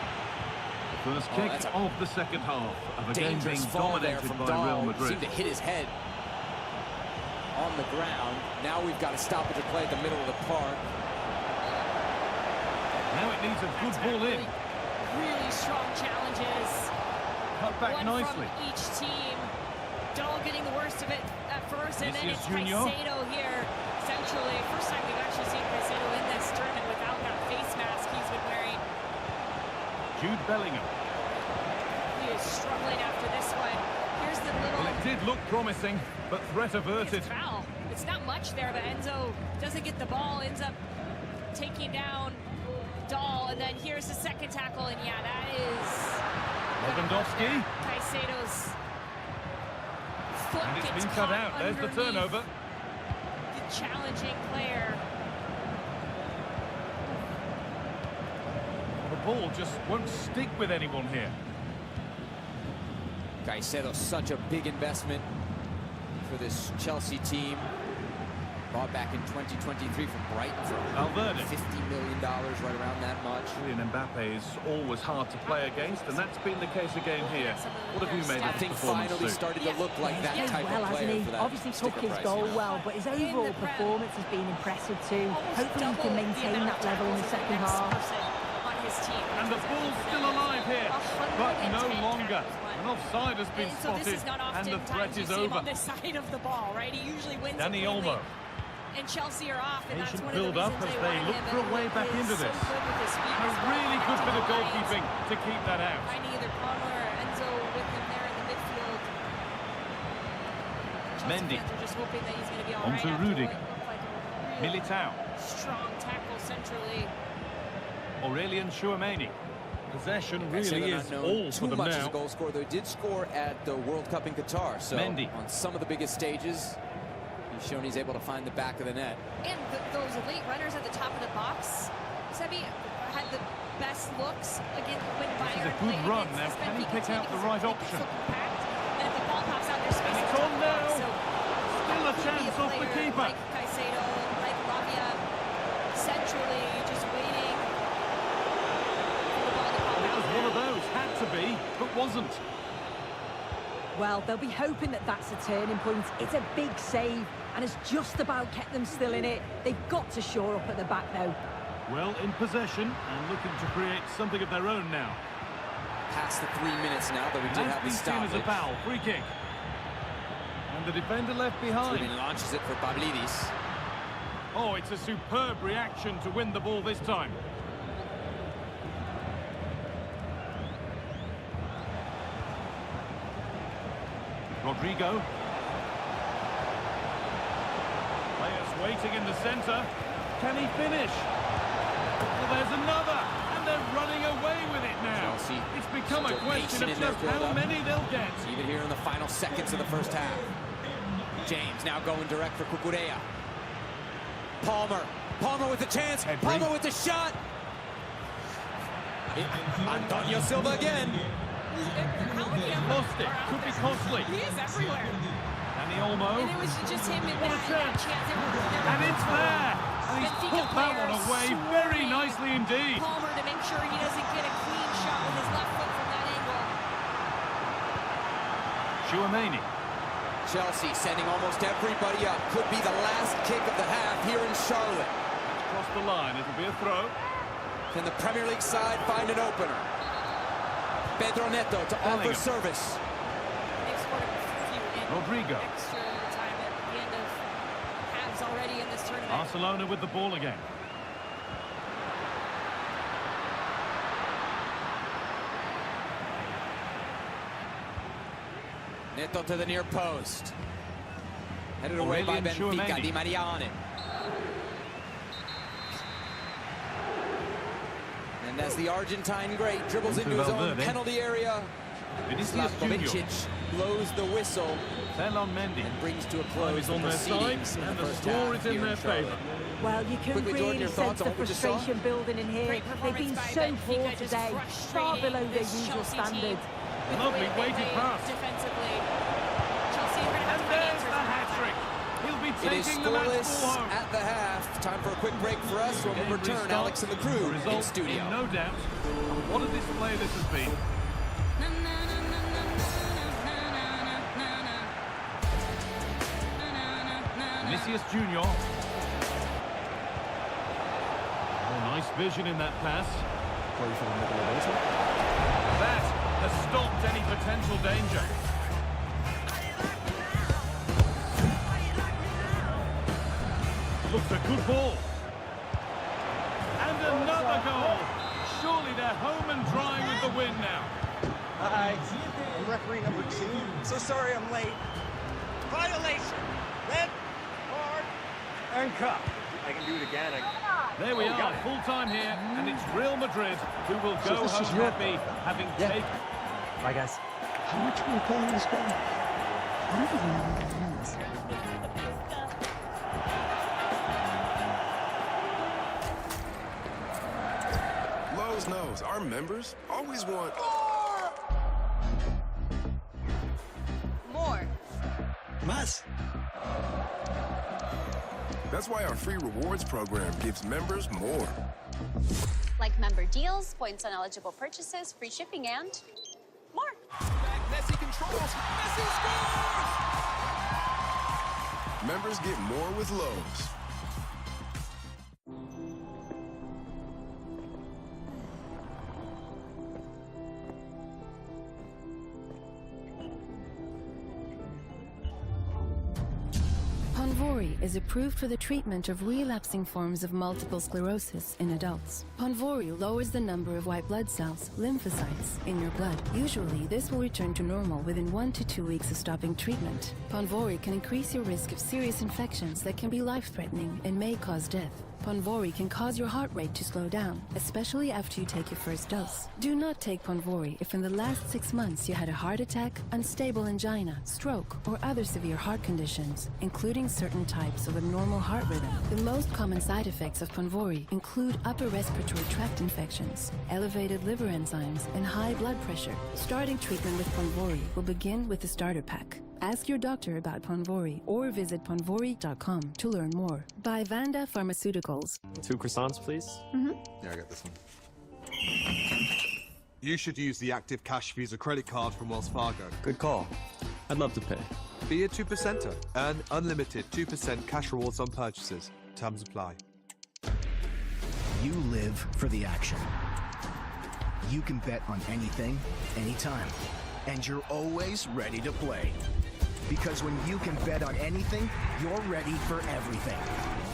First Oh, kick that's a of the second half of a game Dangerous being fall there dominated from by Dahl. Real Madrid. Seemed to hit his head on the ground. Now we've got a stoppage of play at the middle of the park. Now it needs a good ball in. Really strong challenges. Cut back One nicely. from each team. Dahl getting the worst of it at first, and then Vinicius it's Junior. Caicedo here centrally. First time we've actually seen Caicedo in this tournament without that face mask he's been wearing. Jude Bellingham. He is struggling after this one. Here's the little... Well, it did look promising, but threat averted. It's foul. It's not much there, but Enzo doesn't get the ball, ends up taking down Dahl, and then here's the second tackle, and yeah, that is... Lewandowski. Caicedo's foot And it's gets been cut caught out. There's the underneath turnover. the challenging player. The ball just won't stick with anyone here. Caicedo, such a big investment for this Chelsea team. Bought back in 2023 from Brighton for Valverde. $50 million, right around that much. Kylian Mbappe is always hard to play against, and that's been the case again here. What have you made I of the think performance, finally Sue? started to look like that He's type played well, of player hasn't he? for that Obviously took sticker his price, goal you know. well, but his overall performance has been impressive too. Hopefully he can maintain that level in the second half. On his team, And the ball's still alive here, but no longer. An offside has been so this spotted, is not and the often threat times you is see him over. on this side of the ball, right? He usually wins Dani it cleanly. Olmo. And Chelsea are off, and that's Patient one of the build up reasons as they they wanted look him, for a and way he back is into so this. good with his speed A as well, really good bit of connecting the lines. goalkeeping to keep that out. Finding either Palmer or Enzo with him there in the midfield. Chelsea Mendy. fans are just hoping that he's going to be all On right to after Rudiger. what looked like a real Militao. strong tackle centrally. Aurelien Tchouameni. Possession Caicedo really not is known all too for them much as a now. goal scorer, though he did score at the World Cup in Qatar. So Mendy. on some of the biggest stages, he's shown he's able to find the back of the net. And those late runners at the top of the box, Sebi had the best looks again when This is Bayern a good played run. against Now, this can he Benfica pick team out the because right they option? so compact. And if the ball pops out, there's space And at it's the top on of the box. now. So Still a could be chance off the player keeper. like Caicedo, like Lavia, centrally just waiting for the ball to pop It out. was one of those, had to be, but wasn't. Well, they'll be hoping that that's a turning point. It's a big save, and it's just about kept them still in it. They've got to shore up at the back now. Well, in possession and looking to create something of their own now. Past the 3 minutes now, though we did That's have the been seen as a stoppage. foul, free kick. And the defender left behind. Truman launches it for Pavlidis. Oh, it's a superb reaction to win the ball this time. Rodrigo. Players waiting in the centre. Can he finish? Well, there's another, and they're running away with it now. Chelsea It's become a still question patient of in their just how build-up. many they'll get. Even here in the final seconds of the first half. James now going direct for Cucurella. Palmer with the chance. Pedri. Palmer with the shot. Antonio Silva again. How many of them Lost it. are out Could be there? costly. He is everywhere. Dani Olmo. And it was just him in What a that chance. chance. There were And it's there. And he's Benfica put that one players away very swarming nicely indeed. Palmer to make sure he doesn't get a clean shot with his left foot from that angle. Tchouameni. Chelsea sending almost everybody up. Could be the last kick of the half here in Charlotte. Across the line. It'll be a throw. Can the Premier League side find an opener? Pedro Neto to offer Bellingham. service. They've scored a few in Rodrigo. extra time at the end of halves already in this tournament. Barcelona with the ball again. Neto to the near post. Headed away by Aurelien Benfica. Tchouameni. Di Maria on it. And as the Argentine great dribbles Into into his own Valverde. penalty area, Vinicius Junior. Slavkovic blows the whistle Ferland Mendy. and brings to a Time close is the on their side, proceedings in and the the first score half is in here their in Charlotte. favour. Well, you can Quickly, Jordan, really your sense thoughts the on what you just saw? frustration building in here. Great They've been performance so by poor Benfica, just today, far frustrating below their this usual Chelsea team. standard. With the Lovely way they weighted play pass. defensively. Chelsea are going to have And to find there's answers the in that hat-trick. He'll be It is taking the match scoreless ball home. at the half. Time for a quick break for us. When we Game return, restarts. Alex and the crew The in result studio. in no doubt. What a display this has been. Vinicius Junior. Oh, nice vision in that pass. That has stopped any potential danger. Looks a good ball. And another goal. Surely they're home and dry with the win now. Hi, I'm referee number 2. So sorry I'm late. Violation. Red card and cup. I can do it again. There we are, full time here, and it's Real Madrid who will go this is home your happy, having Yeah. taken. Bye, guys. How much are we paying this guy? What are we going to hands? Lowe's knows our members always want Más. That's why our free rewards program gives members more. Like member deals, points on eligible purchases, free shipping, and more. Messi controls. Messi scores! Members get more with Lowe's. Ponvory is approved for the treatment of relapsing forms of multiple sclerosis in adults. Ponvory lowers the number of white blood cells, lymphocytes, in your blood. Usually, this will return to normal within 1 to 2 weeks of stopping treatment. Ponvory can increase your risk of serious infections that can be life-threatening and may cause death. Ponvory can cause your heart rate to slow down, especially after you take your first dose. Do not take Ponvory if in the last 6 months you had a heart attack, unstable angina, stroke, or other severe heart conditions, including certain types of abnormal heart rhythm. The most common side effects of Ponvory include upper respiratory tract infections, elevated liver enzymes, and high blood pressure. Starting treatment with Ponvory will begin with the starter pack. Ask your doctor about Ponvory or visit ponvory.com to learn more. By Vanda Pharmaceuticals. 2 croissants, please. Yeah, I got this one. You should use the Active Cash Visa credit card from Wells Fargo. Good call. I'd love to pay. Be a 2%er. Earn unlimited 2% cash rewards on purchases. Terms apply. You live for the action. You can bet on anything, anytime. And you're always ready to play. Because when you can bet on anything, you're ready for everything.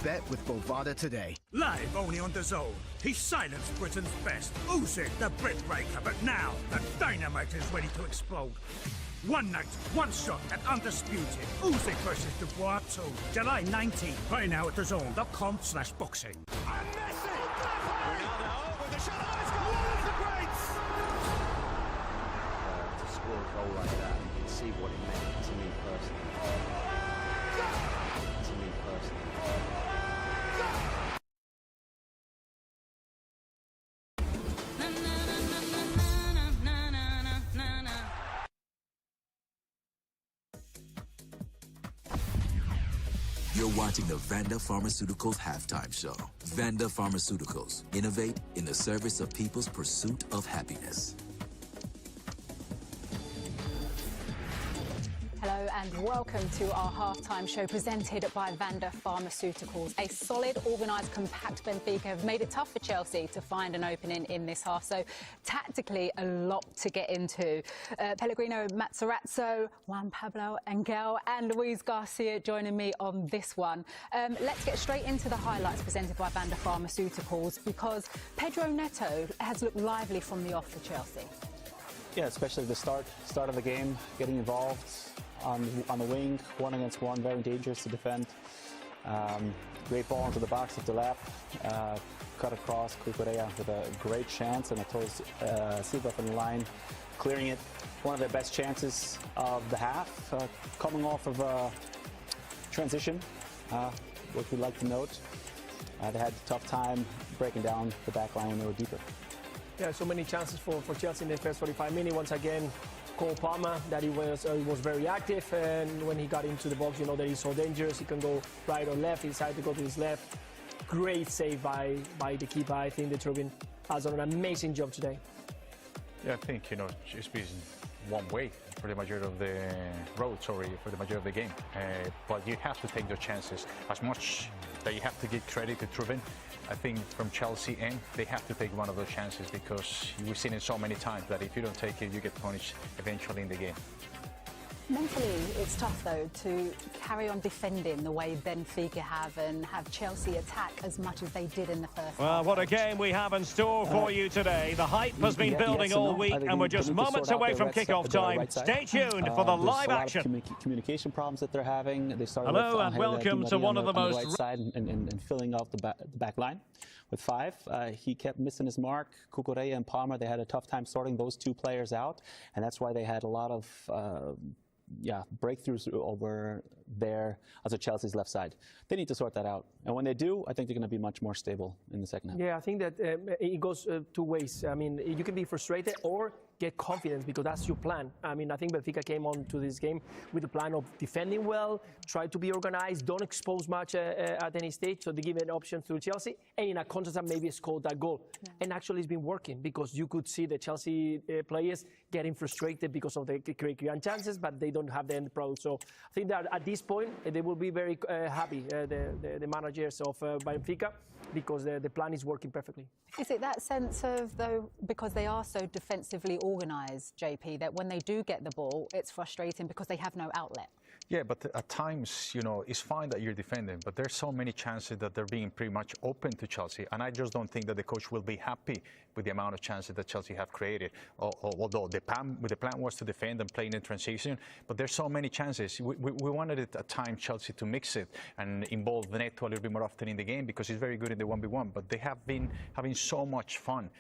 Bet with Bovada today. Live only on DAZN. He silenced Britain's best. Usyk, the Brit Breaker. But now, the dynamite is ready to explode. One night, one shot at Undisputed. Usyk versus Dubois 2. July 19th. Buy now at DAZN.com/boxing. And Messi! Ronaldo with the shot. Oh, it's got one of the greats! To score a goal like that, you can see what it meant to me personally. You're watching the Vanda Pharmaceuticals halftime show. Vanda Pharmaceuticals. Innovate in the service of people's pursuit of happiness. Hello and welcome to our halftime show presented by Vanda Pharmaceuticals. A solid, organised, compact Benfica have made it tough for Chelsea to find an opening in this half. So tactically, a lot to get into. Pellegrino Matarazzo, Juan Pablo Angel and Luis Garcia joining me on this one. Let's get straight into the highlights presented by Vanda Pharmaceuticals because Pedro Neto has looked lively from the off for Chelsea. Yeah, especially the start of the game, getting involved on the wing, 1 against 1, very dangerous to defend. Great ball into the box of Delap, cut across Cucurella with a great chance, and Torres Silva from the line, clearing it. One of their best chances of the half, coming off of a transition, what we'd like to note. They had a tough time breaking down the back line when they were deeper. Yeah, so many chances for Chelsea in the first 45 minutes. Once again, Cole Palmer, that he was very active, and when he got into the box, you know that he's so dangerous. He can go right or left. He decided to go to his left. Great save by the keeper. I think that Trubin has done an amazing job today. Yeah, I think, it's been one way for the majority of the road, for the majority of the game. But you have to take those chances. As much that you have to give credit to Trubin, I think from Chelsea end, they have to take one of those chances because we've seen it so many times that if you don't take it, you get punished eventually in the game. Mentally, it's tough, though, to carry on defending the way Benfica have and have Chelsea attack as much as they did in the first Well, half. what a game we have in store for you today. The hype has been building all week, and we're just moments away from kickoff time. Stay tuned for the live action. Communication problems that they're having. They started Hello and welcome to one of the most... on the right side and filling out the back line with 5. He kept missing his mark. Cucurella and Palmer, they had a tough time sorting those 2 players out, and that's why they had a lot of breakthroughs over there as a Chelsea's left side. They need to sort that out. And when they do, I think they're going to be much more stable in the second half. Yeah, I think that it goes 2 ways. I mean, you can be frustrated or get confidence, because that's your plan. I mean, I think Benfica came on to this game with the plan of defending well, try to be organized, don't expose much at any stage, so they give an option to Chelsea, and in a counter-attack maybe score that goal. Yeah. And actually it's been working, because you could see the Chelsea players getting frustrated because of the creating chances, but they don't have the end product. So I think that at this point, they will be very happy, the managers of Benfica, because the plan is working perfectly. Is it that sense of, though, because they are so defensively organised, JP, that when they do get the ball, it's frustrating because they have no outlet? Yeah, but at times, you know, it's fine that you're defending, but there's so many chances that they're being pretty much open to Chelsea, and I just don't think that the coach will be happy with the amount of chances that Chelsea have created. Although the plan was to defend and play in transition, but there's so many chances. We wanted it at times Chelsea to mix it and involve Neto a little bit more often in the game, because he's very good in the 1v1. But they have been having so much fun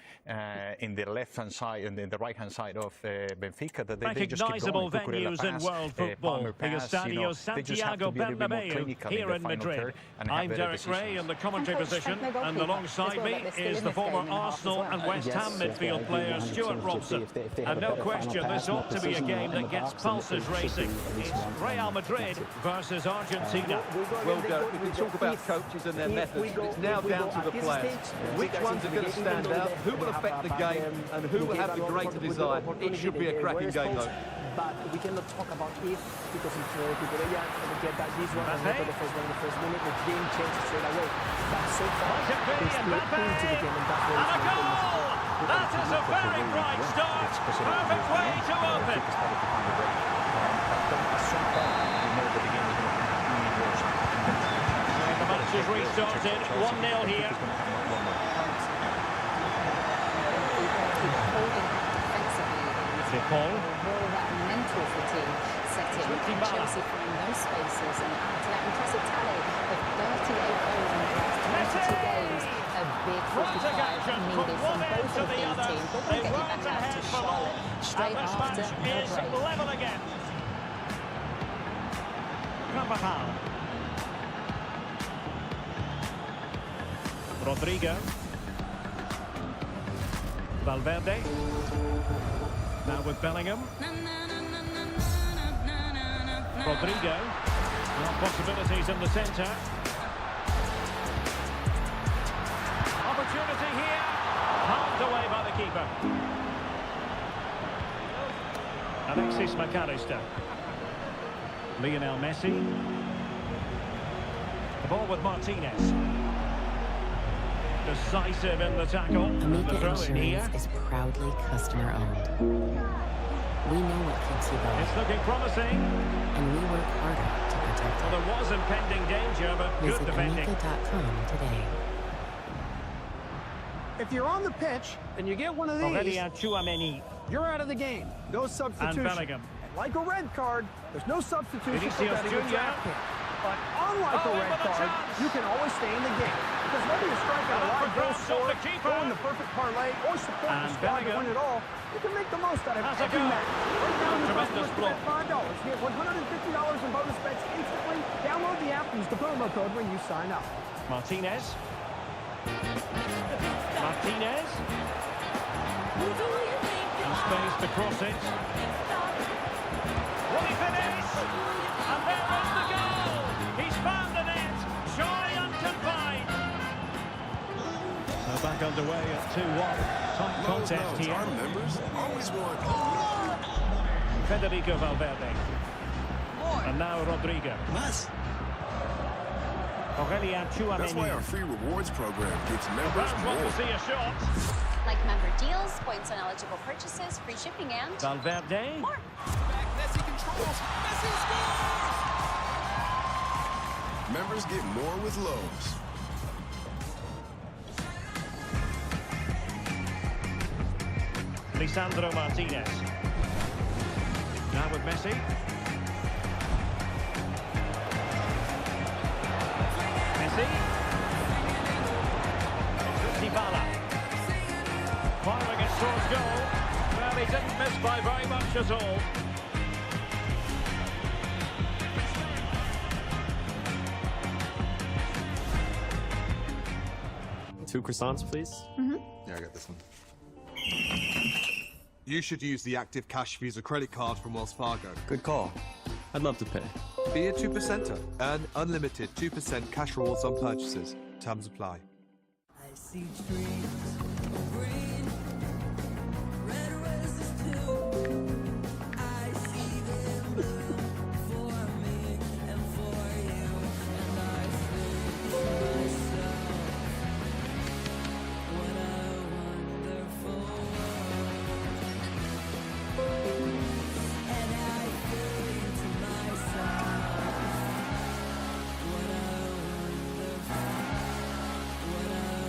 in the left-hand side and the right-hand side of Benfica that they just keep going. Venues in world football. Estadio Santiago Bernabeu here in Madrid. I'm Derek Ray in the commentary position, and alongside me is the former Arsenal and West Ham midfield player Stuart Robson. And no question, this ought to be a game that gets pulses racing. It's Real Madrid versus Argentina. Well, Derek, we can talk about coaches and their methods, but it's now down to the players. Which ones are going to stand out, who will affect the game, and who will have the greater desire? It should be a cracking game, though. But we cannot talk about if, because if Cucurella get that this one and the first one in the first minute, the game changes straight away. But so far, they still pull to the game, and that's where it's going. That is a very bright start. Perfect way to open. The match is restarted. 1-0 here. Paul. Mental fatigue setting. Can Chelsea find those spaces and add to that impressive tally of 38 goals in the last 22 games? A big 45 needed from both of these teams. But we'll get you back out to Charlotte straight after the break. Level again. Carvajal. Rodrigo. Valverde. Now with Bellingham. Rodrigo. Possibilities in the centre. Opportunity here. Halved away by the keeper. Alexis McAllister. Lionel Messi. The ball with Martinez. Decisive in the tackle. Amica Insurance is proudly customer-owned. We know what keeps you going. It's looking promising. And we work harder to protect it. Well, there was impending danger, but good defending. Visit Amica.com today. If you're on the pitch and you get one of these, you're out of the game. No substitution. And Bellingham. Like a red card, there's no substitution for Vinicius betting a draft pick. But unlike a red card, you can always stay in the game. Because whether you're striking a live goal score, throwing the perfect parlay, or supporting the squad to win it all, you can make the most out of every match. Right now, your customers can bet $5. Get $150 in bonus bets instantly. Download the app and use the promo code when you sign up. Martinez. Martinez. In space to cross it. Will he finish? And there is the goal! He's found the net! Surely unconfined! So back underway at 2-1. Tight contest here. Our members always want. Federico Valverde. And now Rodrigo. Aurelien Tchouameni. That's why our free rewards program gives members more. Want to see a shot. Like member deals, points on eligible purchases, free shipping, and Valverde. more. Messi controls. Messi scores! Members get more with Lowe's. Lisandro Martinez. Now with Messi. Messi. Dybala. Firing it towards goal. Well, he didn't miss by very much at all. Two croissants, please. Yeah, I got this one. You should use the Active Cash Visa credit card from Wells Fargo. Good call. I'd love to pay. Be a 2%er. Earn unlimited 2% cash rewards on purchases. Terms apply. I see trees of green, red roses too. I see them bloom for me and for you, and I think to myself, what a wonderful world. And I think to myself, what a wonderful, what a wonderful.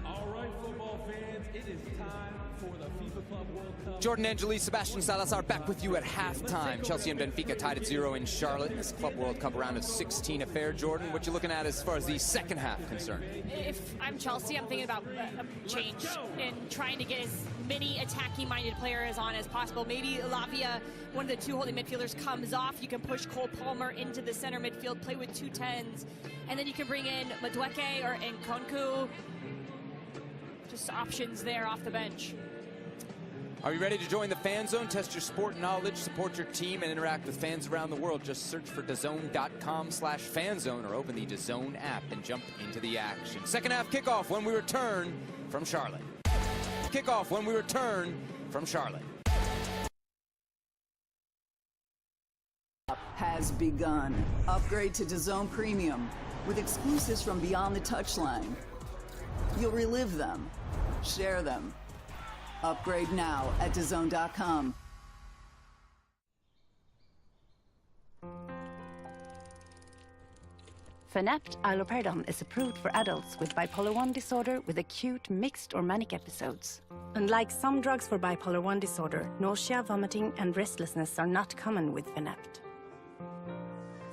All right, football fans, it is time for the FIFA Club World Cup. Jordan Angelis, Sebastian Salazar back with you at halftime. Chelsea and Benfica tied at 0 in Charlotte in this Club World Cup round of 16 affair. Jordan, what you looking at as far as the second half concerned? If I'm Chelsea, I'm thinking about a change and trying to get as many attacking-minded players on as possible. Maybe Lavia, one of the two holding midfielders, comes off. You can push Cole Palmer into the center midfield, play with 2 10s, and then you can bring in Madueke or Nkunku. Just options there off the bench. Are you ready to join the Fan Zone? Test your sport knowledge, support your team, and interact with fans around the world. Just search for DAZN.com/fanzone or open the DAZN app and jump into the action. Second half kickoff when we return from Charlotte. Kickoff when we return from Charlotte. Has begun. Upgrade to DAZN Premium with exclusives from beyond the touchline. You'll relive them, share them. Upgrade now at DAZN.com. Fanapt allopurinol is approved for adults with bipolar 1 disorder with acute, mixed, or manic episodes. Unlike some drugs for bipolar 1 disorder, nausea, vomiting, and restlessness are not common with Fanapt.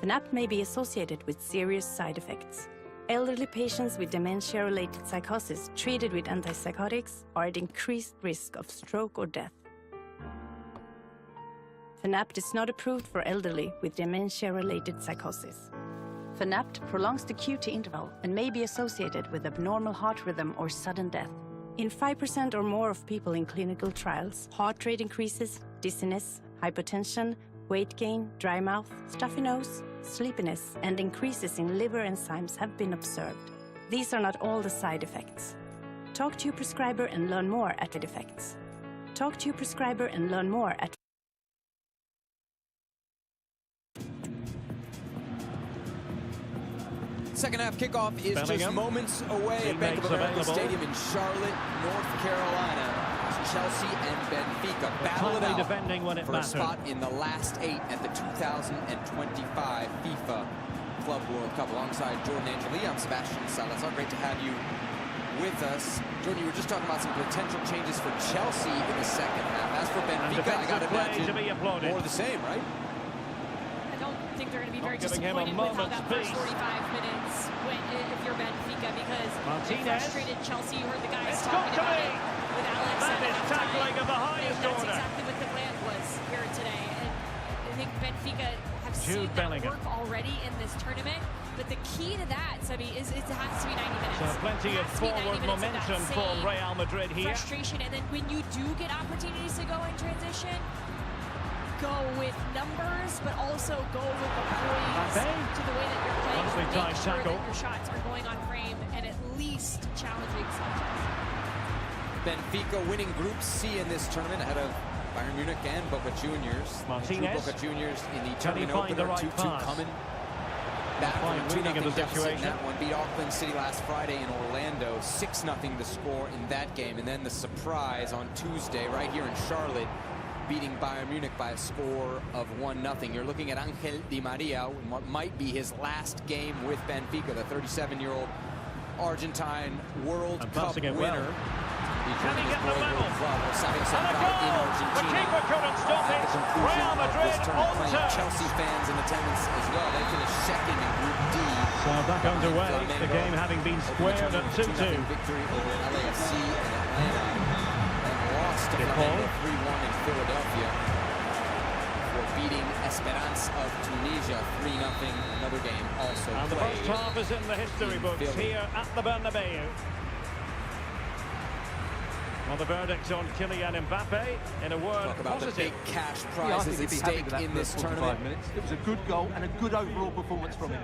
Fanapt may be associated with serious side effects. Elderly patients with dementia-related psychosis treated with antipsychotics are at increased risk of stroke or death. Fanapt is not approved for elderly with dementia-related psychosis. Fanapt prolongs the QT interval and may be associated with abnormal heart rhythm or sudden death. In 5% or more of people in clinical trials, heart rate increases, dizziness, hypotension, weight gain, dry mouth, stuffy nose, sleepiness, and increases in liver enzymes have been observed. These are not all the side effects. Talk to your prescriber and learn more at side effects. Talk to your prescriber and learn more at Second half kickoff is just moments away at Bank of America Stadium in Charlotte, North Carolina. Chelsea and Benfica battle it out defending when it for a spot in the last 8 at the 2025 FIFA Club World Cup. Alongside Jordan Angeli, I'm Sebastian Salazar. Great to have you with us. Jordan, you were just talking about some potential changes for Chelsea in the second half. As for Benfica, I got to imagine more of the same, right? I don't think they're going to be very disappointed with how that first 45 minutes went if you're Benfica, because they frustrated Chelsea. You heard the guys talking about it with Alex. That is tackling of the highest order. That's exactly what the plan was here today. And I think Benfica have seen that work already in this tournament. But the key to that, Sebi, is it has to be 90 minutes. So plenty of forward momentum for Real Madrid here. Frustration, and then when you do get opportunities to go in transition, go with numbers, but also go with the poise to the way that you're playing. Make sure that your shots are going on frame and at least challenging sometimes. Benfica winning Group C in this tournament ahead of Bayern Munich and Boca Juniors. Martinez. Boca Juniors in the tournament opener, 2-2 coming back from a 2-0 deficit in that one. Beat Auckland City last Friday in Orlando, 6-0 the score in that game. And then the surprise on Tuesday right here in Charlotte, beating Bayern Munich by a score of 1-0. You're looking at Angel Di Maria, what might be his last game with Benfica, the 37-year-old Argentine World Cup winner. Can he get the level? And The keeper couldn't stop it. Real Madrid on top. Chelsea fans in attendance as well. They finished second in Group D. So back underway, the game having been squared at 2-2. Victory over LAFC in Atlanta, and lost to Flamengo 3-1 in Philadelphia. before beating Esperance of Tunisia 3-0. Another game also And the played. first half is in the history books here at the Bernabeu. Well, the verdict on Kylian Mbappe, in a word, Talk about positive. the big cash Yeah, I prizes think at he'd be happy stake with that in first this 45 tournament. minutes. It was a good goal and a good overall performance from him.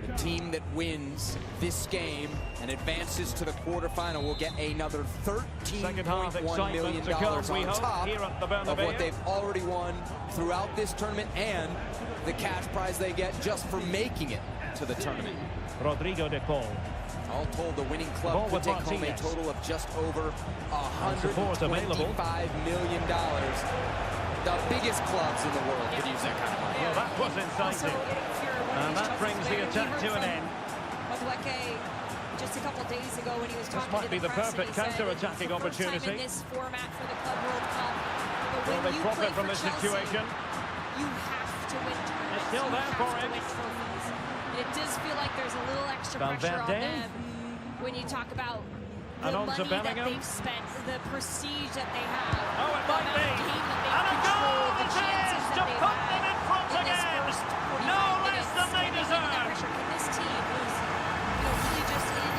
The team that wins this game and advances to the quarterfinal will get another $13.1 million on top here at the of what they've already won throughout this tournament and the cash prize they get just for making it to the tournament. Rodrigo de Paul. All told, the winning club could take home a total of just over $125 million. The biggest clubs in the world could use that kind of money. Well, that was exciting. And that brings the attack to an end. Just a couple days ago when he was This talking might to be the press, perfect he said counter-attacking it's the first time opportunity. in this format for the Club World Cup. But Will when they you profit play from for this Chelsea, situation? you have to win tournaments. It's still you there have for to him. win trophies. And it does feel like there's a little extra pressure on Valverde. them when you talk about the And on to money that Bellingham. they've spent, the prestige that they have. Oh, it might be. And a goal it is to put them in front again. No less than they deserve. Can this team who's really just in?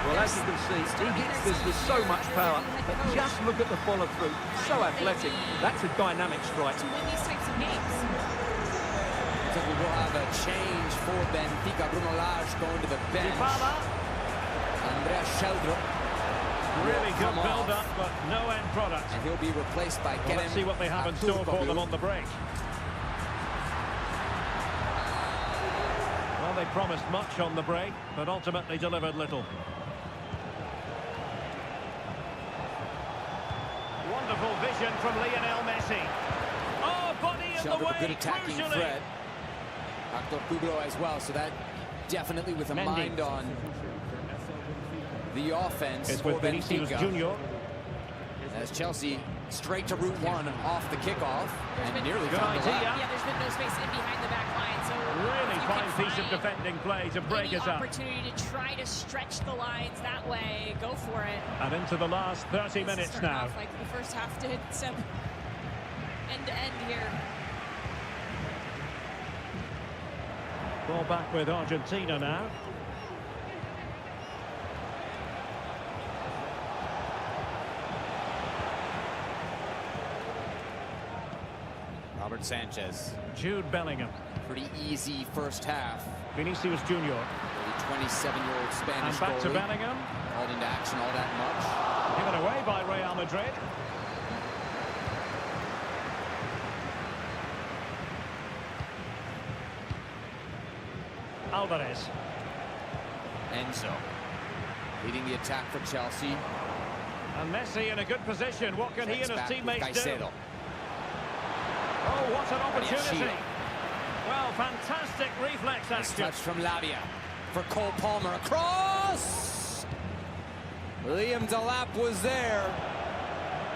Well, as you can see, he hits this with so much power, but just look at the follow-through. So athletic. That's a dynamic strike. To win these types of games. So we will have a change for Benfica. Bruno Lage going to the bench. Andrea Sheldrup. Really good build-up, but no end product. And he'll be replaced by Well, let's see what they have in store for them on the break. Well, they promised much on the break, but ultimately delivered little. Wonderful vision from Lionel Messi. Oh, body in the Sheldrup, way, a good attacking crucially. threat. Hector Kuglo as well, so that definitely with a Mendy. mind on the offense It's for with Vinicius Benfica. Junior. As Chelsea straight to route one off the kickoff and nearly Good found the idea. line. Yeah, there's been no space in behind the back line, so Really if you fine can piece of find defending play to break any us up. opportunity to try to stretch the lines that way, go for it. And into the last 30 minutes Starting now. off like the first half did, so end to end here. Ball back with Argentina now. Robert Sanchez. Jude Bellingham. Pretty easy first half. Vinicius Junior. The 27-year-old Spanish And back to goalie. Bellingham. Called into action all that much. Given away by Real Madrid. Alvarez. Enzo leading the attack for Chelsea. And Messi in a good position. What can he Checks and his back with teammates do? Caicedo. Oh, what an opportunity. Shield. Well, fantastic reflex Nice action. touch from Lavia for Cole Palmer. Across! Liam Delap was there.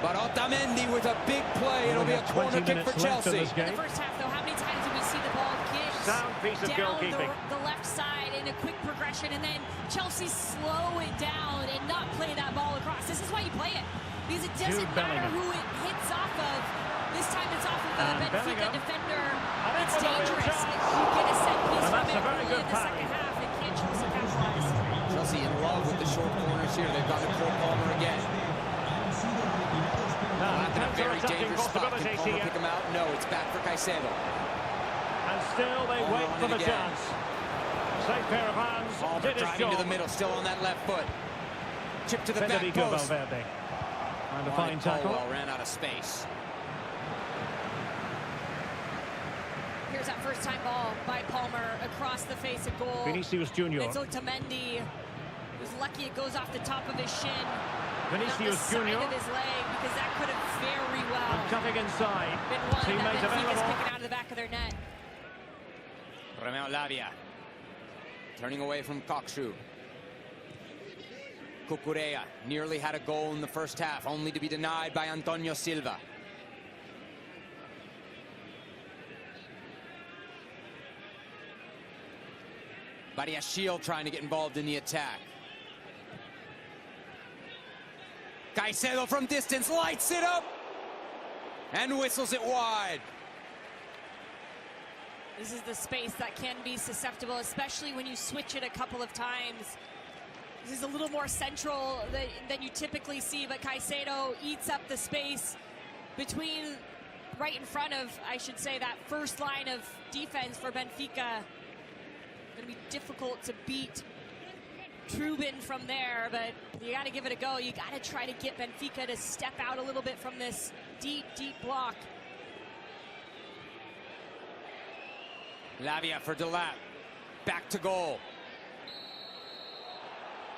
But Otamendi with a big play. It'll be a corner kick for Chelsea. In the first half, though, how many times did we see the ball get Sound piece of down goalkeeping. the left side in a quick progression, and then Chelsea slow it down and not play that ball across? This is why you play it, because it doesn't Jude matter Bellingham. who it hits off of. This time it's off of the And Benfica Bellingham. defender. And It's it's a real dangerous. chance. You get a set piece And from that's it a very early good in the pass. second half, and can't Chelsea capitalize? Chelsea in love with the short corners here. They've got to Cole Palmer again. Now, In a very counter-attacking dangerous spot. Can possibilities Palmer here. pick him out? No, it's back for Caicedo. And still they Palmer wait on for it the again. chance. Safe pair of hands. Palmer Did his driving to job. the middle, still on that left foot. Chip to the back Federico post. Valverde. And a Ronnie fine tackle. Colwell ran out of space. Here's that first-time ball by Palmer across the face of goal. Vinicius Junior. It's Otamendi. Who's lucky it goes off the top of his shin. Vinicius not the side Junior. of his leg, because that could have very well And cutting inside. been one Teammate that Benfica's available. picking out of the back of their net. Romeo Lavia turning away from Kokshu. Cucurella nearly had a goal in the first half, only to be denied by Antonio Silva. Badiashile trying to get involved in the attack. Caicedo from distance lights it up and whistles it wide. This is the space that can be susceptible, especially when you switch it a couple of times. This is a little more central than you typically see, but Caicedo eats up the space between, right in front of, I should say, that first line of defense for Benfica. Going to be difficult to beat Trubin from there, but you got to give it a go. You got to try to get Benfica to step out a little bit from this deep, deep block. Lavia for Delap. Back to goal.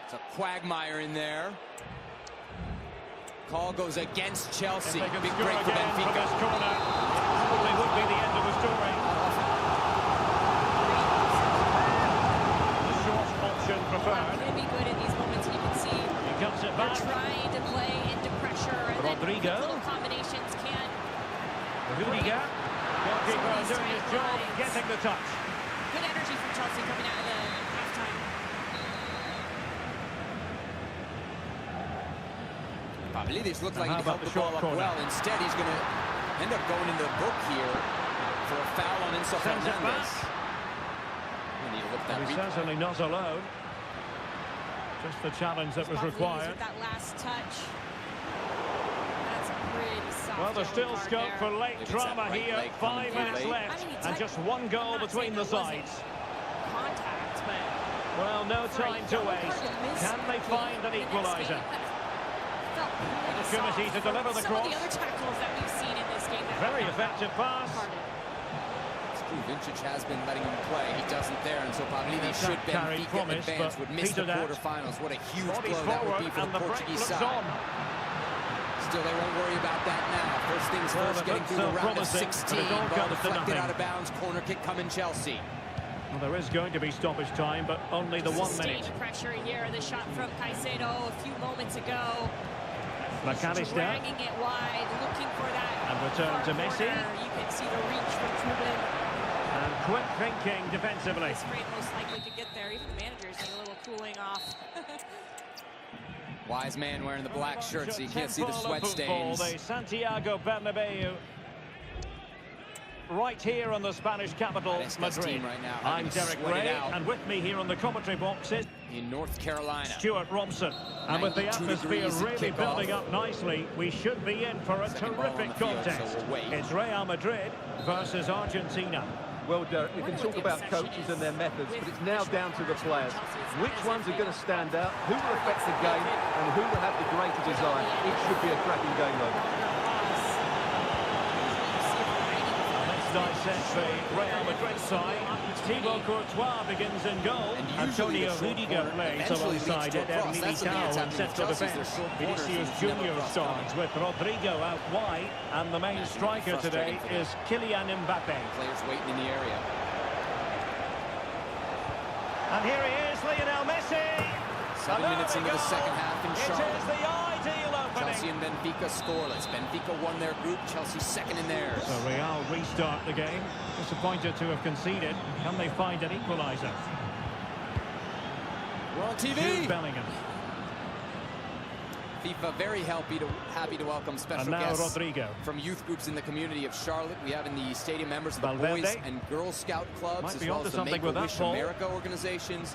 It's a quagmire in there. Call goes against Chelsea. Big break for Benfica. For this corner. Probably would be the end of the story. The short option preferred. Can be good in these moments, and you can see he cuts it back. They're trying to play into pressure, and Rodrigo. then little combinations can. Rudiger. Goalkeeper doing his job, getting the touch. Good energy from Chelsea coming out of the halftime. Pavlidis looked like he held the ball up well. Instead, he's going to end up going into the book here for a foul on Enzo Fernandez. He's certainly not alone. Just the challenge that was required. With that last touch. That's pretty soft. Well, there's still scope for late drama here. 5 minutes left, and just one goal between the sides. Contact, but well, no time to waste. Can they find an equaliser? Opportunity to deliver the cross. Some of the other tackles that we've seen in this game. Very effective pass. Vincic has been letting him play. He doesn't there, and so Pavlidis should Benfica advance, would miss the quarterfinals. What a huge blow that would be for the Portuguese side. Still, they won't worry about that now. First things first, getting through the round of 16. Ball deflected out of bounds. Corner kick coming Chelsea. Well, there is going to be stoppage time, but only the 1 minute. Sustained pressure here. The shot from Caicedo a few moments ago. McAllister. Dragging it wide, looking for that. And return to Messi. You can see the reach from Trubin. And quick thinking defensively. Afraid most likely to get there. Even the managers need a little cooling off. Wise man wearing the black shirt, so you can't see the sweat stains. The Santiago Bernabeu. Right here on the Spanish capital, Madrid. Right now, I'm Derek Ray, and with me here on the commentary boxes in North Carolina, Stuart Robson. And with the atmosphere really building up nicely, we should be in for a terrific contest. It's Real Madrid versus Argentina. Well, Derek, you can talk about coaches and their methods, but it's now down to the players. Which ones are going to stand out, who will affect the game, and who will have the greater design? It should be a cracking game, though. Dissect the Real Madrid side. Thibaut Courtois begins in goal. Antonio Rudiger plays alongside Eder Militao in central defence. Vinicius Junior starts with Rodrigo out wide, and the main striker today is Kylian Mbappe. Players waiting in the area. And here he is, Lionel Messi. 7 minutes into the second half in Charlotte. It is the ideal opening. Chelsea and Benfica scoreless. Benfica won their group, Chelsea second in theirs. So Real restart the game. Disappointed to have conceded. Can they find an equaliser? We're on TV. Jude Bellingham. FIFA very happy to welcome special guests from youth groups in the community of Charlotte. We have in the stadium members of the Boys and Girl Scout clubs, as well as the Make-A-Wish America organizations.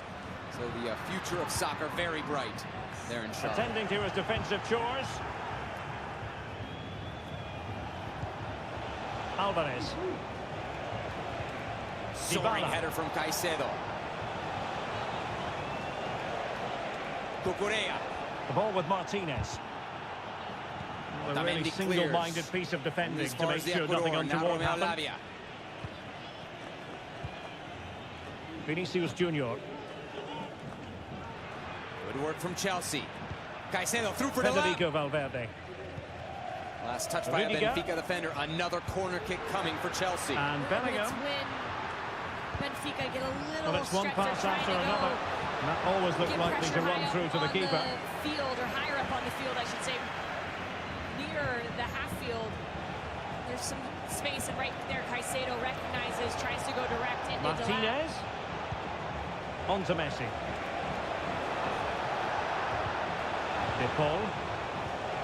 So the future of soccer very bright there in Charlotte. Attending to his defensive chores. Alvarez. Soaring header from Caicedo. Cucurella. The ball with Martinez. Well, a really single-minded piece of defending to make sure nothing untoward happens. Vinicius Junior. Good work from Chelsea. Caicedo through for Federico Valverde. Last touch by a Benfica defender. Another corner kick coming for Chelsea. And Bellingham. Benfica get a little well, it's one pass after another. And that always looked likely to run through to the keeper. The field, or higher up on the field, I should say, near the half field. There's some space, and right there, Caicedo recognizes, tries to go direct into Martinez. On to Messi. De Paul.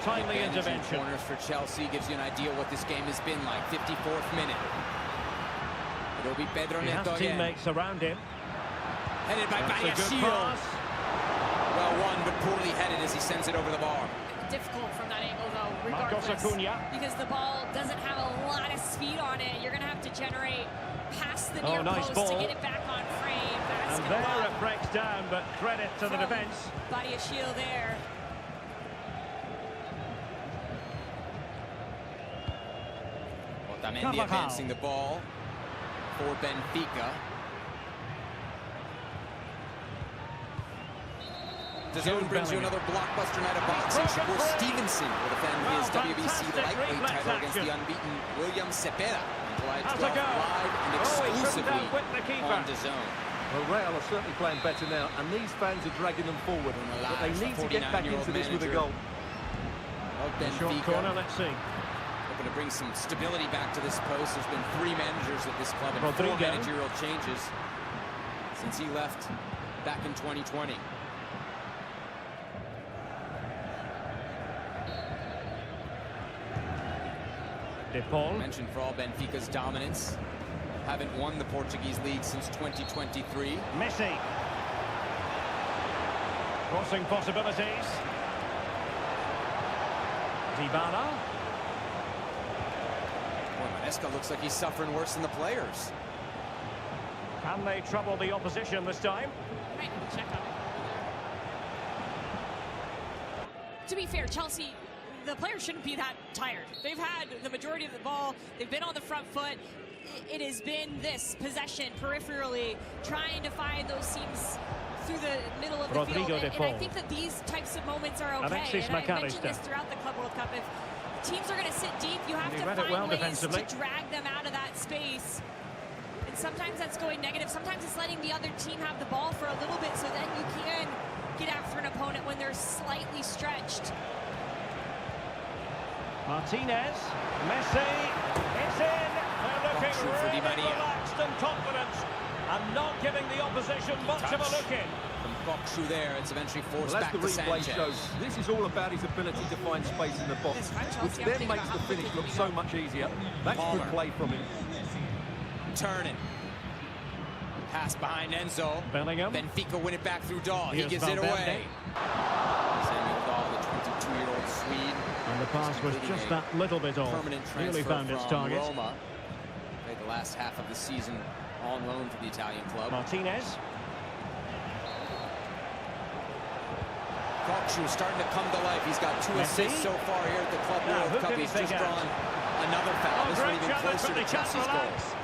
Timely intervention. Corners for Chelsea gives you an idea what this game has been like. 54th minute. It'll be Pedro He has Neto again. teammates around him. Headed by That's a good Bayashio. pass. Well won, but poorly headed as he sends it over the bar. Difficult from that angle, though, Marcos regardless. Acuna. Because the ball doesn't have a lot of speed on it. You're going to have to generate past the near nice post ball. to get it back on frame. That's And gonna there block it breaks down, but credit to the from defence. Bayashio there. Otamendi Carvajal. advancing the ball for Benfica. DAZN brings you another blockbuster night of boxing. Shakur Stevenson will defend his WBC lightweight title against the unbeaten William Cepeda on July 12th, live and exclusively on DAZN. Well, Real are certainly playing better now, and these fans are dragging them forward. But they need to get back into this with a goal. Short corner, let's see. Hoping to bring some stability back to this post. There's been 3 managers at this club and Rodrigo. 4 managerial changes since he left back in 2020. De Paul. Mentioned for all Benfica's dominance. Haven't won the Portuguese league since 2023. Messi. Crossing possibilities. Dybala. Boy, Manesca looks like he's suffering worse than the players. Can they trouble the opposition this time? Right, check up. To be fair, Chelsea, the players shouldn't be that tired. They've had the majority of the ball. They've been on the front foot. It has been this possession peripherally, trying to find those seams through the middle of the Rodrigo field. De And Paul. I think that these types of moments are okay. Alexis And I mentioned McAllister. this throughout the Club World Cup. If teams are going to sit deep, you have He to read it find well ways defensively. to drag them out of that space. And sometimes that's going negative. Sometimes it's letting the other team have the ball for a little bit, so then you can get after an opponent when they're slightly stretched. Martinez. Messi. It's in. They're looking for Di really Maria. relaxed and confident, and not giving the opposition much of a look in. From Kokshu there, it's eventually forced Well, as back the to replay Sanchez. shows, this is all about his ability to find space in the box, which then makes the finish look so much easier. That's Palmer. good play from him. Turning. Pass behind Enzo. Bellingham. Benfica win it back through Dahl. He Here's gives it Valverde. away. Samuel Dahl, the 22-year-old Swede. And the pass was just that little bit off. Permanent transfer Really found its from target. Roma. Played the last half of the season on loan for the Italian club. Martinez. Kokshu starting to come to life. He's got 2 Messi. assists so far here at the Club Now, World who Cup. can he He's pick just out? drawn another foul. This one Great even challenge closer from to the Chelsea's goal. relax.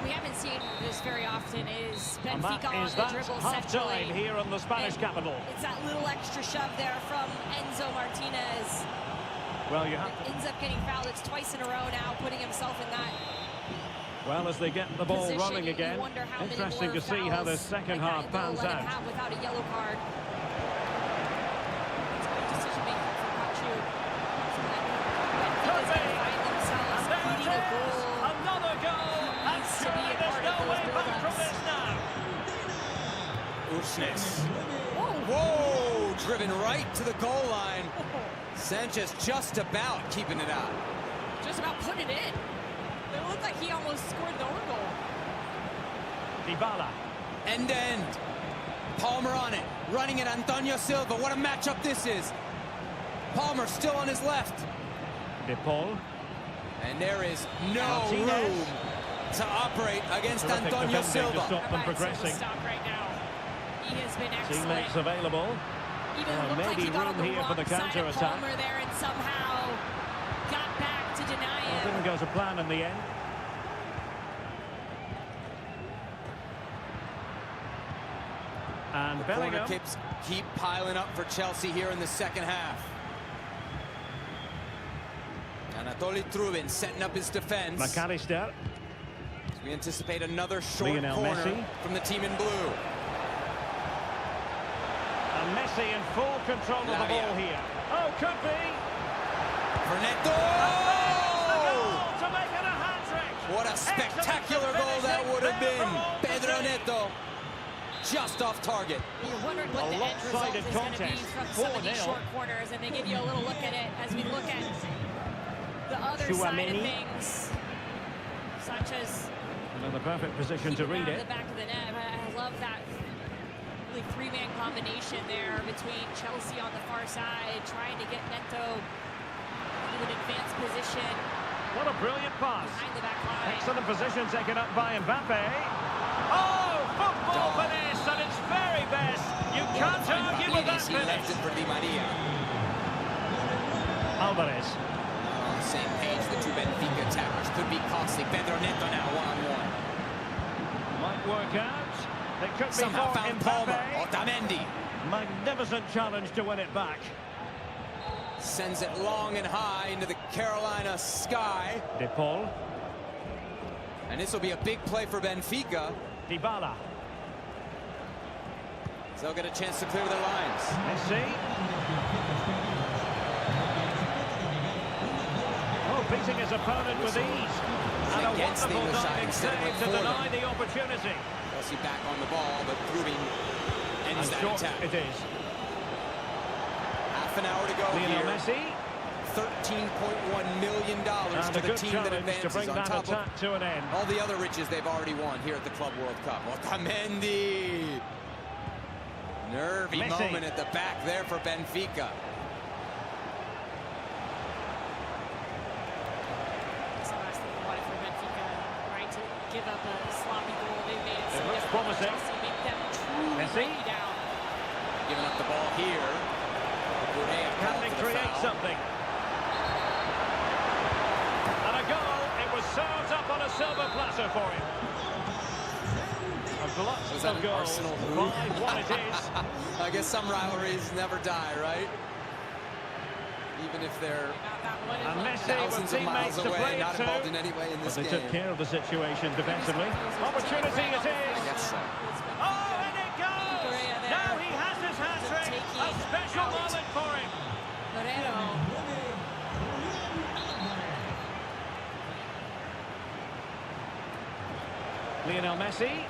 We haven't seen this very often. Is And Benfica that on is the that dribble half-time centrally. here in the Spanish And capital. It's that little extra shove there from Enzo Martinez. Well, you have Ends up getting fouled. It's twice in a row now, putting himself in that well as they get the ball position. running You again. wonder how many Interesting more to see how the fouls second like half that they'll pans let him out. have without a yellow card. It's good decision making from Kokshu. Benfica's going to find themselves needing a goal. Another goal, and Needs to be surely a there's part no of those way back from build-ups. this now. Usnes. Whoa! Driven right to the goal line. Sanchez just about keeping it out. Just about put it in. It looked like he almost scored the own goal. Dybala. End to end. Palmer on it. Running it, Antonio Silva. What a matchup this is. Palmer still on his left. De Paul. And there is no Martinez. room to operate against Terrific Antonio defending Silva. to stop them progressing. Stop right now. He has been excellent. Teammates available. Even looked like maybe he got on room the here for wrong the side of counter-attack. Palmer there and somehow got back to deny It him. didn't go to plan in the end. And The corner Bellingham. kicks keep piling up for Chelsea here in the second half. Anatoly Trubin setting up his defense. McAllister. We anticipate another short Lionel corner Messi. from the team in blue. And Messi in full control of the Lavia. ball here. Oh, could be. Fernando! The goal to make it a hat-trick. What a spectacular goal that would have been. Pedro Neto just off target. You're wondering what A the end result lopsided is going to be contest. from some of these 4-0. short corners, and they give you a little look at it as we look at the other side of Tchouaméni. things. Sanchez. Another perfect position to read it. The back of the net. I love that really three-man combination there between Chelsea on the far side, trying to get Neto into an advanced position. What a brilliant pass. Behind the back line. Excellent position taken up by Mbappe. Oh, football finish at its very best. You can't argue with that He left finish. it for Di Maria. Alvarez. On the same page, the two Benfica attackers could be costly. Pedro Neto now one-on-one. Might work out. It could be Somehow for found Mbappe. Palmer. Otamendi. Magnificent challenge to win it back. Sends it long and high into the Carolina sky. De Paul. And this will be a big play for Benfica. Dybala. So they'll get a chance to clear their lines. Messi. Oh, beating his opponent with ease. And a against the wonderful English side diving instead of save to for them. deny the opportunity. Chelsea back on the ball, but Rubin ends And that short attack. it is. Half an hour to go Lionel here. Messi. $13.1 million And to a the good team that challenge to advances bring on that top attack of to an end. all the other riches they've already won here at the Club World Cup. Otamendi. Nervy Messi. moment at the back there for Benfica. That's the last thing we wanted for Benfica, right? To give up a sloppy goal. They made it so looks difficult for promising. Chelsea, make them truly Messi. break you down. Giving up the ball here. Correa Can called they for the create foul. something? And a goal. It was served up on a silver platter for him. A glut Was that of an goals. Arsenal who? 5-1 it is. I guess some rivalries never die, right? Even if they're And Messi with thousands of miles teammates to away, play not it involved to. in any way in But this they game. took care of the situation defensively. Opportunity it I is. guess so. Oh, and it goes! Now he has his hat-trick. A special moment for him. Guerrero. Lionel Messi.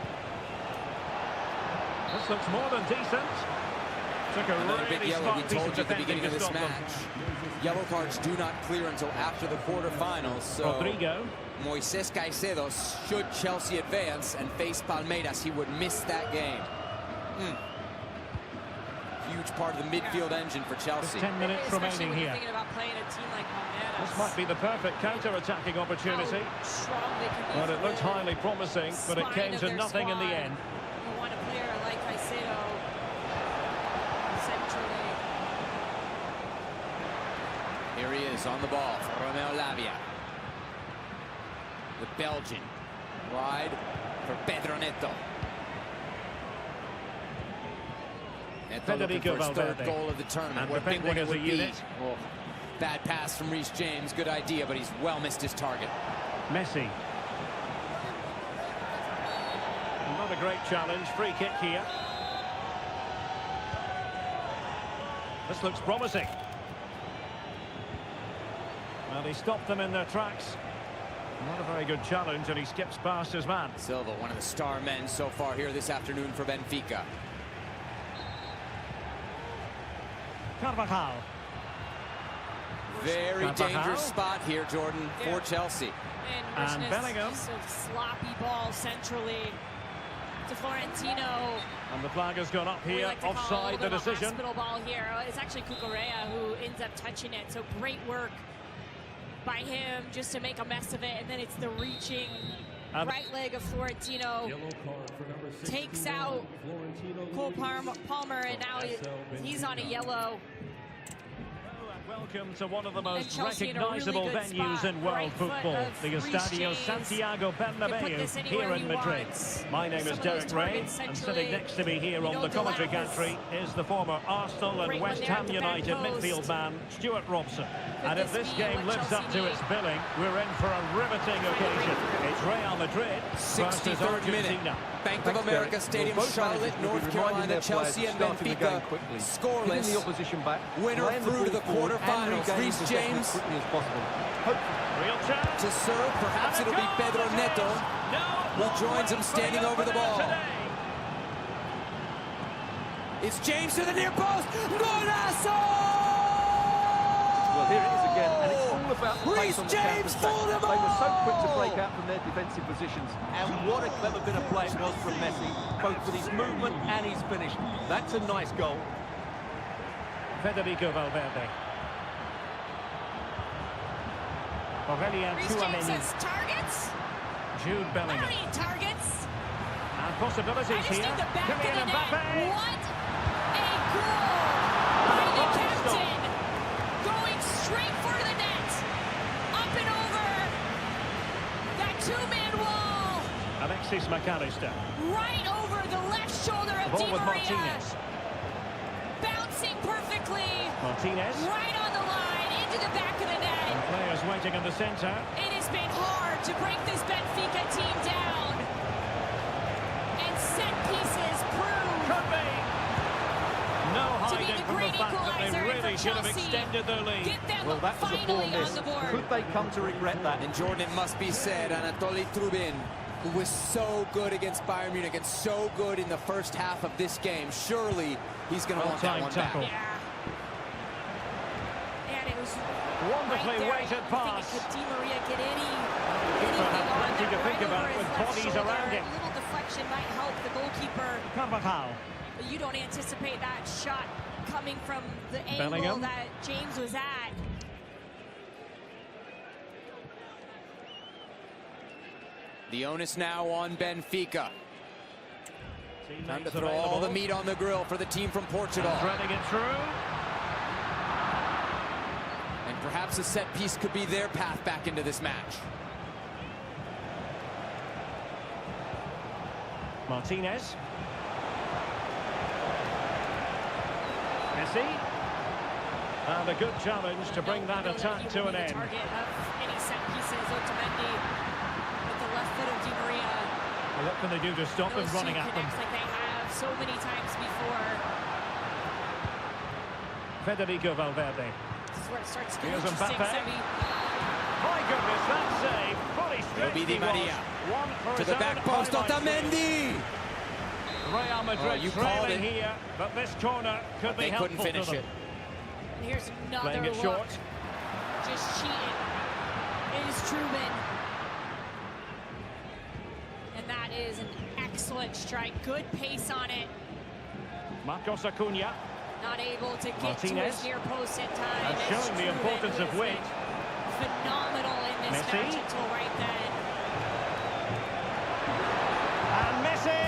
This looks more than decent. Took a Another big really yellow, smart we piece told of you at the defending beginning of to this stop them. match. Yellow cards do not clear until after the quarterfinals. So Rodrigo. Moises Caicedo, should Chelsea advance and face Palmeiras, he would miss that game. Huge part of the midfield engine for Chelsea. 10 minutes Especially remaining when you're here. thinking about playing a team like Palmeiras. This might be the perfect counter-attacking opportunity. How strong they can be. Well, it for looked the highly promising, but it spine came of to their nothing in the squad. end. You want a player like Caicedo centrally. Here he is on the ball for Romeo Lavia. The Belgian. Wide for Pedro Neto. Neto looking Federico for his third Valverde. goal of the tournament. And What a big one defending it as a would be. unit. Oh, bad pass from Reece James. Good idea, but he's well missed his target. Messi. Not a great challenge. Free kick here. This looks promising. Well, he stopped them in their tracks. Not a very good challenge, and he skips past his man. Silva, one of the star men so far here this afternoon for Benfica. Carvajal. Very Carvajal. dangerous spot here, Jordan, for Chelsea. And Bellingham. Just a sloppy ball centrally to Florentino. And the flag has gone up We here. like to call it a Offside little the bit of a decision. hospital ball here. It's actually Cucurella who ends up touching it. So great work by him just to make a mess of it. And then it's the reaching right leg of Florentino. Takes out Cole Palmer, and now he's on a yellow. Welcome to one of the And most Chelsea in a really recognisable good venues spot. in world Right foot football, of the Reece Estadio James. Santiago Can put Bernabeu this anywhere here in he Madrid. wants. My name Some is of Derek those Ray, targets and centrally. sitting next to me here We on know the commentary Delap is gantry is the former Arsenal and great one West there at Ham the back United post. midfield man, Stuart Robson. Could And if this this be game what lives Chelsea up to need? its billing, we're in for a riveting occasion. It's Real Madrid versus 63rd minute. Argentina. Bank of Thanks, America Derek. Stadium, Well, both Charlotte, managers will be North reminding Carolina, their players Chelsea and starting the Benfica game quickly, scoreless. giving the opposition back, Winner playing the through to the ball forward, and quarterfinals. regaining Reece possession James as quickly as possible. Hopefully. Real chance. to serve. Perhaps it'll be Pedro Neto who joins him standing over the ball. It's James to the near post. Golazo! Well, here it is again, and it's all the about the pace on the counter-attack. They were so quick to break out from their defensive positions. And what a clever bit of play it was from Messi, both with his movement and his finish. That's a nice goal. Federico Valverde. Aurelien Tchouameni. Targets. Jude Bellingham. How many targets? And possibilities here. Kylian Mbappe. What a goal by the captain. Going straight for the net. Up and over that two-man wall. Alexis McAllister. Right over the left shoulder of Di Maria. Martinez. Bouncing perfectly. Martinez. Right on the line, into the back of the net. And players waiting in the centre. It has been hard to break this Benfica team down. And set pieces prove Could be. No to be hiding the from the great fact that they equalizer really for should have Chelsea. extended their lead. Get them Well, that was a poor finally miss. on the board. Could they come to regret that? And Jordan, it must be said, Anatoly Trubin, who was so good against Bayern Munich and so good in the first half of this game, surely he's going to want that one tackle. back. Yeah. And it was Wonderfully right there. weighted pass. Could Di Maria get anything had on plenty that to think right about over with his left bodies shoulder? around him. A little deflection might help the goalkeeper. Carvajal. But you don't anticipate that shot coming from the angle Bellingham. that James was at. The onus now on Benfica. Time to throw available. all the meat on the grill for the team from Portugal. Threading it through. And perhaps a set piece could be their path back into this match. Martinez. Messi. And a good challenge to bring that attack to an end. Target of any set pieces. Otamendi with the left foot of Di Maria. Well, what can they do to stop him Those running two at them? connects like they have so many times before. Federico Valverde. This is where it starts to get Here's interesting, Mbappe. Semi. My goodness, that save. Fully It'll be stretched Di he was. Maria. One for To his the own back post, highlight reel. Otamendi! Real Madrid you called trailing it. here, but this corner could be They helpful couldn't finish to them. it. And here's another Playing it look. short. Just cheating. It is Trubin. And that is an excellent strike. Good pace on it. Marcos Acuna. Not able to get to Martinez. his near post in time. And It's showing the Trubin importance who of has weight. been phenomenal in this Messi. match until right then. And Messi!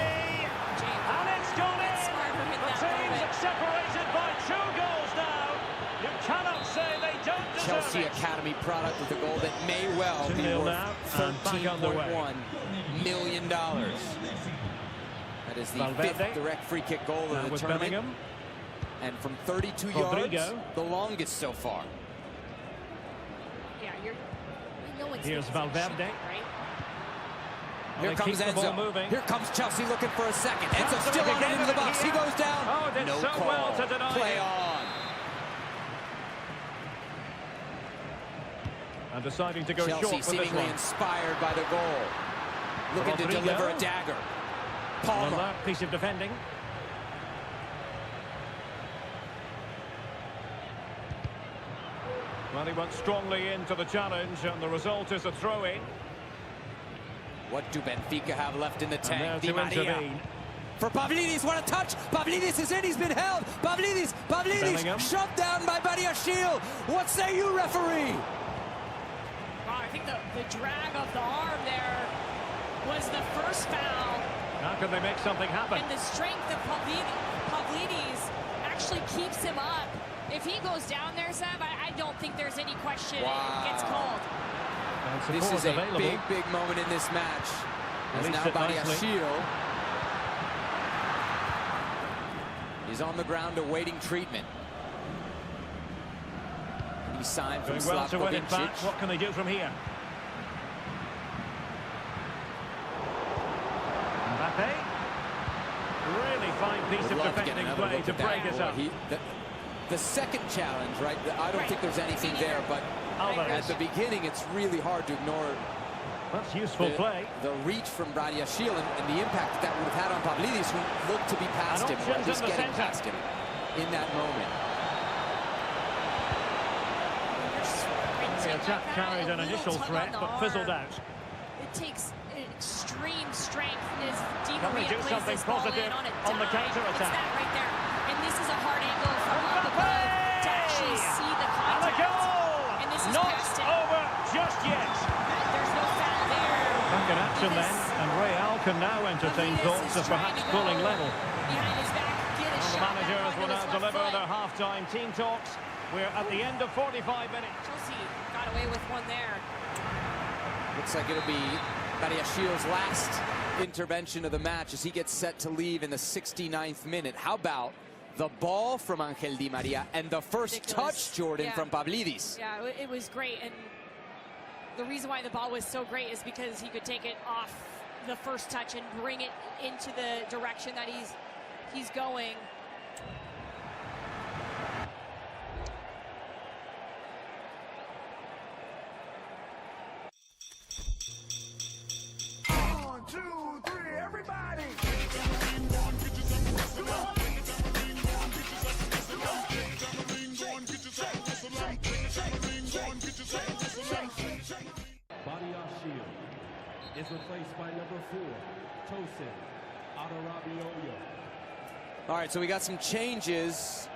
And it's gone in! Smarter in The that teams moment. separated by 2 goals now. You cannot say they don't deserve Chelsea it. Academy product with a goal that may well be 2-0 worth now, and back underway. $13.1 million. That is the Valverde. 5th direct free kick goal Now of the with tournament. Bellingham. And from 32 Rodrigo. yards, the longest so far. Yeah, no one's Here's thinking it's a Valverde. shot, right? Here they comes keep the ball Enzo. moving. Here comes Chelsea looking for a second. Enzo Chance to still make on a it game into the of it box. He here. goes down. Oh, did no so call. well to deny Play it. on. And deciding to go Chelsea short for this seemingly one. inspired by the goal. Looking to Rodrigo. deliver a dagger. Palmer. Another piece of defending. Well, he went strongly into the challenge, and the result is a throw-in. What do Benfica have left in the tank? And Di there to Maria. intervene. For Pavlidis, what a touch! Pavlidis is in, he's been held! Pavlidis Bellingham. shoved down by Badiashile! What say you, referee? Wow, I think the drag of the arm there was the first foul. How can they make something happen? And the strength of Pavlidis actually keeps him up. If he goes down there, Sam, I don't think there's any question it gets called. And This is support a available. big moment in this match. As Released now it nicely. Badiashile is on the ground awaiting treatment. He signed from Doing well to win it Slavko back. Vincic. What can they do from here? Mbappe. Really fine piece Would of love to get defending another play look to at that. break us Boy, up. The second challenge, right? I don't think there's anything there, but Alvarez. at the beginning, it's really hard to ignore That's useful play. the reach from Badiashile and the impact that would have had on Pavlidis, who looked to be past And him, or at options least in the getting centre. past him in that moment. Here attack carried an initial threat, but fizzled out. It takes extreme strength as Di Can they Maria do plays something this ball positive in on a on the dive. counter-attack? It's that right there. And this is a hard angle from above to actually see the And contact. a goal! And this is Not past it. over just yet. There's no foul there. Back in action then, and Real can now entertain thoughts of perhaps pulling level. Behind his back, get a The shot managers back will onto now his left deliver foot. their half-time team talks. We're at the end of 45 minutes. Chelsea got away with one there. Looks like it'll be Badiashiel's last intervention of the match as he gets set to leave in the 69th minute. How about the ball from Angel Di Maria and the first touch, Jordan, from Pavlidis? Yeah, it was great. And the reason why the ball was so great is because he could take it off the first touch and bring it into the direction that he's going. One, two, three, everybody! Badiashile is replaced by number 4, Tosin Adarabioyo. All right, so we got some changes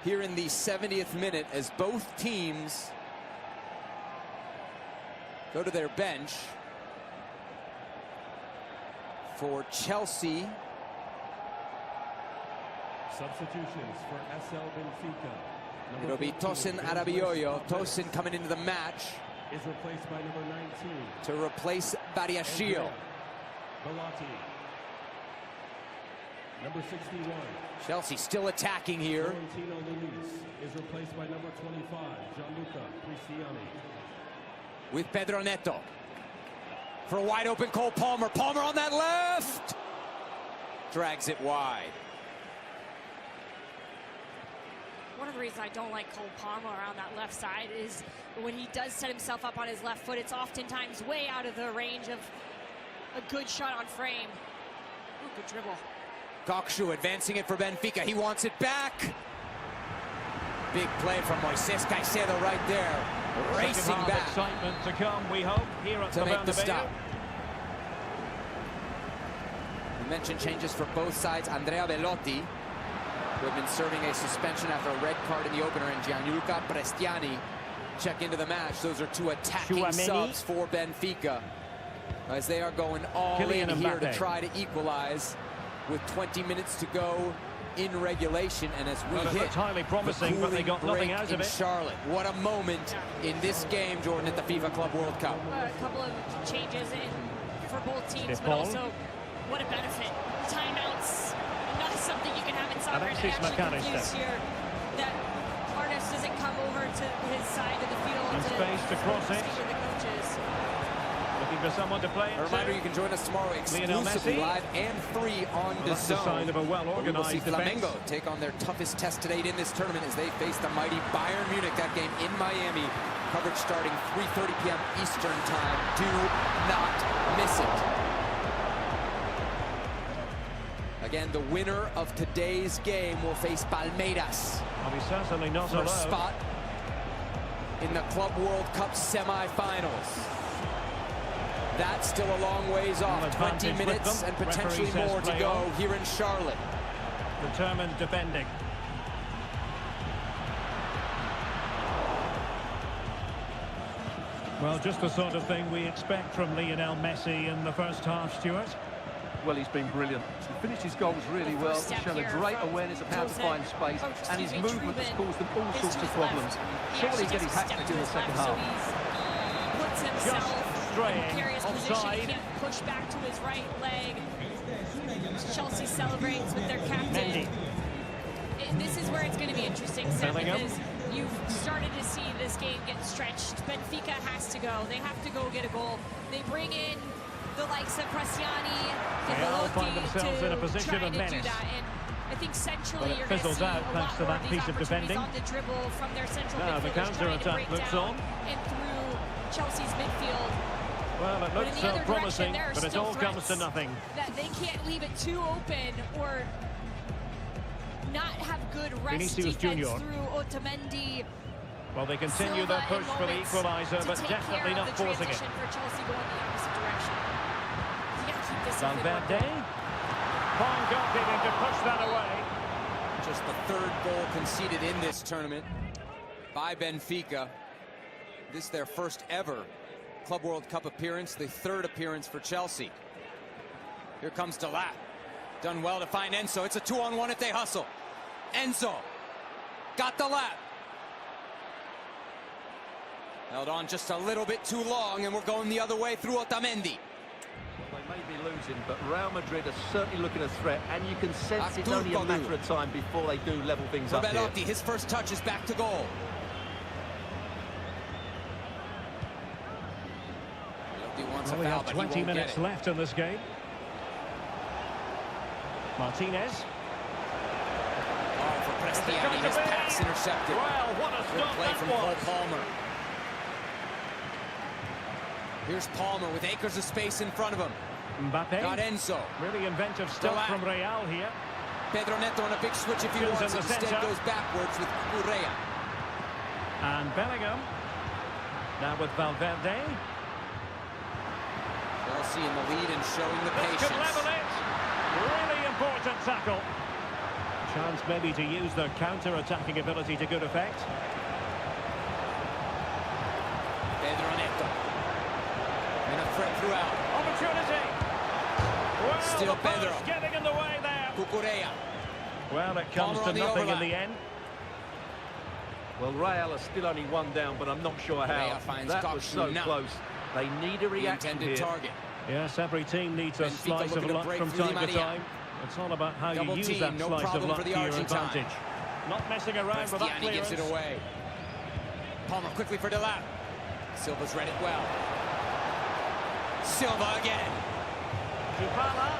here in the 70th minute as both teams go to their bench. For Chelsea, Substitutions for SL Benfica. it'll be Tosin Adarabioyo. Tosin coming into the match Is replaced by number 19. to replace Badiashile. Bellotti. Number 61. Chelsea still attacking here. Florentino Luis is replaced by number 25, Gianluca Cristiani. With Pedro Neto. For a wide open Cole Palmer. Palmer on that left. Drags it wide. One of the reasons I don't like Cole Palmer around that left side is when he does set himself up on his left foot, it's oftentimes way out of the range of a good shot on frame. Ooh, good dribble. Kokshu advancing it for Benfica. He wants it back. Big play from Moises Caicedo right there. Racing Second half back excitement to come, we hope, here at to the make the Bernabeu. stop. We mentioned changes for both sides. Andrea Bellotti, who had been serving a suspension after a red card in the opener, and Gianluca Prestiani check into the match. Those are two attacking Tchouaméni. subs for Benfica as they are going all Kylian in here to Mbappe. try to equalize with 20 minutes to go in regulation. And as we Well, it hit looked highly promising, the but they got nothing break out of in it. Charlotte. What a moment in this game, Jordan, at the FIFA Club World Cup. A couple of changes for both teams, but Paul. also what a benefit. Timeouts, not something you can have in soccer. And I Alexis actually McAllister. confused here that Arnes doesn't come over to his side of the field And space to cross it. speak with the coaches. Looking for someone to play it A reminder, to. you can join us tomorrow Lionel exclusively Messi. live and free on Well, the that's a sign zone. of a well-organised We will see defense. Flamengo take on their toughest test to date in this tournament as they face the mighty Bayern Munich. That game in Miami. Coverage starting 3:30 p.m. Eastern time. Do not miss it. Again, the winner of today's game will face Palmeiras Well, he's certainly not for a alone. spot in the Club World Cup semi-finals. That's still a long ways off. Well, 20 advantage with minutes them. and potentially Referee says more to play go on. here in Charlotte. Determined defending. Well, just the sort of thing we expect from Lionel Messi in the first half, Stuart. Well, he's been brilliant. He finished his goals really well. He's shown a great awareness of how to find space, and his movement has caused them all sorts of problems. Surely he'll get his hat-trick in the second half. Puts himself straying in a precarious position. offside. He can't push back to his right leg. Chelsea celebrates with their captain. Mendy. This is where it's going to be interesting, Seth, Bellingham. because you've started to see this game get stretched. Benfica has to go. They have to go get a goal. They bring in the likes of Prestiani and They all find Bellotti themselves in a position try of to do menace. that. And I think centrally But it you're going to fizzles see out a thanks lot to more that of piece these of opportunities defending. on the dribble from their central Now the midfielders trying to counter-attack break looks down on. and through Chelsea's midfield. Well, it But in looks the other promising, direction, there are but it still all comes to threats nothing. that they can't leave it too open or not have good rest Vinicius defense Junior. through Otamendi Well, they continue their push for the equaliser, but definitely not forcing it. For Chelsea going the opposite direction. You gotta keep this Valverde. Fine goalkeeping to push that away. Just the third goal conceded in this tournament by Benfica. This is their first ever Club World Cup appearance, the third appearance for Chelsea. Here comes Delap. Done well to find Enzo. It's a 2-on-1 if they hustle. Enzo got Delap. Held on just a little bit too long, and we're going the other way through Otamendi. Well, they may be losing, but Real Madrid are certainly looking a threat, and you can sense it's only a matter of time before they do level things up here. Belotti, his first touch is back to goal. Well, we have 20 minutes left in this game. Martinez. Oh, for Prestiani, his pass intercepted. Well, what a good play from Cole was. Palmer. Here's Palmer with acres of space in front of him. Mbappe. Got Enzo. Really inventive stuff from Real here. Pedro Neto on a big switch if he wants it. Instead goes backwards with Correa. And Bellingham. Now with Valverde. Chelsea in the lead and showing the patience. This could level it. Really important tackle. Chance maybe to use their counter-attacking ability to good effect. Pedro Neto. And a threat throughout. Opportunity. Well, still Pedro. Getting in the way there. Cucurella. Well, it comes to nothing in the end. Well, Real are still only one down, but I'm not sure how. That was so close. They need a reaction here. Target. Yes, every team needs a slice of luck from time to time. It's all about how you use that slice of luck to your advantage. Not messing around with that clearance. Gives it away. Palmer quickly for Delap. Silva's read it well. Silva again. Dybala.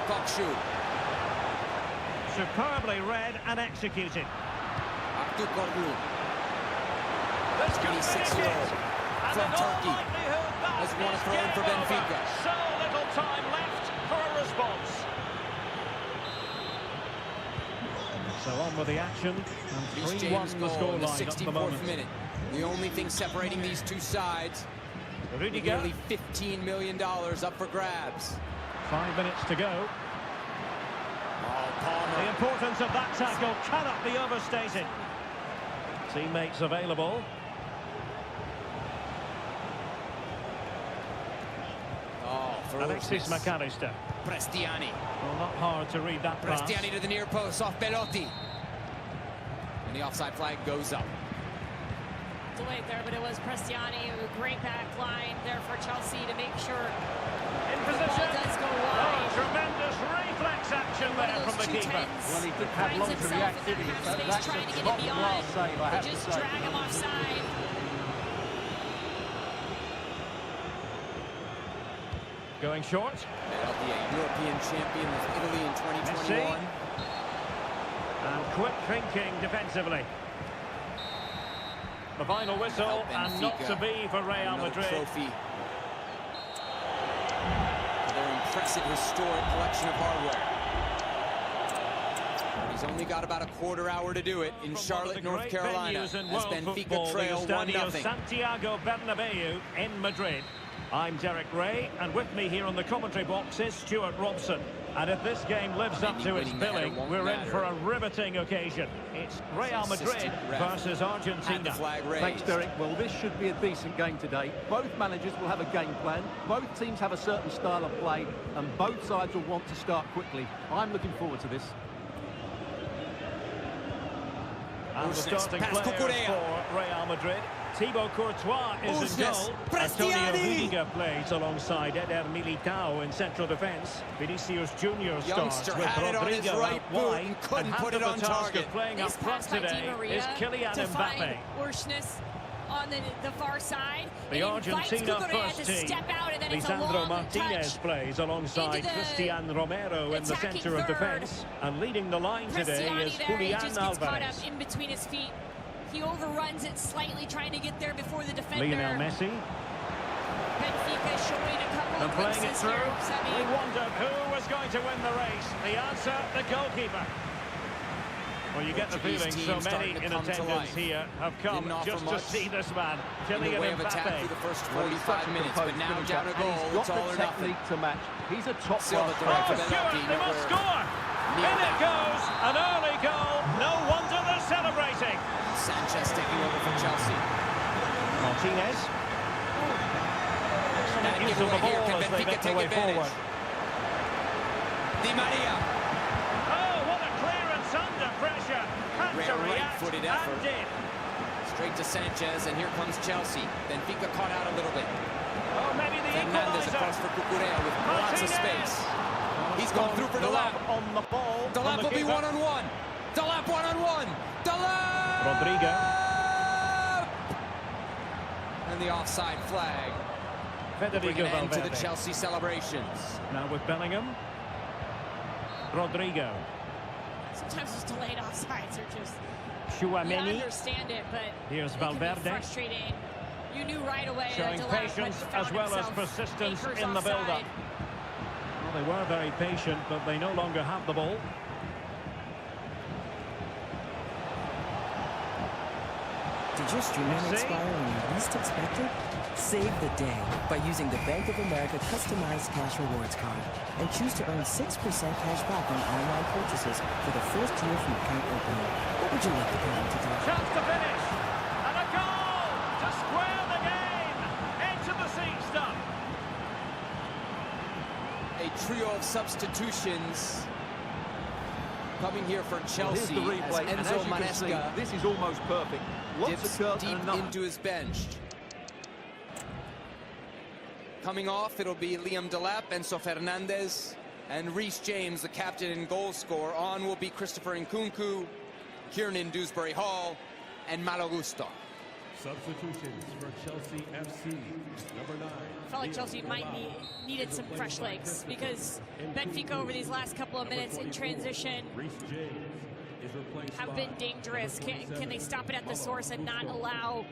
Kokshu. Superbly read and executed. Artur Korlu. This could be 26-year-old from Turkey has won a throw in for Benfica. So little time left for a response. So on with the action. And 3-1 the scoreline at the moment. Minute. The only thing separating these two sides. Rudiger. Nearly $15 million up for grabs. 5 minutes to go. Oh, Palmer. The importance of that tackle cannot be overstated. Teammates available. Alexis McAllister. Prestiani. Well, not hard to read that pass. Prestiani to the near post off Belotti. And the offside flag goes up. Delayed there, but it was Prestiani. A great back line there for Chelsea to make sure in position. The ball does go wide. Oh, tremendous reflex action there from the keeper. Well, he did have long to react, didn't he? That's a top-class save, I have to say. Just drag him offside. Going short. Belotti, a European champion with Italy in 2021. And quick thinking defensively. The final whistle, and not to be for Real Madrid. Trophy. Their impressive historic collection of hardware. He's only got about a quarter hour to do it in Charlotte, North Carolina, as Benfica trail 1-0. Santiago Bernabeu in Madrid. I'm Derek Ray, and with me here on the commentary box is Stuart Robson. And if this game lives up to its billing, we're in for a riveting occasion. It's Real Madrid versus Argentina. Thanks, Derek. Well, this should be a decent game today. Both managers will have a game plan. Both teams have a certain style of play, and both sides will want to start quickly. I'm looking forward to this. And the starting players for Real Madrid. Thibaut Courtois is in goal. Antonio Rudiger plays alongside Eder Militao in central defence. Vinicius Junior starts with Rodrigo out wide. And couldn't put it on target. Playing up front today is Kylian Mbappe. Orsnes on the far side. The Argentina first team. Step out, and then Lisandro Martinez plays alongside Cristian Romero in the centre of defence. And leading the line today is Julian Alvarez. In between his feet. He overruns it slightly, trying to get there before the defender. Lionel Messi. Benfica showing a couple of playing it through. Here. We wondered who was going to win the race. The answer, the goalkeeper. Well, you get the feeling so many in attendance here have come just to see this man, Kylian Mbappe. For the first 45 minutes, but now down a goal, it's all or nothing. To match. He's a top Silva Oh, Stuart, they must score! In it goes, an early goal. No wonder they're celebrating. Sanchez taking over for Chelsea. Martinez. Excellent use of the ball as they make their way forward. Di Maria. Oh, what a clearance under pressure. Had to react right-footed and effort. did. Straight to Sanchez, and here comes Chelsea. Benfica caught out a little bit. Oh, maybe the Fernandez equaliser. across for Cucurella with lots of space. He's gone through for Delap. On the ball. Delap will be one-on-one. Delap one-on-one. Delap! Rodrigo. And the offside flag. Federico Bring an end to the Valverde. Chelsea celebrations. Now with Bellingham. Rodrigo. Sometimes those delayed offsides are just... Chouameni. I understand it, but Here's it can be Valverde. frustrating. You knew right away Showing that Delap patience had found as well as himself persistence acres in the offside. build-up. Well, they were very patient, but they no longer have the ball. Did your streaming expire when you least expected? Save the day by using the Bank of America customized cash rewards card and choose to earn 6% cash back on online purchases for the first year from account opening. What would you like the card to do? Chance to finish. And a goal to square the game. Into the seat stuff. A trio of substitutions coming here for Chelsea. Well, here's the replay, and as as Enzo you can see, Manesca this is almost perfect. Lots dips of curves deep and enough. into his bench. Coming off, it'll be Liam Delap, Enzo Fernandez, and Reece James, the captain and goal scorer. On will be Christopher Nkunku, Kiernan Dewsbury Hall, and Malo Gusto. Substitutions for Chelsea FC. Number 9. I felt like Chelsea might needed some fresh legs because Benfica over these last couple of minutes in transition have been dangerous. Can they stop it at the source and not allow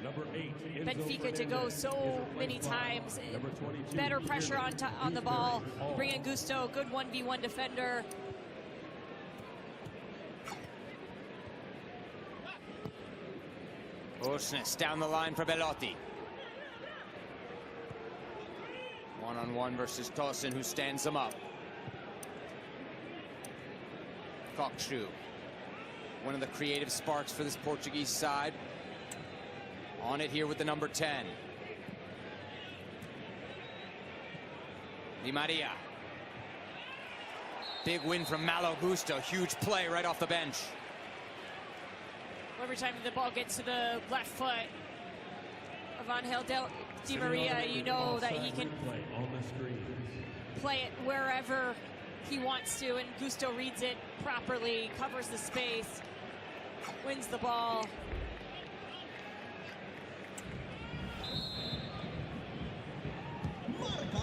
Benfica to go so many times? Better pressure on the ball. Bring in Gusto, good 1v1 defender. Orsnes down the line for Belotti. One-on-one versus Tosin, who stands him up. Kokshu, one of the creative sparks for this Portuguese side. On it here with the number 10. Di Maria. Big win from Malo Gusto. Huge play right off the bench. Every time the ball gets to the left foot of Angel Di Maria, you know that he can play it wherever he wants to, and Gusto reads it properly, covers the space, wins the ball.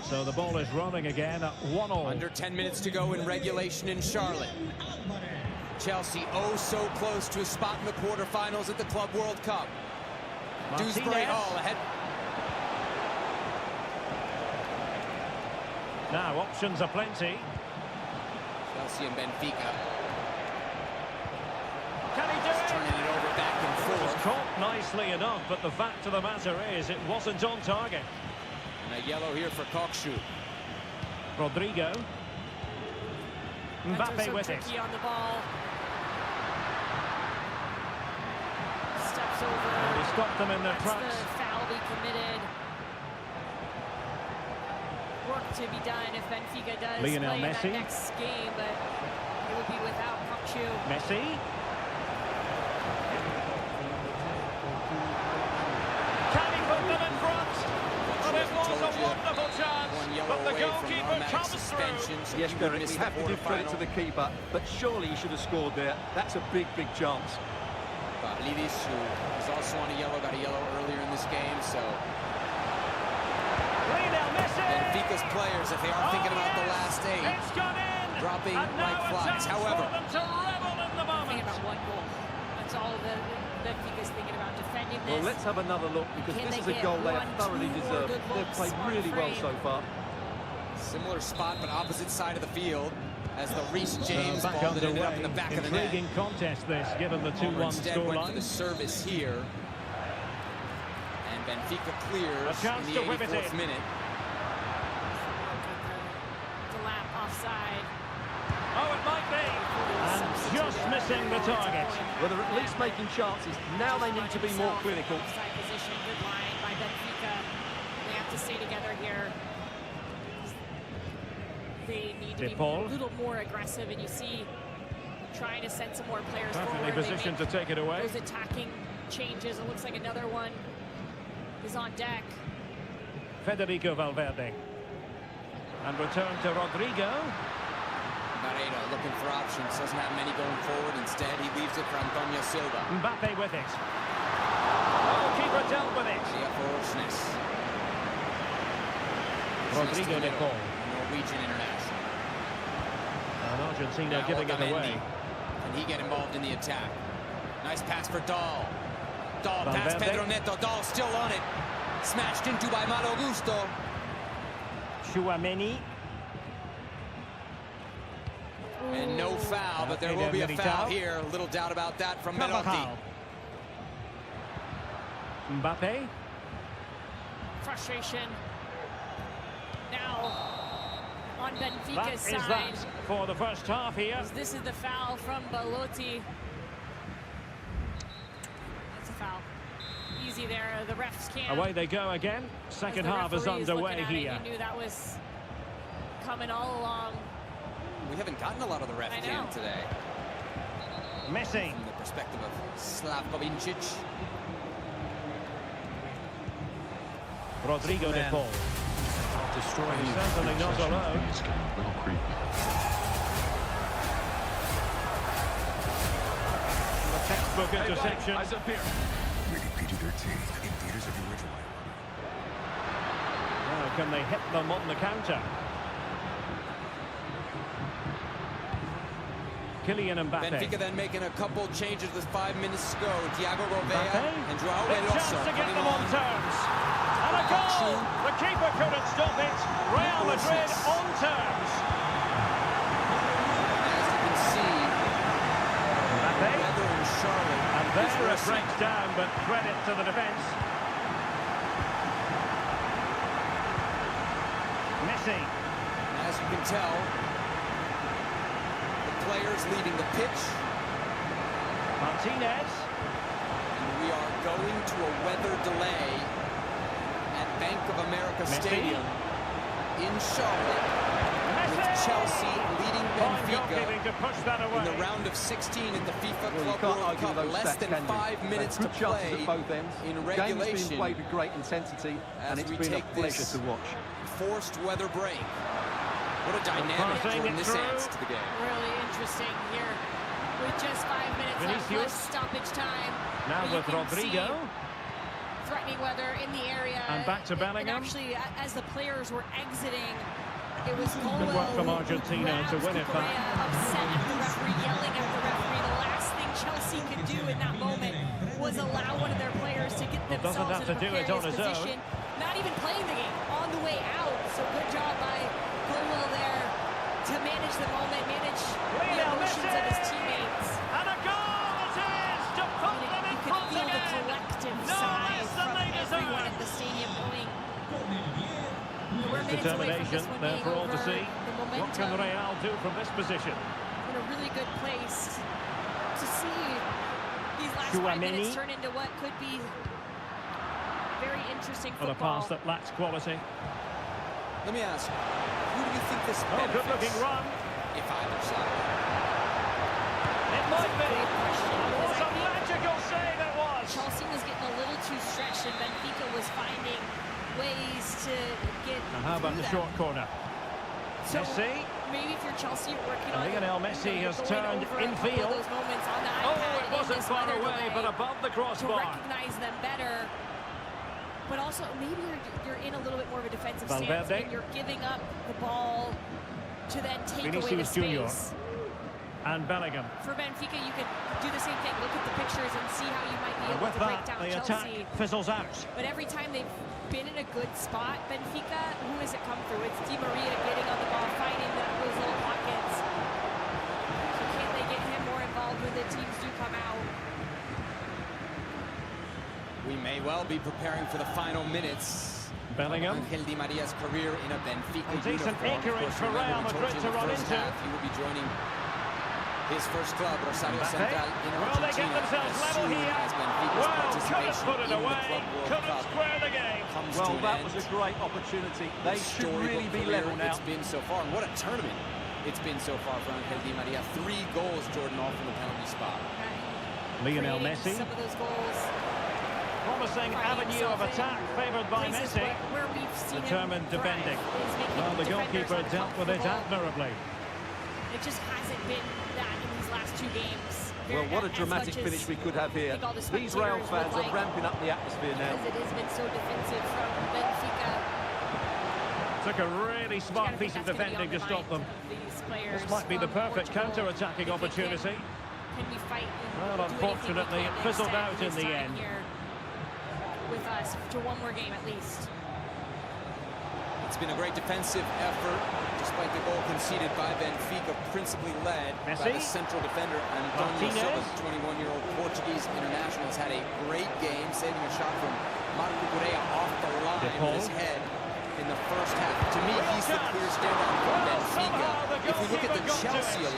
So the ball is rolling again at 1-1. Under 10 minutes to go in regulation in Charlotte. Chelsea oh so close to a spot in the quarterfinals at the Club World Cup. Martinez. Dewsbury Hall ahead. Now options are plenty. Chelsea and Benfica. Can he do it? Turning it over back and It was forth. caught nicely enough, but the fact of the matter is it wasn't on target. And a yellow here for Kokshu. Rodrigo. Mbappe so with it. tricky on the ball. Steps over. And he stopped them in their That's tracks. the foul we committed. Work to be done if Benfica does Lionel play in Messi. that next game, but it would be without Kokshu. Messi. Can he put them in front? Well, it was a wonderful chance, but the goalkeeper comes through. Yes, Derek, we have to give credit to the keeper, but surely he should have scored there. That's a big, big chance. Lidis, who is also on a yellow, got a yellow earlier in this game, so Lionel Messi. Benfica's players, if they are thinking about the last 8, It's gone in. dropping And now like a flies. chance However, for them to revel in the moment. Thinking about one goal. That's all the Benfica's thinking about, defending this. Well, let's have another look, because Can this they is a get goal they have 1, thoroughly 2 more deserved. good They've looks played on really well frame? so far. similar spot, but opposite side of the field. as the Reece James back ball that ended up underway. in the back of the net. Intriguing contest this, given the 2-1 Instead went for the scoreline. service here. And Benfica clears A chance in to the whip it 84th in. minute. The lap offside. Oh, it might be. And just missing the target. Well, they're at least making chances. Now they need to be more clinical. Offside position, good line by Benfica. They have to stay together here. They need to be DePaul. a little more aggressive, and you see trying to send some more players Perfectly forward. positioned to take it away. Those attacking changes. It looks like another one is on deck. Federico Valverde. And return to Rodrigo. Barreiro looking for options, doesn't have many going forward. Instead, he leaves it for Antonio Silva. Mbappe with it. Oh, keeper dealt with it. Rodrigo de Paul. Norwegian international. And Argentina Now giving it Otamendi. away. Can he get involved in the attack? Nice pass for Dahl. Dahl past Valverde. Pedro Neto. Dahl still on it. Smashed into by Malo Gusto. Chouameni. And no foul, but there will be a foul here. A little doubt about that from Melotti. Carvajal. Mbappe. Frustration. Now on Benfica's That is side. that for the first half here. This is the foul from Belotti. That's a foul. Easy there. The refs can't. Away they go again. Second half is underway here. You knew that was coming all along. We haven't gotten a lot of the ref cam today. Messi. From the perspective of Slavko Vincic. Rodrigo de Paul. He's certainly not alone. The textbook interception. Rated PG-13 in theaters everywhere July. Now can they hit them on the counter? Kylian Mbappe. Benfica then making a couple changes with 5 minutes to go. Thiago Gouveia Mbappe. and Joao Big Veloso chance to get coming them on terms. And a goal! The keeper couldn't stop it. Real Madrid on terms. As you can see, Mbappe. Weather and Charlotte. And there it breaks down, but credit to the defence. Messi. As you can tell, the players leaving the pitch. Martinez. And we are going to a weather delay at Bank of America Messi. Stadium in Charlotte, with Chelsea leading Benfica To push that away. in the round of 16 at the FIFA Well, you Club can't World argue Cup. those Less stats, than can you? 5 minutes to Good chances play at both ends. in Game's regulation. been played with great intensity, and As it's we been a take pleasure this to watch. forced weather break. What a dynamic Passing Jordan it this through. adds to the game. Really interesting here. With just 5 minutes left, Vinicius. plus stoppage time. Now But you with can Rodrigo. see threatening weather in the area. And back to Bellingham. And actually, as the players were exiting, it was Colwell. Good work from Argentina to win it back. Upset at the referee, yelling at the referee. The last thing Chelsea could do in that moment was allow one of their players to get Well, doesn't themselves have in to a do it on precarious his own. position. Not even playing the game, on the way out. So good job by Colwell there to manage the moment, manage the emotions of his teammates. And a goal it is to put them in You could front feel the again. collective No sigh less than from they everyone deserve. at the stadium going. We're minutes away from Determination this one there being for all to over. see. The What can momentum Real do from this position? in a really good place to see these last 5 Chouameni. minutes turn into what could be very interesting On a football. pass that lacks quality. Let me ask, who do you think this Oh, benefits? good looking run. If either side. It might be. Great question, It was because a I think magical save it was. Chelsea was getting a little too stretched, and Benfica was finding ways to get And how about through the that. short corner? So Messi. maybe if you're Chelsea, you're working on Lionel Messi has going turned over a couple infield. of those moments on the Oh, iPad it in wasn't this far weather away, delay but above the to crossbar. recognize them better. But also, maybe you're in a little bit more of a defensive stance, Valverde. and you're giving up the ball to then take away the Vinicius Junior. space. And Bellingham. For Benfica, you could do the same thing. Look at the pictures and see how you might be And able with to break that, down the Chelsea. attack fizzles out. But every time they've been in a good spot, Benfica, who has it come through? It's Di Maria getting on the ball, finding those little pockets. may well be preparing for the final minutes. Bellingham. Angel Di Maria's career in a Benfica A decent uniform. acreage for Real Madrid to run into. He will be joining his first club, Rosario Central, in Argentina. Well, they get themselves level here. Well, couldn't put it away, couldn't square the game. Well, that was a great opportunity. They should really be level now. It's been so far, and what a tournament it's been so far for Angel Di Maria. 3 goals, Jordan, off from the penalty spot. Lionel Messi. Some of those goals. Promising avenue of attack favoured by Messi. Where we've seen determined defending. Well, the goalkeeper dealt with it admirably. It just hasn't been that in these last 2 games. Well, what a dramatic finish we could have here. These Real fans are ramping up the atmosphere now. Because it has been so defensive from Benfica. Took a really smart piece of defending to stop them. This might be the perfect counter-attacking opportunity. Can we fight? Well, unfortunately, it fizzled out in the end. With us to 1 more game at least. It's been a great defensive effort, despite the goal conceded by Benfica, principally led by the central defender Antonio Silva. The 21-year-old Portuguese international has had a great game, saving a shot from Marco Correa off the line with his head in the first half. To me, he's the clear standout from Benfica. If we look at the Chelsea 11,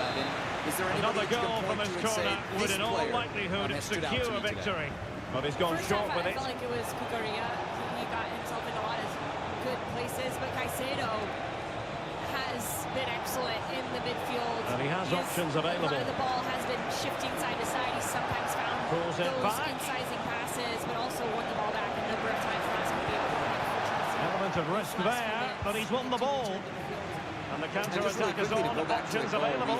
is there anybody you can point to and say this player has stood out to me today? But he's gone short with it. I felt like it was Cucurella. He got himself in a lot of good places, but Caicedo has been excellent in the midfield. And he has options available. The ball has been shifting side to side. He's sometimes found those incising passes, but also won the ball back a number of times last game. Element of risk there, but he's won the ball. And the counter-attack is on, options available.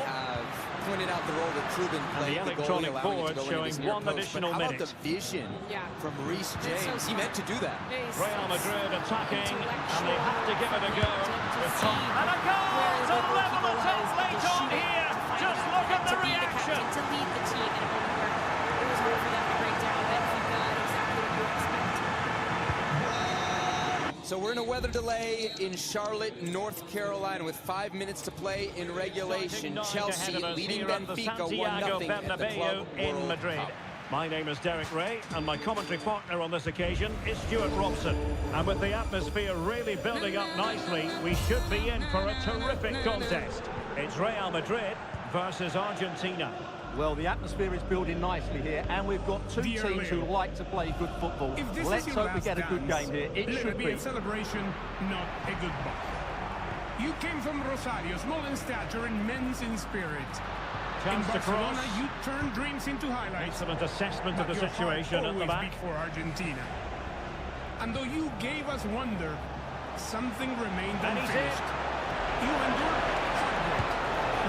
Pointed out the role that Trubin played, the electronic board showing 1 additional minute. How about the vision from Reece James? He meant to do that. Real Madrid attacking, and they have to give it a go. And a goal to level it up late on here. Just look at the reaction. To lead the team in a moment where it was hard for them to break down Benfica and exactly what you expect. So we're in a weather delay in Charlotte, North Carolina, with 5 minutes to play in regulation. Chelsea leading Benfica 1-0 at the Club in Madrid. Cup. My name is Derek Ray, and my commentary partner on this occasion is Stuart Robson. And with the atmosphere really building up nicely, we should be in for a terrific contest. It's Real Madrid versus Argentina. Well, the atmosphere is building nicely here, and we've got 2 teams who like to play good football. Let's hope we get a good game here. It should be a celebration, not a goodbye. You came from Rosario, small in stature and men's in spirit. Chance in Barcelona, to cross. you turned dreams into highlights. Excellent assessment of the situation at the back. For Argentina. And though you gave us wonder, something remained unfinished. You endured heartbreak.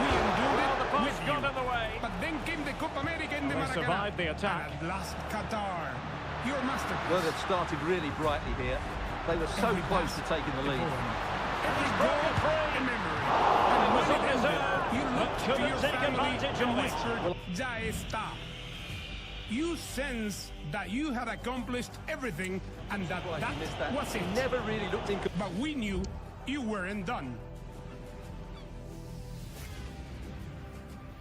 We endured it with you. Got in the way. But then came the Copa America in the Maracanã. Survived the attack. And at last, Qatar. Your masterpiece. Well, they've started really brightly here. They were so close to taking the lead. Every goal a memory. And when it ended, you looked to your family and whispered, "Ya está." You sense that you had accomplished everything and that was it. Never really looked in. But we knew you weren't done.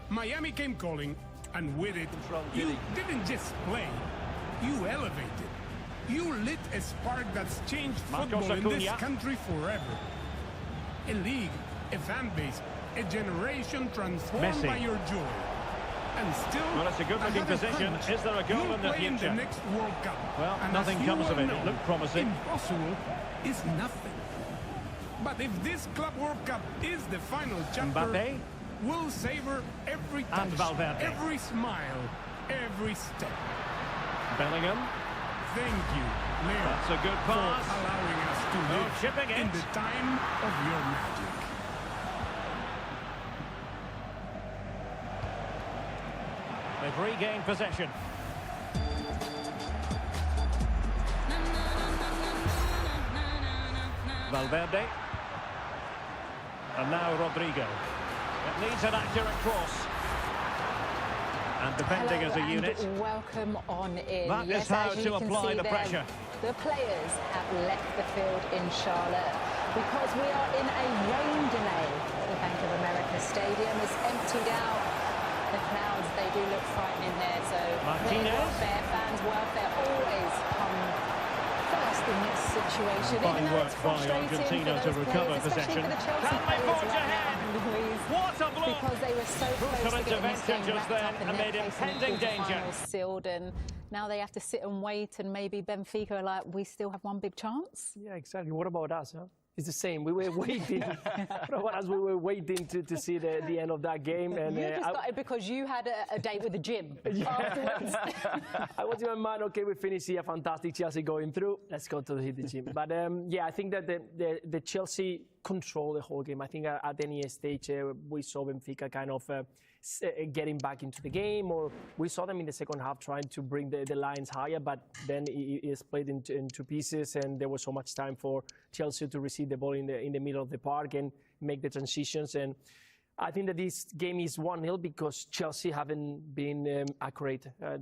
Miami came calling, and with it, you didn't just play, you elevated. You lit a spark that's changed football in this country forever. A league, a fan base, a generation transformed by your joy. And still, well, it's a good-looking position. Is there a goal in the future? In the next World Cup. Well, and nothing comes of it. It looked promising. Impossible is nothing. But if this Club World Cup is the final chapter, Mbappe, we'll savor every touch, and Valverde, every smile, every step. Bellingham. Thank you, Leo. That's a good pass. For allowing us to live chipping in the time of your magic. They've regained possession. Valverde. And now Rodrigo. It needs an accurate cross. And defending as a unit. Welcome on in. That is how to apply the pressure. The players have left the field in Charlotte because we are in a rain delay. The Bank of America Stadium is emptied out. The clouds, they do look frightening there. So player welfare, fans' welfare always come situation. Fine Even though it's work by frustrating Argentina for to those recover players, especially possession. for the Chelsea Can they players forge right ahead? now, Louise, What a block! because they were so close Brutal to getting this game intervention just wrapped then up and amid their place in the impending danger. quarterfinals sealed, and now they have to sit and wait, and maybe Benfica are like, we still have one big chance. Yeah, exactly. What about us? Huh? It's the same. We were waiting. What about us? We were waiting to see the end of that game. And you just got it because you had a date with the gym afterwards. I was in my mind, okay, we finished here, fantastic, Chelsea going through. Let's go to hit the gym. But yeah, I think that the Chelsea control the whole game. I think at any stage we saw Benfica kind of getting back into the game, or we saw them in the second half trying to bring the lines higher, but then it split into pieces, and there was so much time for Chelsea to receive the ball in the middle of the park and make the transitions. And I think that this game is 1-0 because Chelsea haven't been accurate in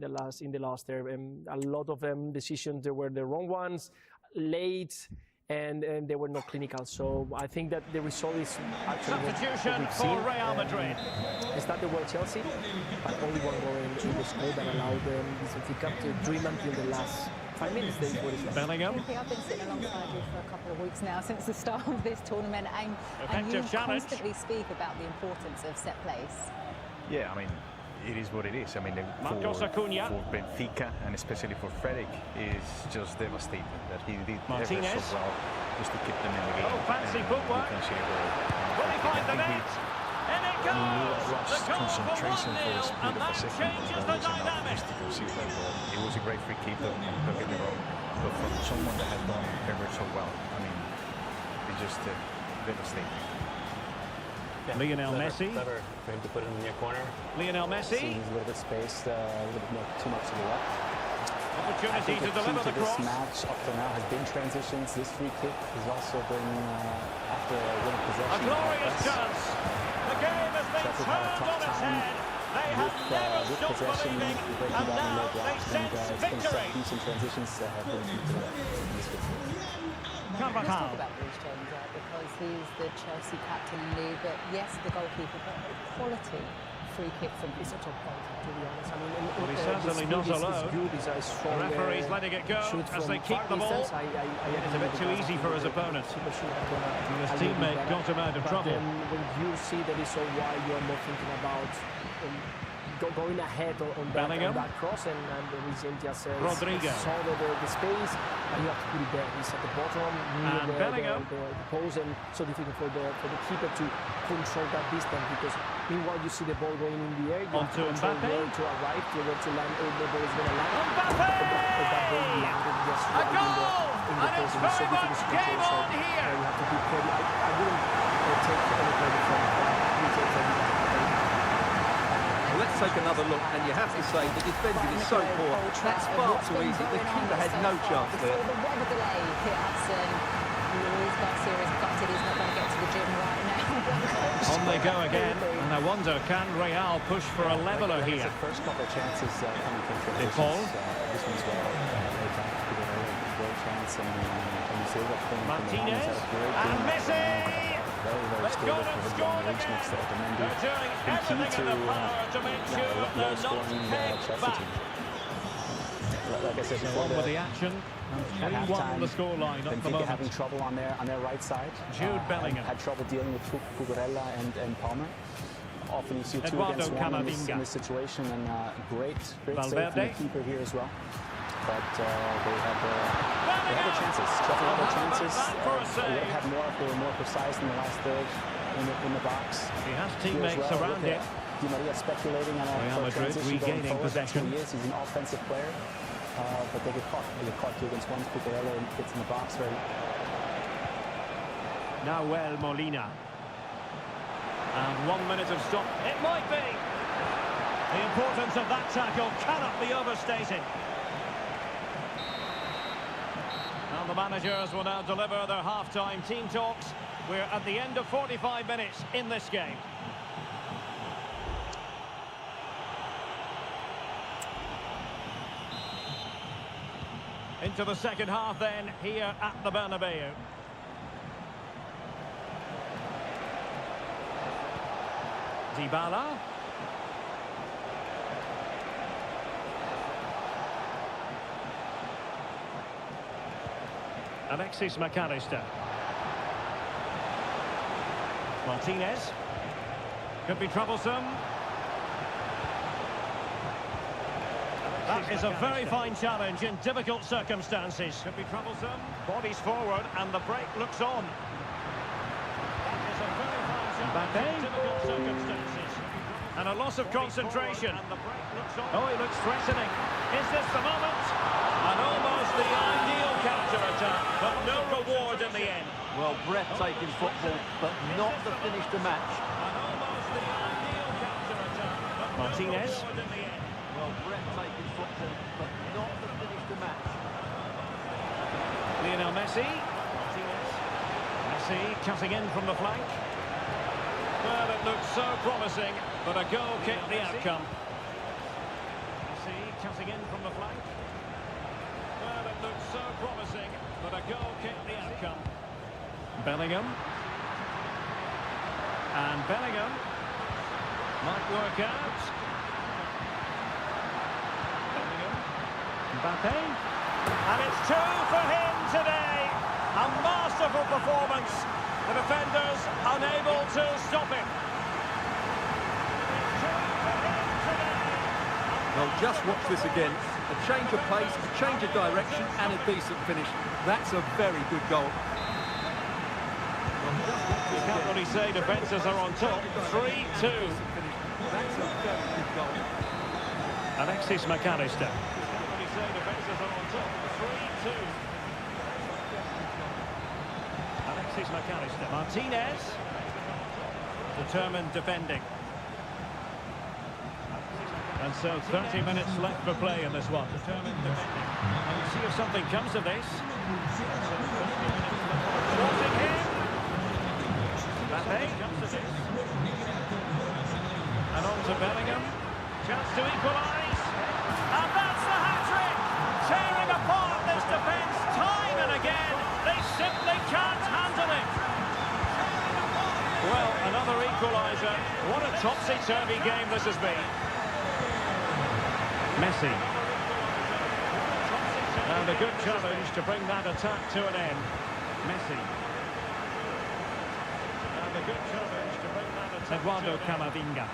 the last there. A lot of decisions, they were the wrong ones, late, and they were not clinical. So I think that the result is actually substitution for Real Madrid. It's not the world Chelsea, but only one goal in the score that allowed Benfica to dream until the last 5 minutes. Bellingham. I've been sitting alongside you for a couple of weeks now since the start of this tournament, and you constantly speak about the importance of set plays. Yeah, I mean, it is what it is. I mean, for Benfica and especially for Fredrik, is just devastating that he did Martinez. ever so well just to keep them in the game. Oh, fancy footwork. Will he find the net? And it goes! The goal for 1-0, and that changes the dynamic. It was a great free kick, don't get me wrong, but from someone that has done ever so well, I mean, it's just devastating. Yeah, Lionel Messi. Clever for him to put it in the near corner. Lionel Messi. He's a little bit spaced, a little bit too much to the left. Opportunity to deliver the cross. This match up to now has been transitions. This free kick has also been after winning possession. A glorious chance. The game has been turned on its head. They have never stopped believing, and now they sense victory. Decent transitions have been Let's talk about Bruce Jones because he's the Chelsea captain and lead, but yes, the goalkeeper, but quality free kick from him. He's such a fighter, to be honest. I mean, well, he's certainly not alone. The referee's letting it go as they keep the ball. It's a bit too easy for his opponent. And his teammate got him out of trouble. Then when you see that it's so wide, you're more thinking about going ahead on that cross, and Regent just Rodrigo saw the space, and you have to put it there. He's at the bottom, near the post, and so difficult for the keeper to control that distance, because meanwhile you see the ball going in the air, you have to control where to arrive, where to land, or the ball is going to land. That ball landed just right in the post, and it's so difficult to control, so you have to be ready. I wouldn't take any credit from Regent. Let's take another look, and you have to say the defending is so poor. That's far too easy. The keeper had no chance there. The weather delay hit us, and Luis Garcia is gutted. He's not going to get to the gym right now. On they go again, and I wonder, can Real push for a leveler here? First couple of chances coming from De Paul. This one's great chance, and Martinez and Messi. Very stable for the long range next to Otamendi. They're doing everything in their power to make sure they're not pegged back. Like I said before, on with the action. 3-1 the scoreline at the moment. Having trouble on their right side. Jude Bellingham had trouble dealing with Cucurella and Palmer. Often you see two against one in this situation, and great save from the keeper here as well. But they had the chances. Chelsea had the chances. Would have had more if they were more precise in the last third in the box. He has teammates around him. Di Maria speculating on Real Madrid regaining possession. He is. He's an offensive player, but they get caught. They get caught 2 against 1. Cucurella gets in the box very. Nahuel Molina. And 1 minute of stop. It might be. The importance of that tackle cannot be overstated. And the managers will now deliver their half-time team talks. We're at the end of 45 minutes in this game. Into the second half then, here at the Bernabeu. Dybala. Alexis McAllister. Martinez. Could be troublesome. That is a very fine challenge in difficult circumstances. Could be troublesome. Bodies forward and the break looks on. That is a very fine challenge in difficult circumstances. And a loss of concentration. Oh, he looks threatening. Is this the moment? And almost the ideal counter-attack, but no reward in the end. Well, breathtaking football, but not the finish to match. Martinez. Well, breathtaking football, but not the finish to match. Lionel Messi. Messi cutting in from the flank. Well, it looked so promising, but a goal kicked the outcome. Messi cutting in from the flank. Well, it looked so promising, but a goal kicked the outcome. Bellingham. And Bellingham might work out. Bellingham. Mbappe. And it's 2 for him today. A masterful performance. The defenders unable to stop him. Well, just watch this again. A change of pace, a change of direction, and a decent finish. That's a very good goal. You can't really say defences are on top. 3-2. That's a very good goal. Alexis McAllister. You can't really say defences are on top. 3-2. Alexis McAllister. Martinez. Determined defending. And so 30 minutes left for play in this one. Determined defending. We'll see if something comes of this. Crossing him. Mbappe. And on to Bellingham. Chance to equalise. And that's the hat-trick. Tearing apart this defence time and again. They simply can't handle it. Well, another equaliser. What a topsy-turvy game this has been. Messi. And a good challenge to bring that attack to an end. Messi. And a good challenge to bring that attack Eduardo Camavinga.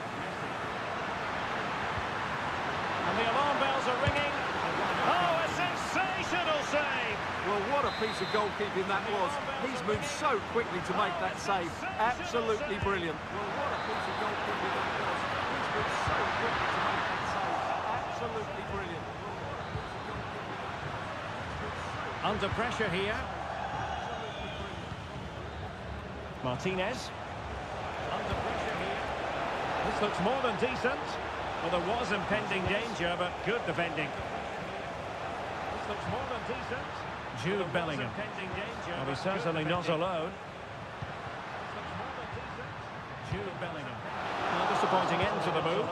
And the alarm bells are ringing. Oh, a sensational save! Well, what a piece of goalkeeping that was. He's moved so quickly to make that save. Absolutely brilliant. Well, what a piece of goalkeeping that was. He's moved so quickly to make that save. Absolutely brilliant. Under pressure here. Martinez. Under pressure here. This looks more than decent. Well, there was impending danger, but good defending. This looks more than decent. Jude Bellingham. Well, he's certainly not alone. Jude Bellingham. Well, disappointing end to the move.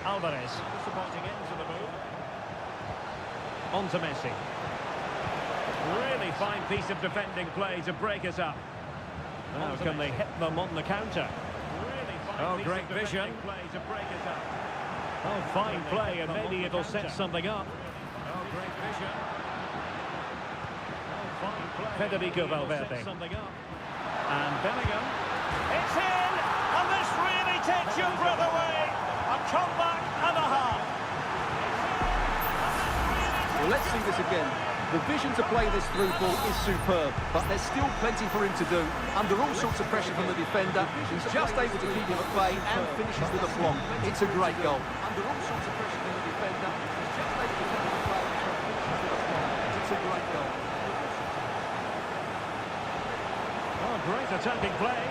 Alvarez. Disappointing end to the move. On to Messi. Really fine piece of defending play to break us up. Now can they hit them on the counter? Oh, great vision. Oh, fine play, and maybe it'll set something up. Oh, great vision. Oh, fine play. Federico Valverde. And Bellingham. It's in! And this really takes your breath away. A comeback and a half. Well, let's see this again. The vision to play this through ball is superb, but there's still plenty for him to do. Under all sorts of pressure from the defender, he's just able to keep him at bay and finishes with a plonk. It's a great goal. Under all sorts of pressure from the defender, he's just able to keep him at bay and finishes with a plonk. It's a great goal. Oh, great attacking play.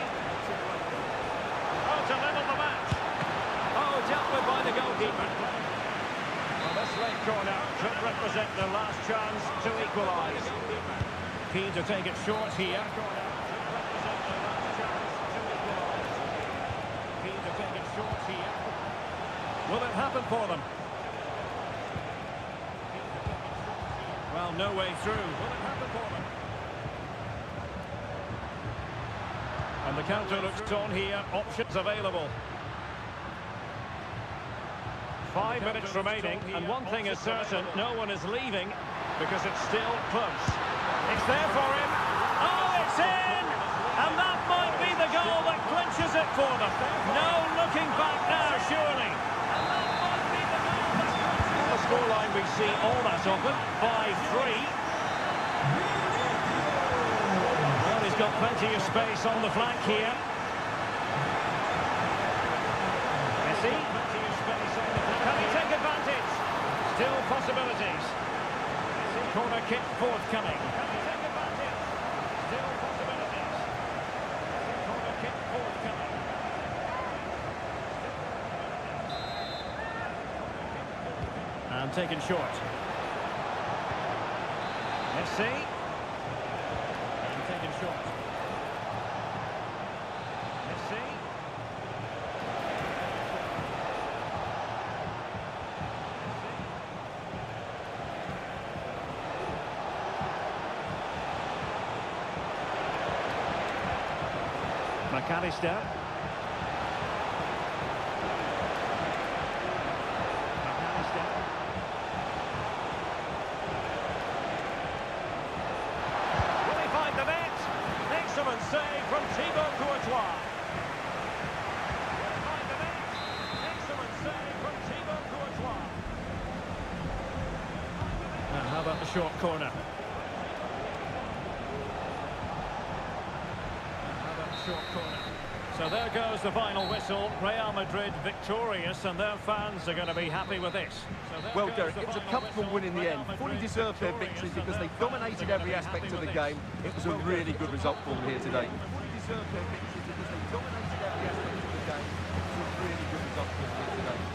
Oh, to level the match. Oh, dealt with by the goalkeeper. Well, this late corner could represent the last chance to equalise. Keen to take it short here. Keen to take it short here. Will it happen for them? Well, no way through. Will it happen for them? And the counter looks on here. Options available. 5 minutes remaining, and one thing is certain, no one is leaving because it's still close. It's there for him. Oh, it's in! And that might be the goal that clinches it for them. No looking back now, surely. And that might be the goal that clinches it. The scoreline we see all that often, 5-3. Well, he's got plenty of space on the flank here. Messi. Plenty of space on the flank. Can he take advantage? Still possibilities. Corner kick forthcoming. Can he take advantage? Still possibilities. Corner kick forthcoming. And taken short. Messi. And taken short. Messi. McAllister. Will he find the net? Excellent save from Thibaut Courtois. Will he find the net? Excellent save from Thibaut Courtois. Now, how about the short corner? Short corner. So there goes the final whistle. Real Madrid victorious, and their fans are going to be happy with this. Well, Derek, it was a comfortable win in the end. Fully deserved their victory because they dominated every aspect of the game. It was a really good result for them here today. Fully deserved their victory because they dominated every aspect of the game. It was a really good result for them here today.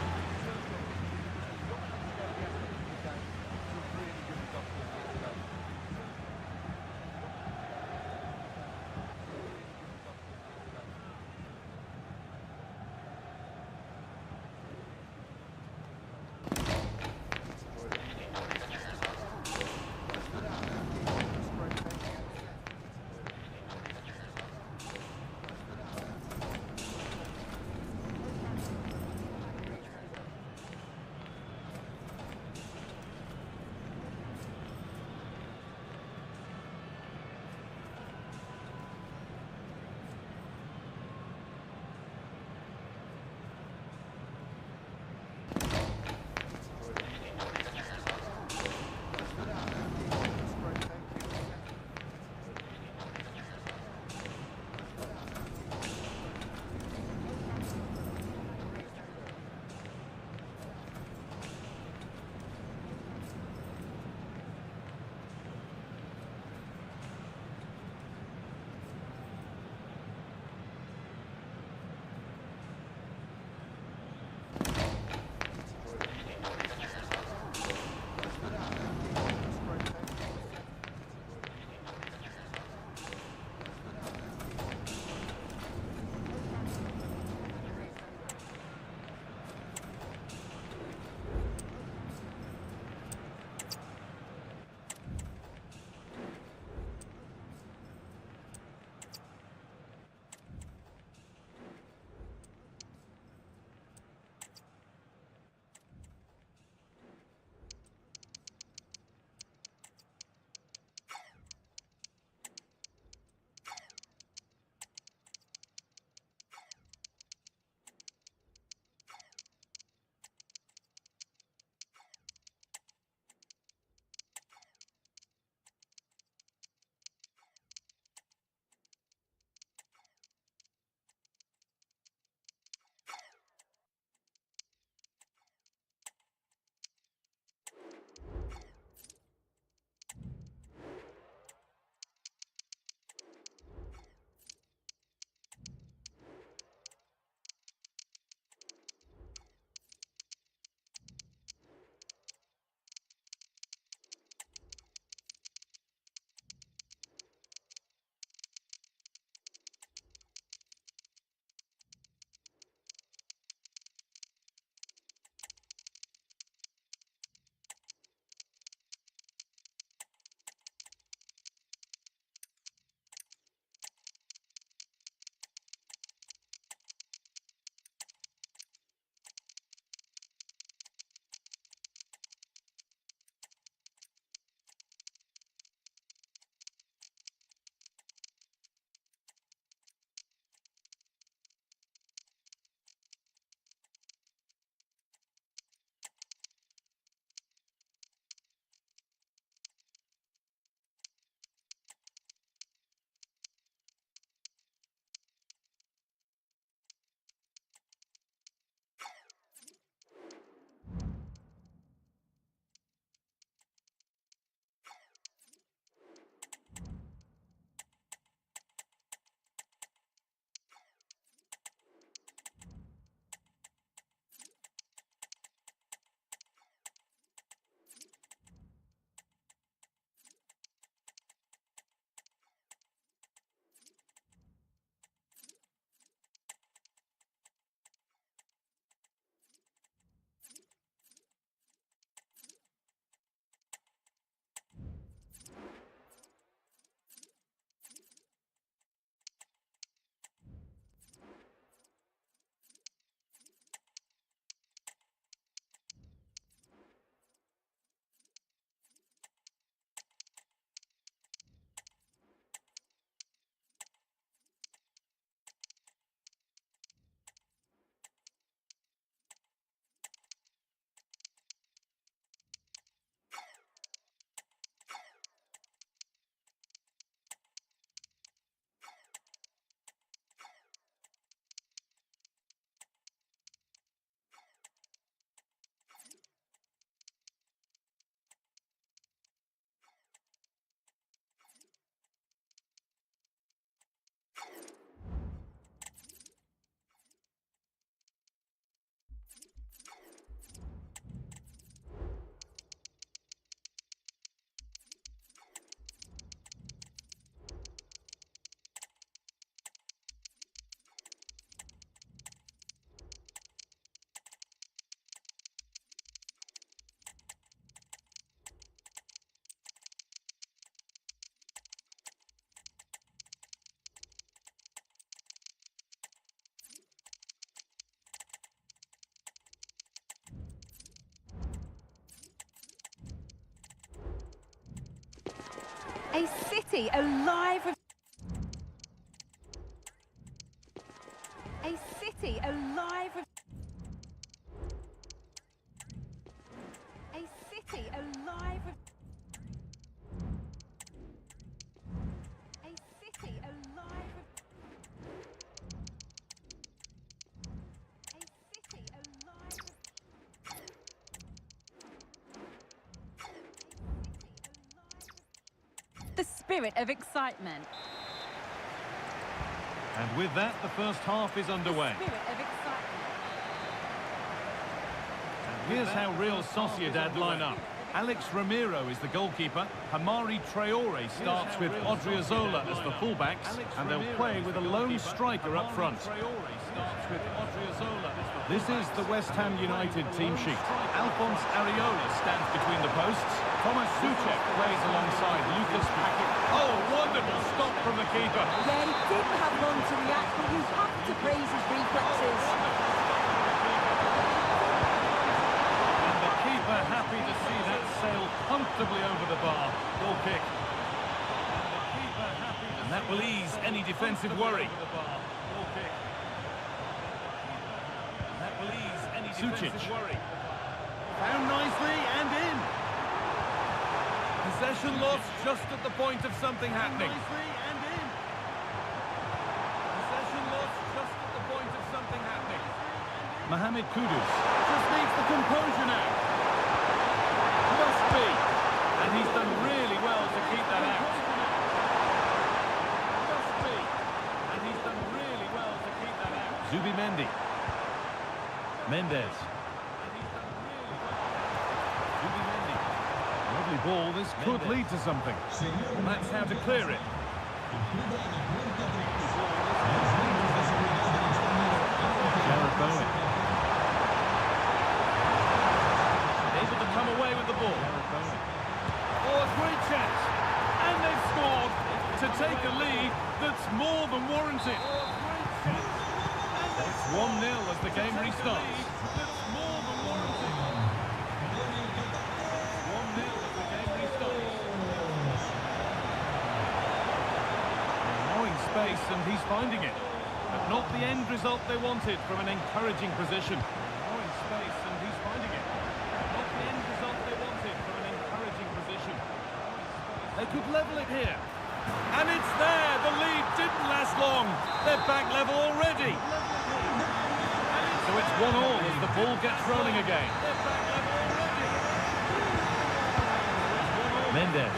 A city alive with... A city alive with... A city alive with... A city alive with... A city alive with... The spirit of excitement. And with that, the first half is underway. Spirit of excitement. Here's how Real Sociedad line up. Alex Ramiro is the goalkeeper. Hamari Traore starts with Odriozola as the fullbacks, and they'll play with a lone striker up front. This is the West Ham United team sheet. Alphonse Areola stands between the posts. Thomas Souček plays alongside Lucas Paquet. Oh, wonderful stop from the keeper. Yeah, he didn't have long to react, but you have to praise his reflexes. And the keeper happy to see that sail comfortably over the bar. Goal kick. And that will ease any defensive worry. Souček. Found nicely and in. Possession lost just at the point of something happening. Possession lost just at the point of something happening. Mohamed Kudus just needs the composure now. Must be. And he's done really well to keep that out. Must be. And he's done really well to keep that out. Zubimendi. Mendes. Lovely ball, this could lead to something. That's how to clear it. Jarrod Bowen. Able to come away with the ball. Oh, a great chance. And they've scored to take a lead that's more than warranted. It's 1-0 as the game restarts. That's more than warranted. 1-0 as the game restarts. Allowing space and he's finding it. But not the end result they wanted from an encouraging position. Allowing space and he's finding it. Not the end result they wanted from an encouraging position. They could level it here. And it's there. The lead didn't last long. They're back level already. So it's 1-1 as the ball gets rolling again. Mendes.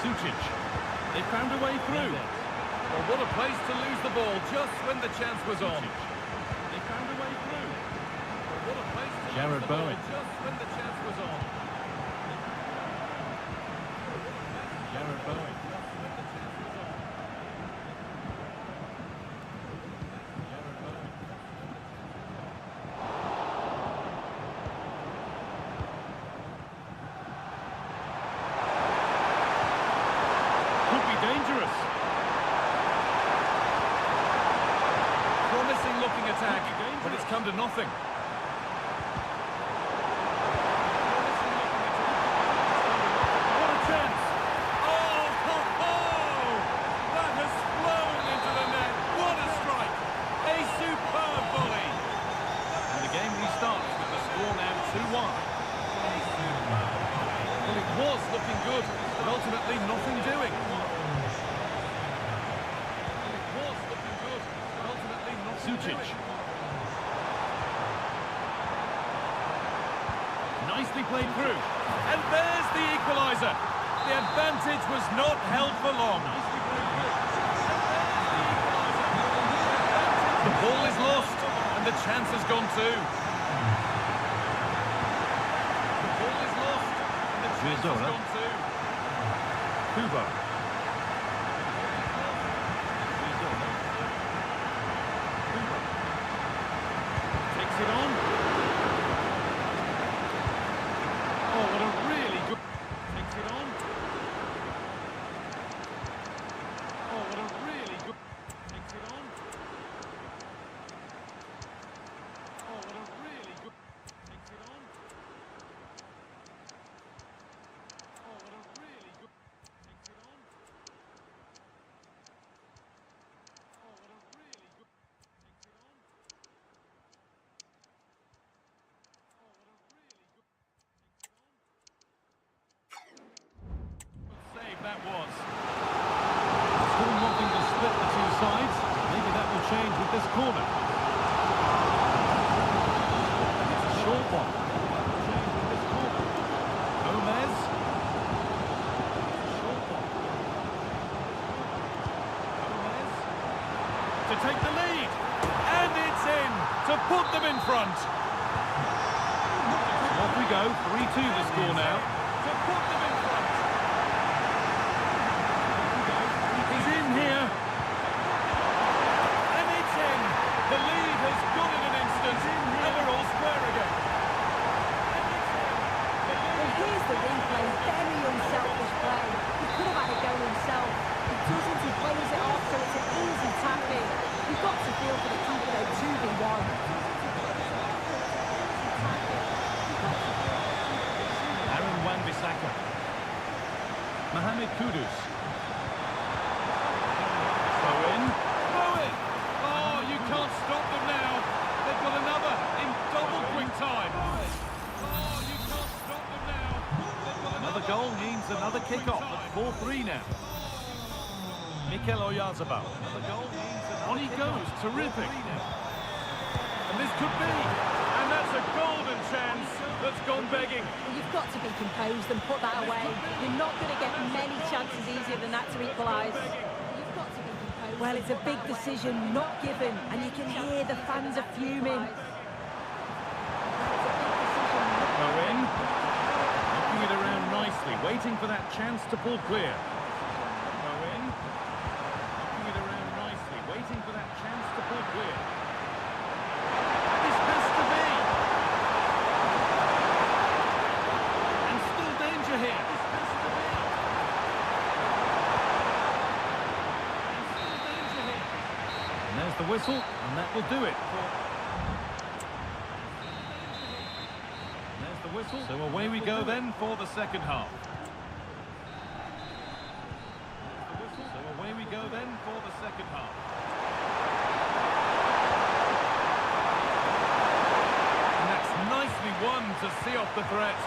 Souček. They found a way through. Well, what a place to lose the ball just when the chance was on. They found a way through. Well, what a place to Jarrod Bowen. Just when the chance was on. Jarrod Bowen. Dangerous. Promising looking attack, but it's come to nothing. What a chance! Oh, ho, ho! That has flown into the net. What a strike! A superb volley. And the game restarts with the score now 2-1. Well, it was looking good, but ultimately nothing doing. Souček. Nicely played through. And there's the equaliser. The advantage was not held for long. The ball is lost, and the chance has gone too. The ball is lost, and the chance has gone too. Kubo. Takes it on. Oh, what a really good... Takes it on. Oh, what a really good... Takes it on. Oh, what a really good... Takes it on. corner. It's a short one. Gomez. Short one. Gomez. To take the lead. And it's in to put them in front. Off we go. 3-2 the score now. To put them in front. He's in here. And it's in. The lead has gone in an instant. And we're all square again. Well, here's the replay. Very unselfish play. He could have had a go himself. He doesn't. He plays it off, so it's an easy tap-in. You've got to feel for the keeper though, 2v1. Aaron Wan-Bissaka. Mohamed Kudus. Throw in. Oh, you can't stop them now. They've got another in double quick time. Oh, you can't stop them now. Another goal means another kick-off at 4-3 now. Mikel Oyarzabal. Another goal means on he goes, terrific. And this could be, and that's a golden chance that's gone begging. Well, you've got to be composed and put that away. You're not going to get many chances easier than that to equalise. Well, it's a big decision, not given, and you can hear the fans are fuming. Owen, looking it around nicely, waiting for that chance to pull clear. Owen, looking it around nicely, waiting for that chance to pull clear. This has to be. And still danger here. This has to be. And still danger here. And there's the whistle, and that will do it. There's the whistle. So away we go then for the second half. So away we go then for the second half. And that's nicely won to see off the threat.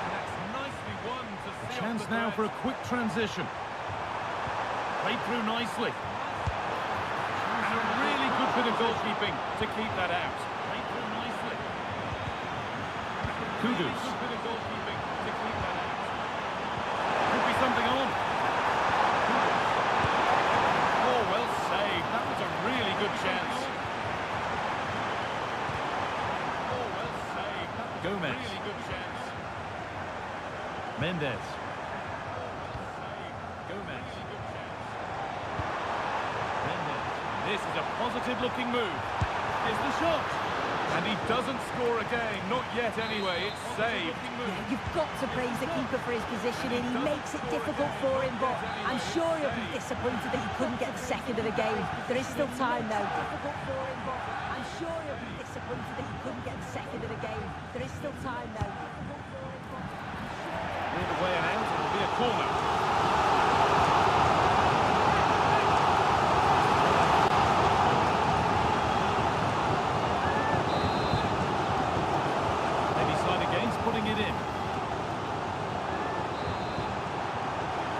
And that's nicely won to see off the threat. Chance now for a quick transition. Played through nicely. And a really good bit of goalkeeping to keep that out. Played through nicely. Kudus. Good bit of goalkeeping to keep that out. Could be something on. Oh, well saved. That was a really good chance. Oh, well saved. That was Gomez. A really good chance. Mendes. Gomez. Mendes. This is a positive-looking move. Here's the shot. And he doesn't score again. Not yet, anyway. It's saved. Yeah, you've got to praise the keeper for his positioning. He makes it difficult for him, but I'm sure he'll be disappointed that he couldn't get the second of the game. There is still time, though. Difficult for him, but I'm sure he'll be disappointed that he couldn't get the second of the game. There is still time, though. Cleared away and out. It'll be a corner. Putting it in.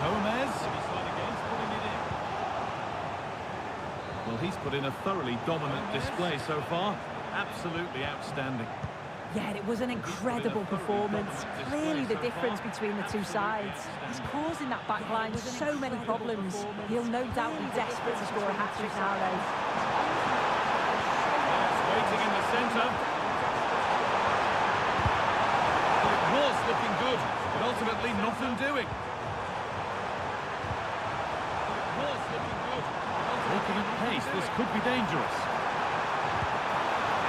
Gomez. Putting it in. Well, he's put in a thoroughly dominant display so far. Absolutely outstanding. Yeah, it was an incredible performance. Clearly the difference between the two sides. He's causing that back line so many problems. He'll no doubt be desperate to score a hat-trick now, though. It's waiting in the centre. Was looking good, but ultimately nothing doing. Was looking good. Taking at pace, this could be dangerous.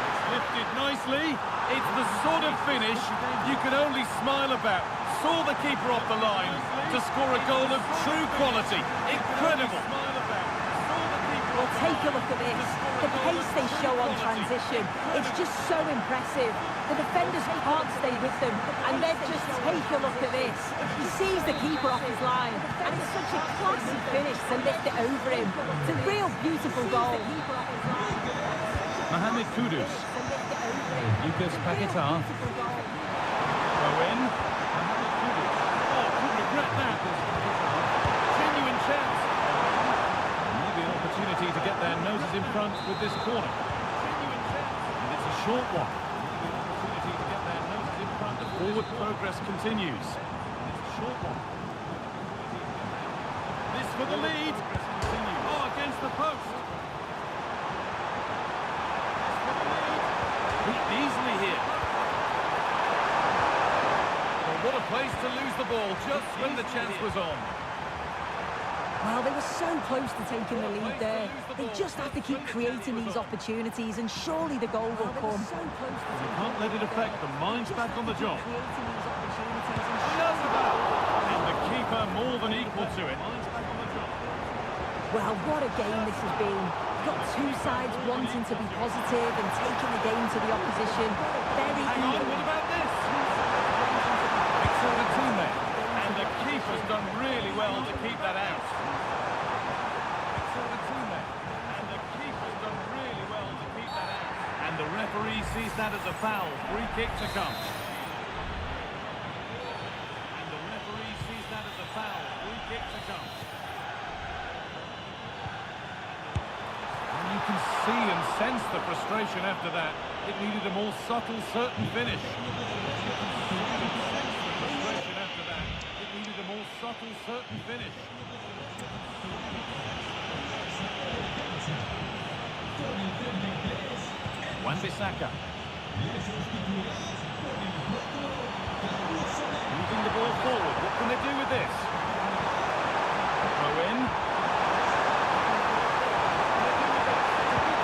It's lifted nicely. It's the sort of finish you can only smile about. Saw the keeper off the line to score a goal of true quality. Incredible. Well, take a look at this. The pace they show on transition, it's just so impressive. The defenders can't stay with them, and then just take a look at this. He sees the keeper off his line, and it's such a classy finish to lift it over him. It's a real beautiful goal. Mohamed Kudus. Lucas Paquetá. Owen. Mohamed Kudus. Oh, could regret that. Genuine chance. Maybe not opportunity to get their noses in front with this corner. And it's a short one. Opportunity to get their noses in front. The forward progress continues. It's a short one. This for the lead. Oh, against the post. Beat easily here. Well, what a place to lose the ball just when the chance was on. Well, they were so close to taking the lead there. They just have to keep creating these opportunities, and surely the goal will come. You can't let it affect the mind's back on the job. And the keeper more than equal to it. Well, what a game this has been. Got two sides wanting to be positive and taking the game to the opposition. Very even. What about this? It's sort of teammate. And the keeper's done really well to keep that out. And the referee sees that as a foul. Free kick to come. And the referee sees that as a foul. Free kick to come. And you can see and sense the frustration after that. It needed a more subtle, certain finish. You can see and sense the frustration after that. It needed a more subtle, certain finish. Wan-Bissaka. Moving the ball forward. What can they do with this? Throw in.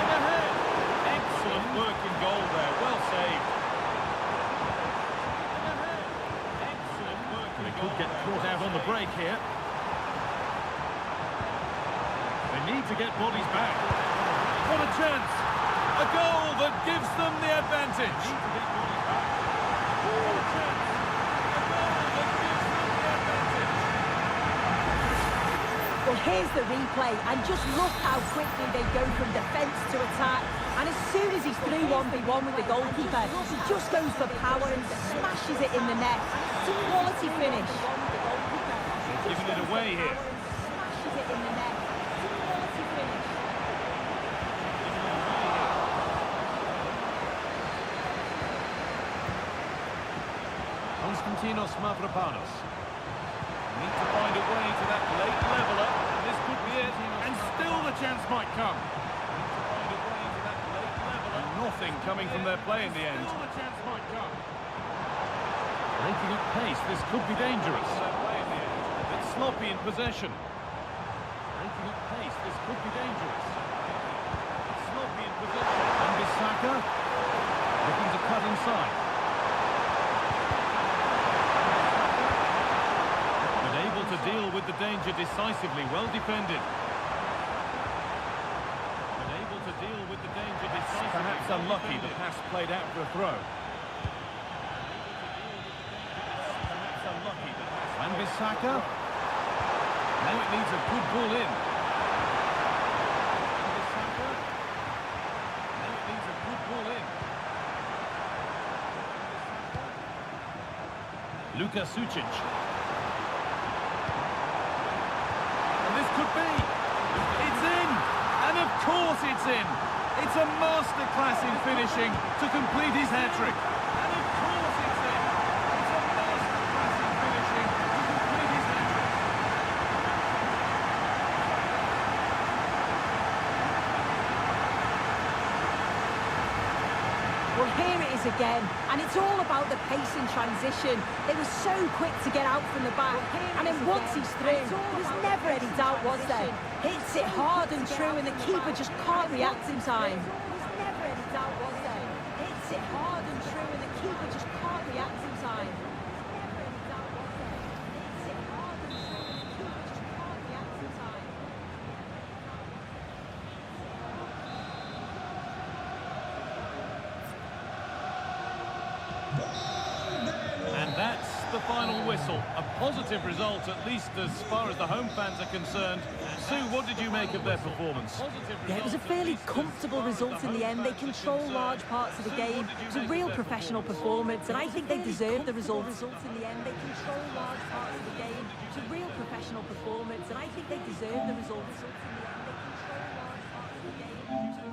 Ahead. Excellent work in goal there. Well saved. Excellent work in goal. They could get caught out on the break here. They need to get bodies back. What a chance! A goal that gives them the advantage. Well, here's the replay, and just look how quickly they go from defence to attack. And as soon as he's through 1v1 with the goalkeeper, he just goes for power and smashes it in the net. It's a quality finish. Giving it away here. Smashes it in the net. It's a quality finish. Konstantinos Mavropanos. Need to find a way to that late leveller. This could be it, and still the chance might come. Need to find a way to that late leveller. Nothing coming from their play in the end. Still the chance might come. Breaking at pace, this could be dangerous. A bit sloppy in possession. Breaking at pace, this could be dangerous. Sloppy in possession. Wan-Bissaka looking to cut inside. To deal with the danger decisively, well defended. But able to deal with the danger decisively. Perhaps unlucky, the pass played out for a throw. Perhaps unlucky, the pass. Wan-Bissaka. Now it needs a good ball in. Wan-Bissaka. Now it needs a good ball in. Luka Sucic. Could be. It's in! And of course it's in! It's a masterclass in finishing to complete his hat-trick. And of course it's in! It's a masterclass in finishing to complete his hat-trick. Well, here it is again, and it's all about the pace in transition. They were so quick to get out from the back, and then once he's through, there's never any doubt, was there? Hits it hard and true, and the keeper just can't react in time. There's never any doubt, was there? Hits it hard and true, and the keeper just can't react in time. There's never any doubt, was there? Hits it hard and true, and the keeper just can't react in time. And that's the final whistle. A positive result, at least as far as the home fans are concerned. Sue, what did you make of their performance? Yeah, it was a fairly comfortable result in the end. They control large parts of the game. It was a real professional performance, and I think they deserve the result. In the end, they control large parts of the game. It was a real professional performance, and I think they deserve the result. In the end, they control large parts. Ready to